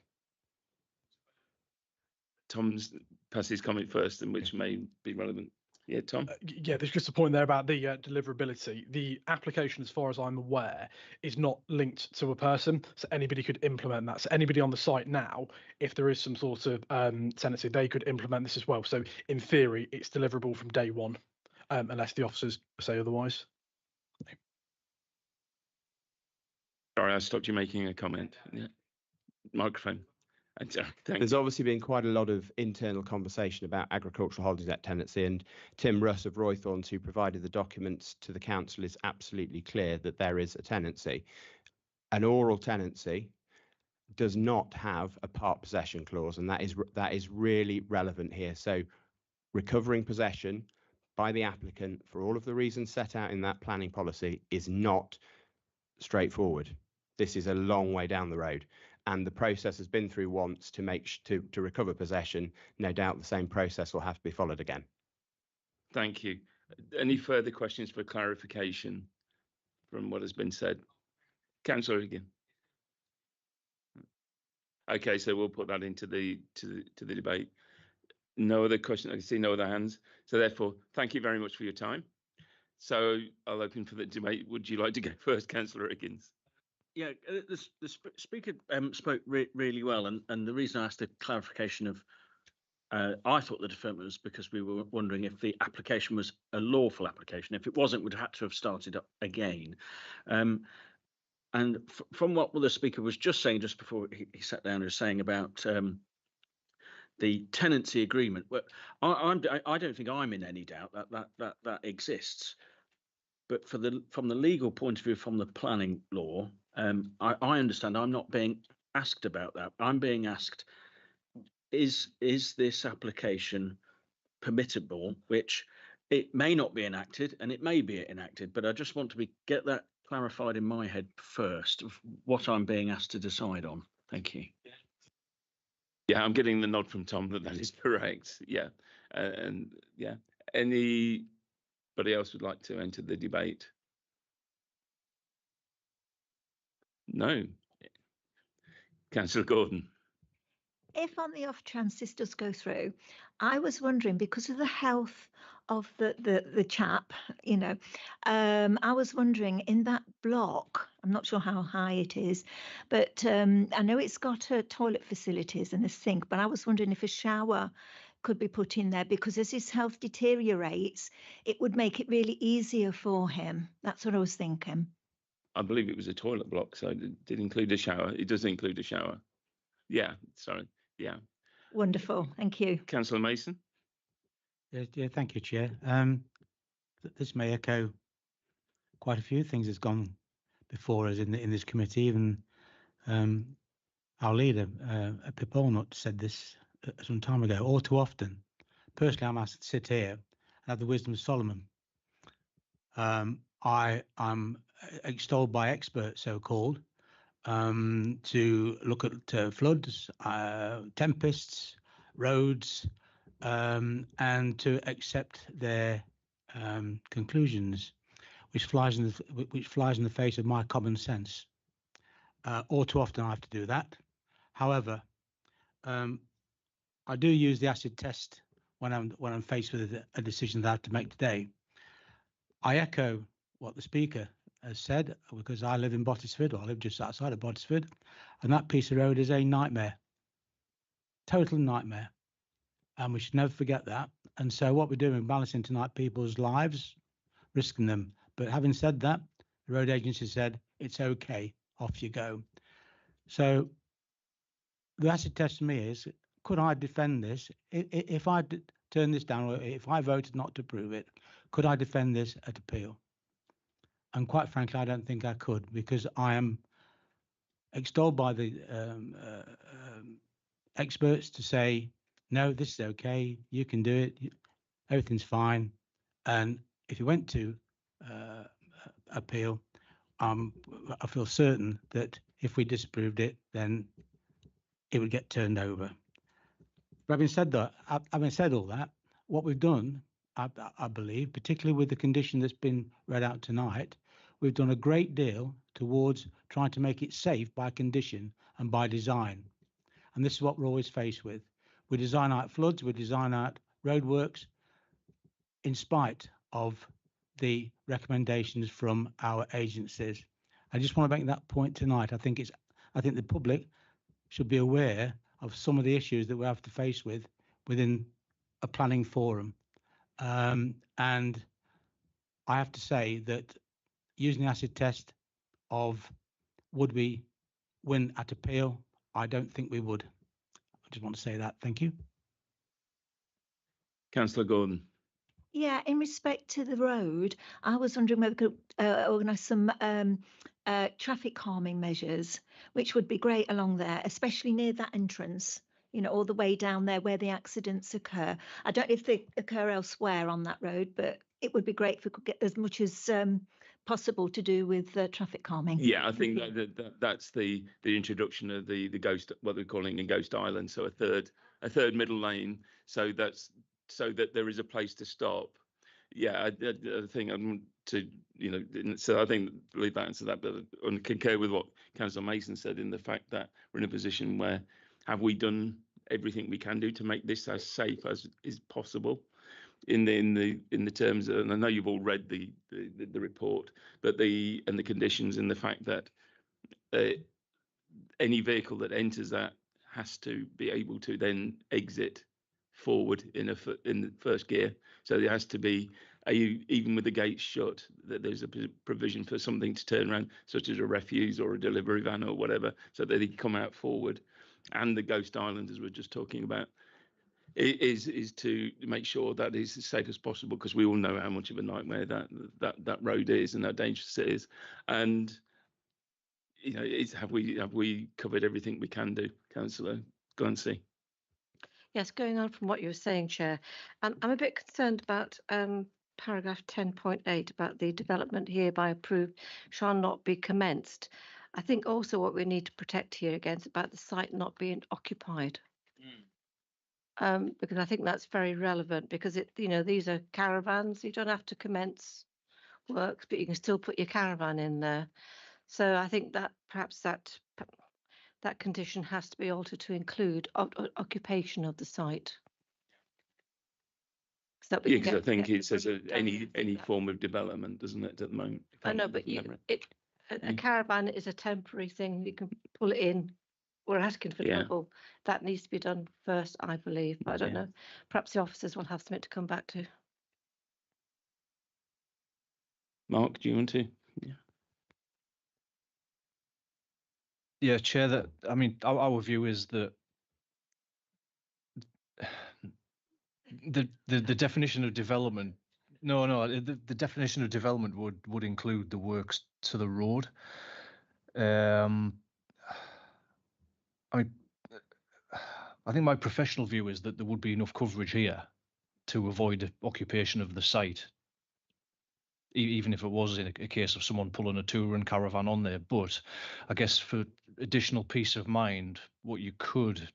Speaker 1: Tom's passed his comment first, and which may be relevant. Yeah, Tom.
Speaker 17: Yeah, there's just a point there about the deliverability. The application, as far as I'm aware, is not linked to a person, so anybody could implement that. So anybody on the site now, if there is some sort of tenancy, they could implement this as well. So in theory, it's deliverable from day one, unless the officers say otherwise.
Speaker 1: Sorry, I stopped you making a comment. Yeah. Microphone.
Speaker 18: There's obviously been quite a lot of internal conversation about Agricultural Holdings Act tenancy, and Tim Russ of Roythorns, who provided the documents to the council, is absolutely clear that there is a tenancy. An oral tenancy does not have a part possession clause, and that is really relevant here. So recovering possession by the applicant for all of the reasons set out in that planning policy is not straightforward. This is a long way down the road. And the process has been through once to recover possession. No doubt the same process will have to be followed again.
Speaker 1: Thank you. Any further questions for clarification from what has been said? Councillor again. Okay, so we'll put that into the debate. No other question. I can see no other hands. So therefore, thank you very much for your time. So I'll open for the debate. Would you like to go first, Councillor Higgins?
Speaker 6: Yeah, the speaker spoke really well, and the reason I asked a clarification of, I thought the deferment was because we were wondering if the application was a lawful application. If it wasn't, we'd have to have started up again. And from what the speaker was just saying, just before he sat down, was saying about the tenancy agreement. Well, I don't think I'm in any doubt that exists. But from the legal point of view, from the planning law, I understand I'm not being asked about that. I'm being asked, is this application permissible, which it may not be enacted and it may be enacted, but I just want to get that clarified in my head first of what I'm being asked to decide on. Thank you.
Speaker 1: Yeah, I'm getting the nod from Tom that is correct. Yeah, and yeah, anybody else would like to enter the debate? No. Councillor Gordon.
Speaker 7: If on the off chance this does go through, I was wondering, because of the health of the chap, I was wondering in that block, I'm not sure how high it is, but I know it's got toilet facilities and a sink, but I was wondering if a shower could be put in there, because as his health deteriorates, it would make it really easier for him. That's what I was thinking.
Speaker 1: I believe it was a toilet block, so it did include a shower. It does include a shower. Yeah, sorry. Yeah.
Speaker 7: Wonderful. Thank you.
Speaker 1: Councillor Mason.
Speaker 13: Yeah, thank you, Chair. This may echo quite a few things that's gone before us in this committee. Even our leader, Pip Allnutt, said this some time ago. All too often, personally, I'm asked to sit here and have the wisdom of Solomon. I'm extolled by experts, so-called, to look at floods, tempests, roads, and to accept their conclusions, which flies in the face of my common sense. All too often, I have to do that. However, I do use the acid test when I'm faced with a decision that I have to make today. I echo what the Speaker has said, because I live in Bottisford, or I live just outside of Bottisford, and that piece of road is a nightmare, total nightmare, and we should never forget that. And so what we're doing, we're balancing tonight people's lives, risking them. But having said that, the road agency said it's okay, off you go. So the acid test to me is, could I defend this? If I turn this down, or if I voted not to approve it, could I defend this at appeal? And quite frankly, I don't think I could, because I am extolled by the experts to say, no, this is okay, you can do it, everything's fine. And if you went to appeal, I feel certain that if we disapproved it, then it would get turned over. But having said all that, what we've done, I believe, particularly with the condition that's been read out tonight, we've done a great deal towards trying to make it safe by condition and by design. And this is what we're always faced with. We design out floods, we design out roadworks in spite of the recommendations from our agencies. I just want to make that point tonight. I think the public should be aware of some of the issues that we have to face with within a planning forum. And I have to say that using the acid test of would we win at appeal, I don't think we would. I just want to say that. Thank you.
Speaker 1: Councillor Gordon.
Speaker 7: Yeah, in respect to the road, I was wondering whether we could organise some traffic calming measures, which would be great along there, especially near that entrance, you know, all the way down there where the accidents occur. I don't know if they occur elsewhere on that road, but it would be great if we could get as much as possible to do with traffic calming.
Speaker 1: Yeah, I think that's the introduction of the ghost, what they're calling a ghost island, so a third middle lane, so that there is a place to stop. Yeah, I think I want to, you know, so I think leave that answer that, but I concur with what Councillor Mason said in the fact that we're in a position where have we done everything we can do to make this as safe as is possible in the terms of, and I know you've all read the report, but the conditions and the fact that any vehicle that enters that has to be able to then exit forward in the first gear. So there has to be even with the gates shut, that there's a provision for something to turn around, such as a refuse or a delivery van or whatever, so that they can come out forward. And the ghost island, as we're just talking about, is to make sure that is as safe as possible, because we all know how much of a nightmare that road is and how dangerous it is. And you know, have we covered everything we can do, Councillor Glancy?
Speaker 19: Yes, going on from what you were saying, Chair, I'm a bit concerned about paragraph 10.8 about the development hereby approved shall not be commenced. I think also what we need to protect here against about the site not being occupied. Because I think that's very relevant, because these are caravans. You don't have to commence works, but you can still put your caravan in there. So I think that perhaps that condition has to be altered to include occupation of the site.
Speaker 1: Yeah, because I think it says any form of development, doesn't it, at the moment?
Speaker 19: I know, but a caravan is a temporary thing. You can pull it in. We're asking for trouble. That needs to be done first, I believe. But I don't know. Perhaps the officers will have something to come back to.
Speaker 1: Mark, do you want to?
Speaker 10: Yeah, Chair, that, I mean, our view is that the definition of development. No, the definition of development would include the works to the road. I mean, I think my professional view is that there would be enough coverage here to avoid occupation of the site, even if it was in a case of someone pulling a touring caravan on there. But I guess for additional peace of mind, what you could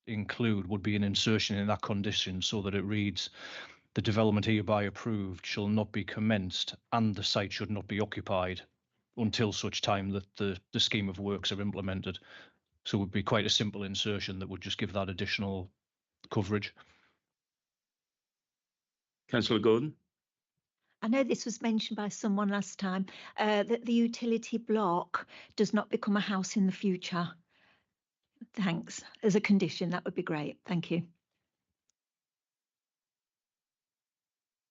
Speaker 10: include would be an insertion in that condition so that it reads, the development hereby approved shall not be commenced and the site should not be occupied until such time that the scheme of works are implemented. So it would be quite a simple insertion that would just give that additional coverage.
Speaker 1: Councillor Gordon?
Speaker 7: I know this was mentioned by someone last time, that the utility block does not become a house in the future. Thanks. As a condition, that would be great. Thank you.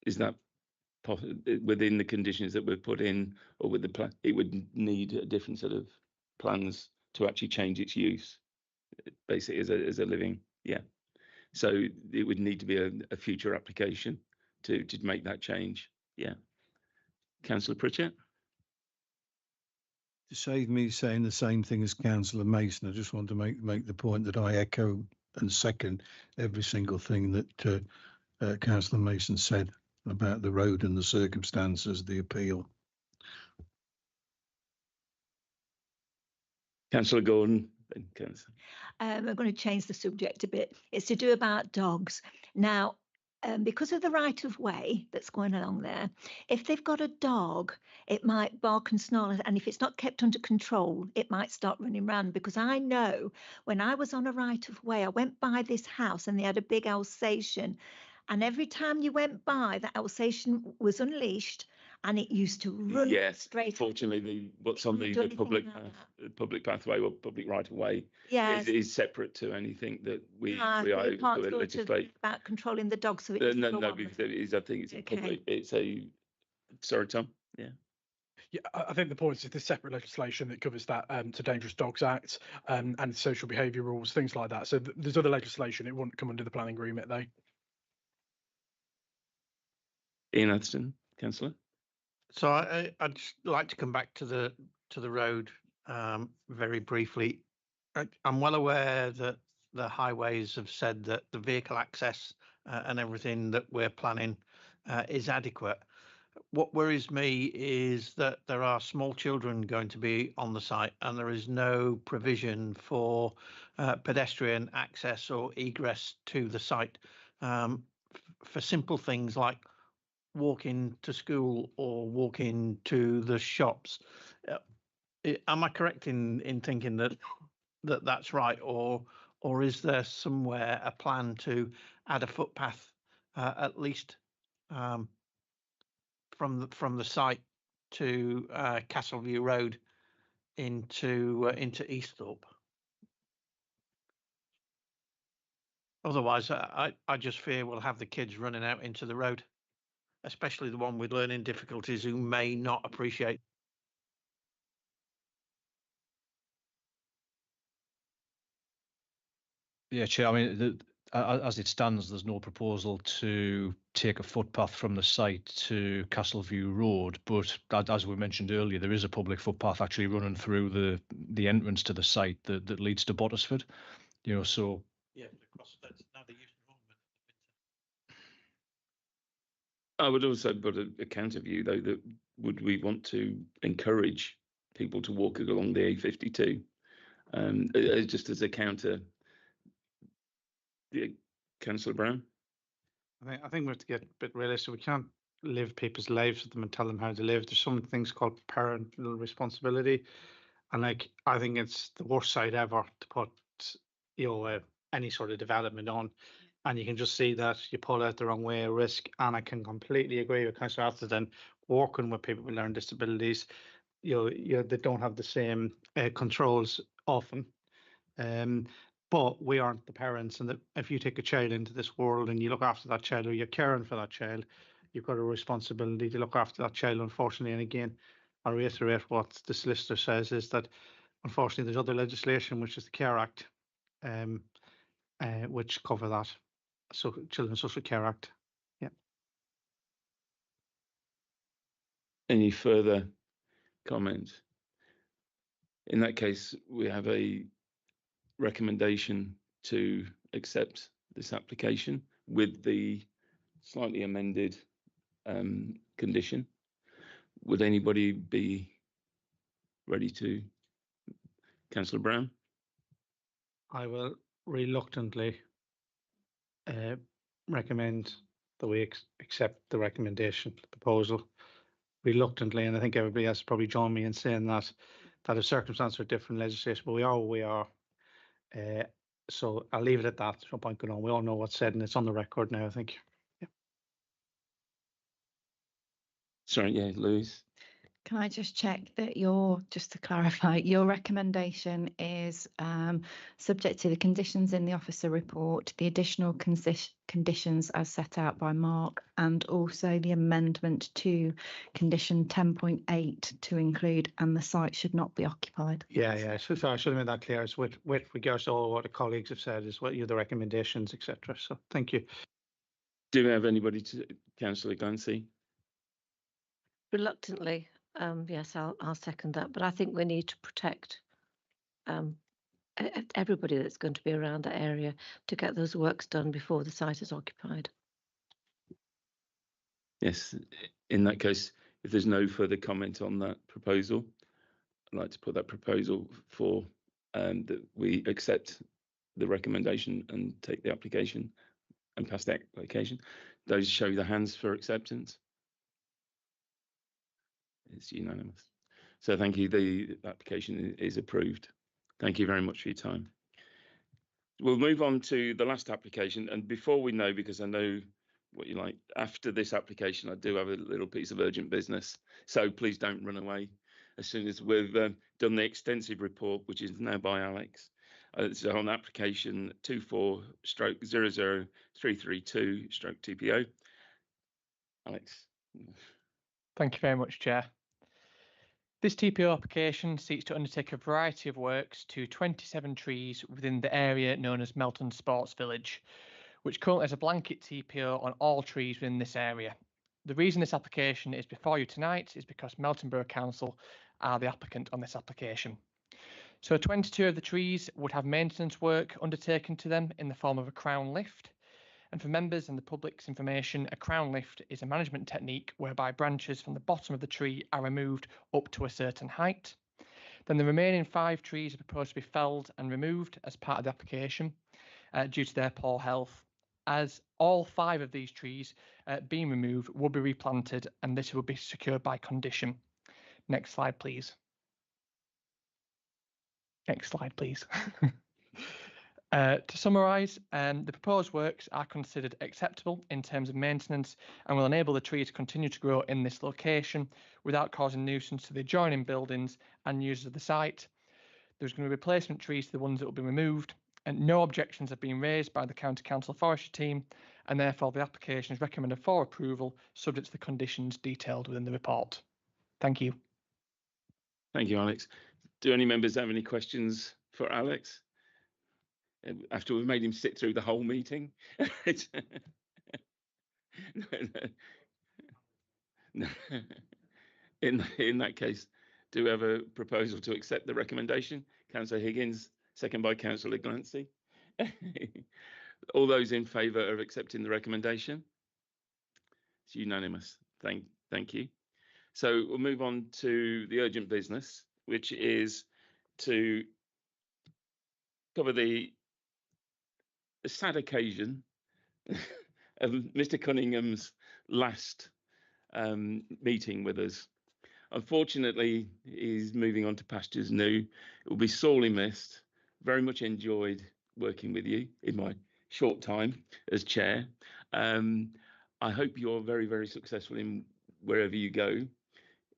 Speaker 1: Is that within the conditions that we've put in, or with the plan? It would need a different set of plans to actually change its use, basically as a living. Yeah. So it would need to be a future application to make that change. Yeah. Councillor Pritchett?
Speaker 3: To save me saying the same thing as Councillor Mason, I just want to make the point that I echo and second every single thing that Councillor Mason said about the road and the circumstances of the appeal.
Speaker 1: Councillor Gordon?
Speaker 7: I'm going to change the subject a bit. It's to do about dogs. Now, because of the right of way that's going along there, if they've got a dog, it might bark and snarl, and if it's not kept under control, it might start running around. Because I know when I was on a right of way, I went by this house and they had a big Alsatian, and every time you went by, that Alsatian was unleashed and it used to run straight.
Speaker 1: Fortunately, what's on the public pathway or public right of way is separate to anything that we are able to legislate.
Speaker 7: About controlling the dog, so it
Speaker 1: no, because it is. I think it's a public. It's a. Sorry, Tom. Yeah.
Speaker 17: Yeah, I think the point is there's separate legislation that covers that to Dangerous Dogs Act and social behaviour rules, things like that. So there's other legislation. It wouldn't come under the planning remit, though.
Speaker 1: Ian Atherton, Councillor.
Speaker 4: So I'd just like to come back to the road very briefly. I'm well aware that the highways have said that the vehicle access and everything that we're planning is adequate. What worries me is that there are small children going to be on the site and there is no provision for pedestrian access or egress to the site for simple things like walking to school or walking to the shops. Am I correct in thinking that that's right, or is there somewhere a plan to add a footpath at least from the site to Castleview Road into Easthorpe? Otherwise, I just fear we'll have the kids running out into the road, especially the one with learning difficulties who may not appreciate.
Speaker 10: Yeah, Chair, I mean, as it stands, there's no proposal to take a footpath from the site to Castleview Road, but as we mentioned earlier, there is a public footpath actually running through the entrance to the site that leads to Bottisford, so.
Speaker 4: Yeah, across now they use
Speaker 1: I would also put a counter view, though, that would we want to encourage people to walk along the A52, just as a counter. Yeah, Councillor Brown.
Speaker 20: I think we have to get a bit realistic. We can't live people's lives with them and tell them how to live. There's some things called parental responsibility, and I think it's the worst site ever to put any sort of development on. And you can just see that you pull out the wrong way, a risk. And I can completely agree with Councillor Atherton. Working with people with learning disabilities, they don't have the same controls often. But we aren't the parents, and if you take a child into this world and you look after that child, or you're caring for that child, you've got a responsibility to look after that child, unfortunately. And again, I reiterate what the solicitor says, is that unfortunately there's other legislation, which is the Care Act, which cover that. Children's Social Care Act. Yeah.
Speaker 1: Any further comments? In that case, we have a recommendation to accept this application with the slightly amended condition. Would anybody be ready to? Councillor Brown?
Speaker 20: I will reluctantly recommend that we accept the recommendation, the proposal, reluctantly, and I think everybody else probably joined me in saying that if circumstances are different, legislation, but we are what we are. So I'll leave it at that. There's no point going on. We all know what's said, and it's on the record now, I think. Yeah.
Speaker 1: Sorry, yeah, Louise.
Speaker 16: Can I just check that just to clarify, your recommendation is subject to the conditions in the officer report, the additional conditions as set out by Mark, and also the amendment to condition 10.8 to include, and the site should not be occupied.
Speaker 20: Yeah. So sorry, I should have made that clear. It's with regards to all what the colleagues have said, is what the recommendations, etc. So thank you.
Speaker 1: Do we have anybody to Councillor Glancy?
Speaker 19: Reluctantly, yes, I'll second that. But I think we need to protect everybody that's going to be around that area to get those works done before the site is occupied.
Speaker 1: Yes, in that case, if there's no further comment on that proposal, I'd like to put that proposal for that we accept the recommendation and take the application and pass the application. Those show the hands for acceptance. It's unanimous. So thank you. The application is approved. Thank you very much for your time. We'll move on to the last application. And before we know, because I know what you like, after this application, I do have a little piece of urgent business. So please don't run away as soon as we've done the extensive report, which is now by Alex. It's on application 24/00332/TPO. Alex.
Speaker 21: Thank you very much, Chair. This TPO application seeks to undertake a variety of works to 27 trees within the area known as Melton Sports Village, which currently has a blanket TPO on all trees within this area. The reason this application is before you tonight is because Melton Borough Council are the applicant on this application. So 22 of the trees would have maintenance work undertaken to them in the form of a crown lift. And for members and the public's information, a crown lift is a management technique whereby branches from the bottom of the tree are removed up to a certain height. Then the remaining 5 trees are proposed to be felled and removed as part of the application due to their poor health. As all 5 of these trees being removed will be replanted, and this will be secured by condition. Next slide, please. Next slide, please. To summarise, the proposed works are considered acceptable in terms of maintenance and will enable the tree to continue to grow in this location without causing nuisance to the adjoining buildings and users of the site. There's going to be replacement trees to the ones that will be removed, and no objections have been raised by the County Council Forestry team, and therefore the application is recommended for approval subject to the conditions detailed within the report. Thank you.
Speaker 1: Thank you, Alex. Do any members have any questions for Alex? After we've made him sit through the whole meeting? No. In that case, do we have a proposal to accept the recommendation? Councillor Higgins, second by Councillor Glancy. All those in favour of accepting the recommendation? It's unanimous. Thank you. So we'll move on to the urgent business, which is to cover the sad occasion of Mr. Cunningham's last meeting with us. Unfortunately, he's moving on to pastures new. It will be sorely missed. Very much enjoyed working with you in my short time as chair. I hope you're very, very successful in wherever you go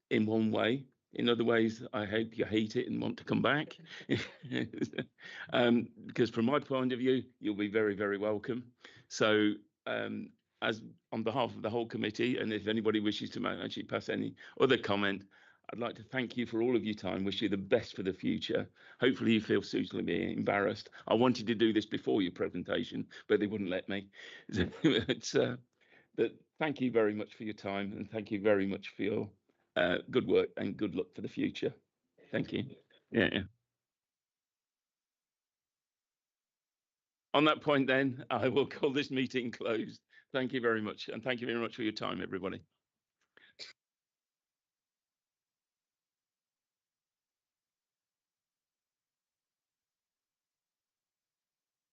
Speaker 1: in one way. In other ways, I hope you hate it and want to come back. Because from my point of view, you'll be very, very welcome. So as on behalf of the whole committee, and if anybody wishes to actually pass any other comment, I'd like to thank you for all of your time, wish you the best for the future. Hopefully you feel suitably embarrassed. I wanted to do this before your presentation, but they wouldn't let me. But thank you very much for your time, and thank you very much for your good work, and good luck for the future. Thank you. Yeah. On that point then, I will call this meeting closed. Thank you very much, and thank you very much for your time, everybody.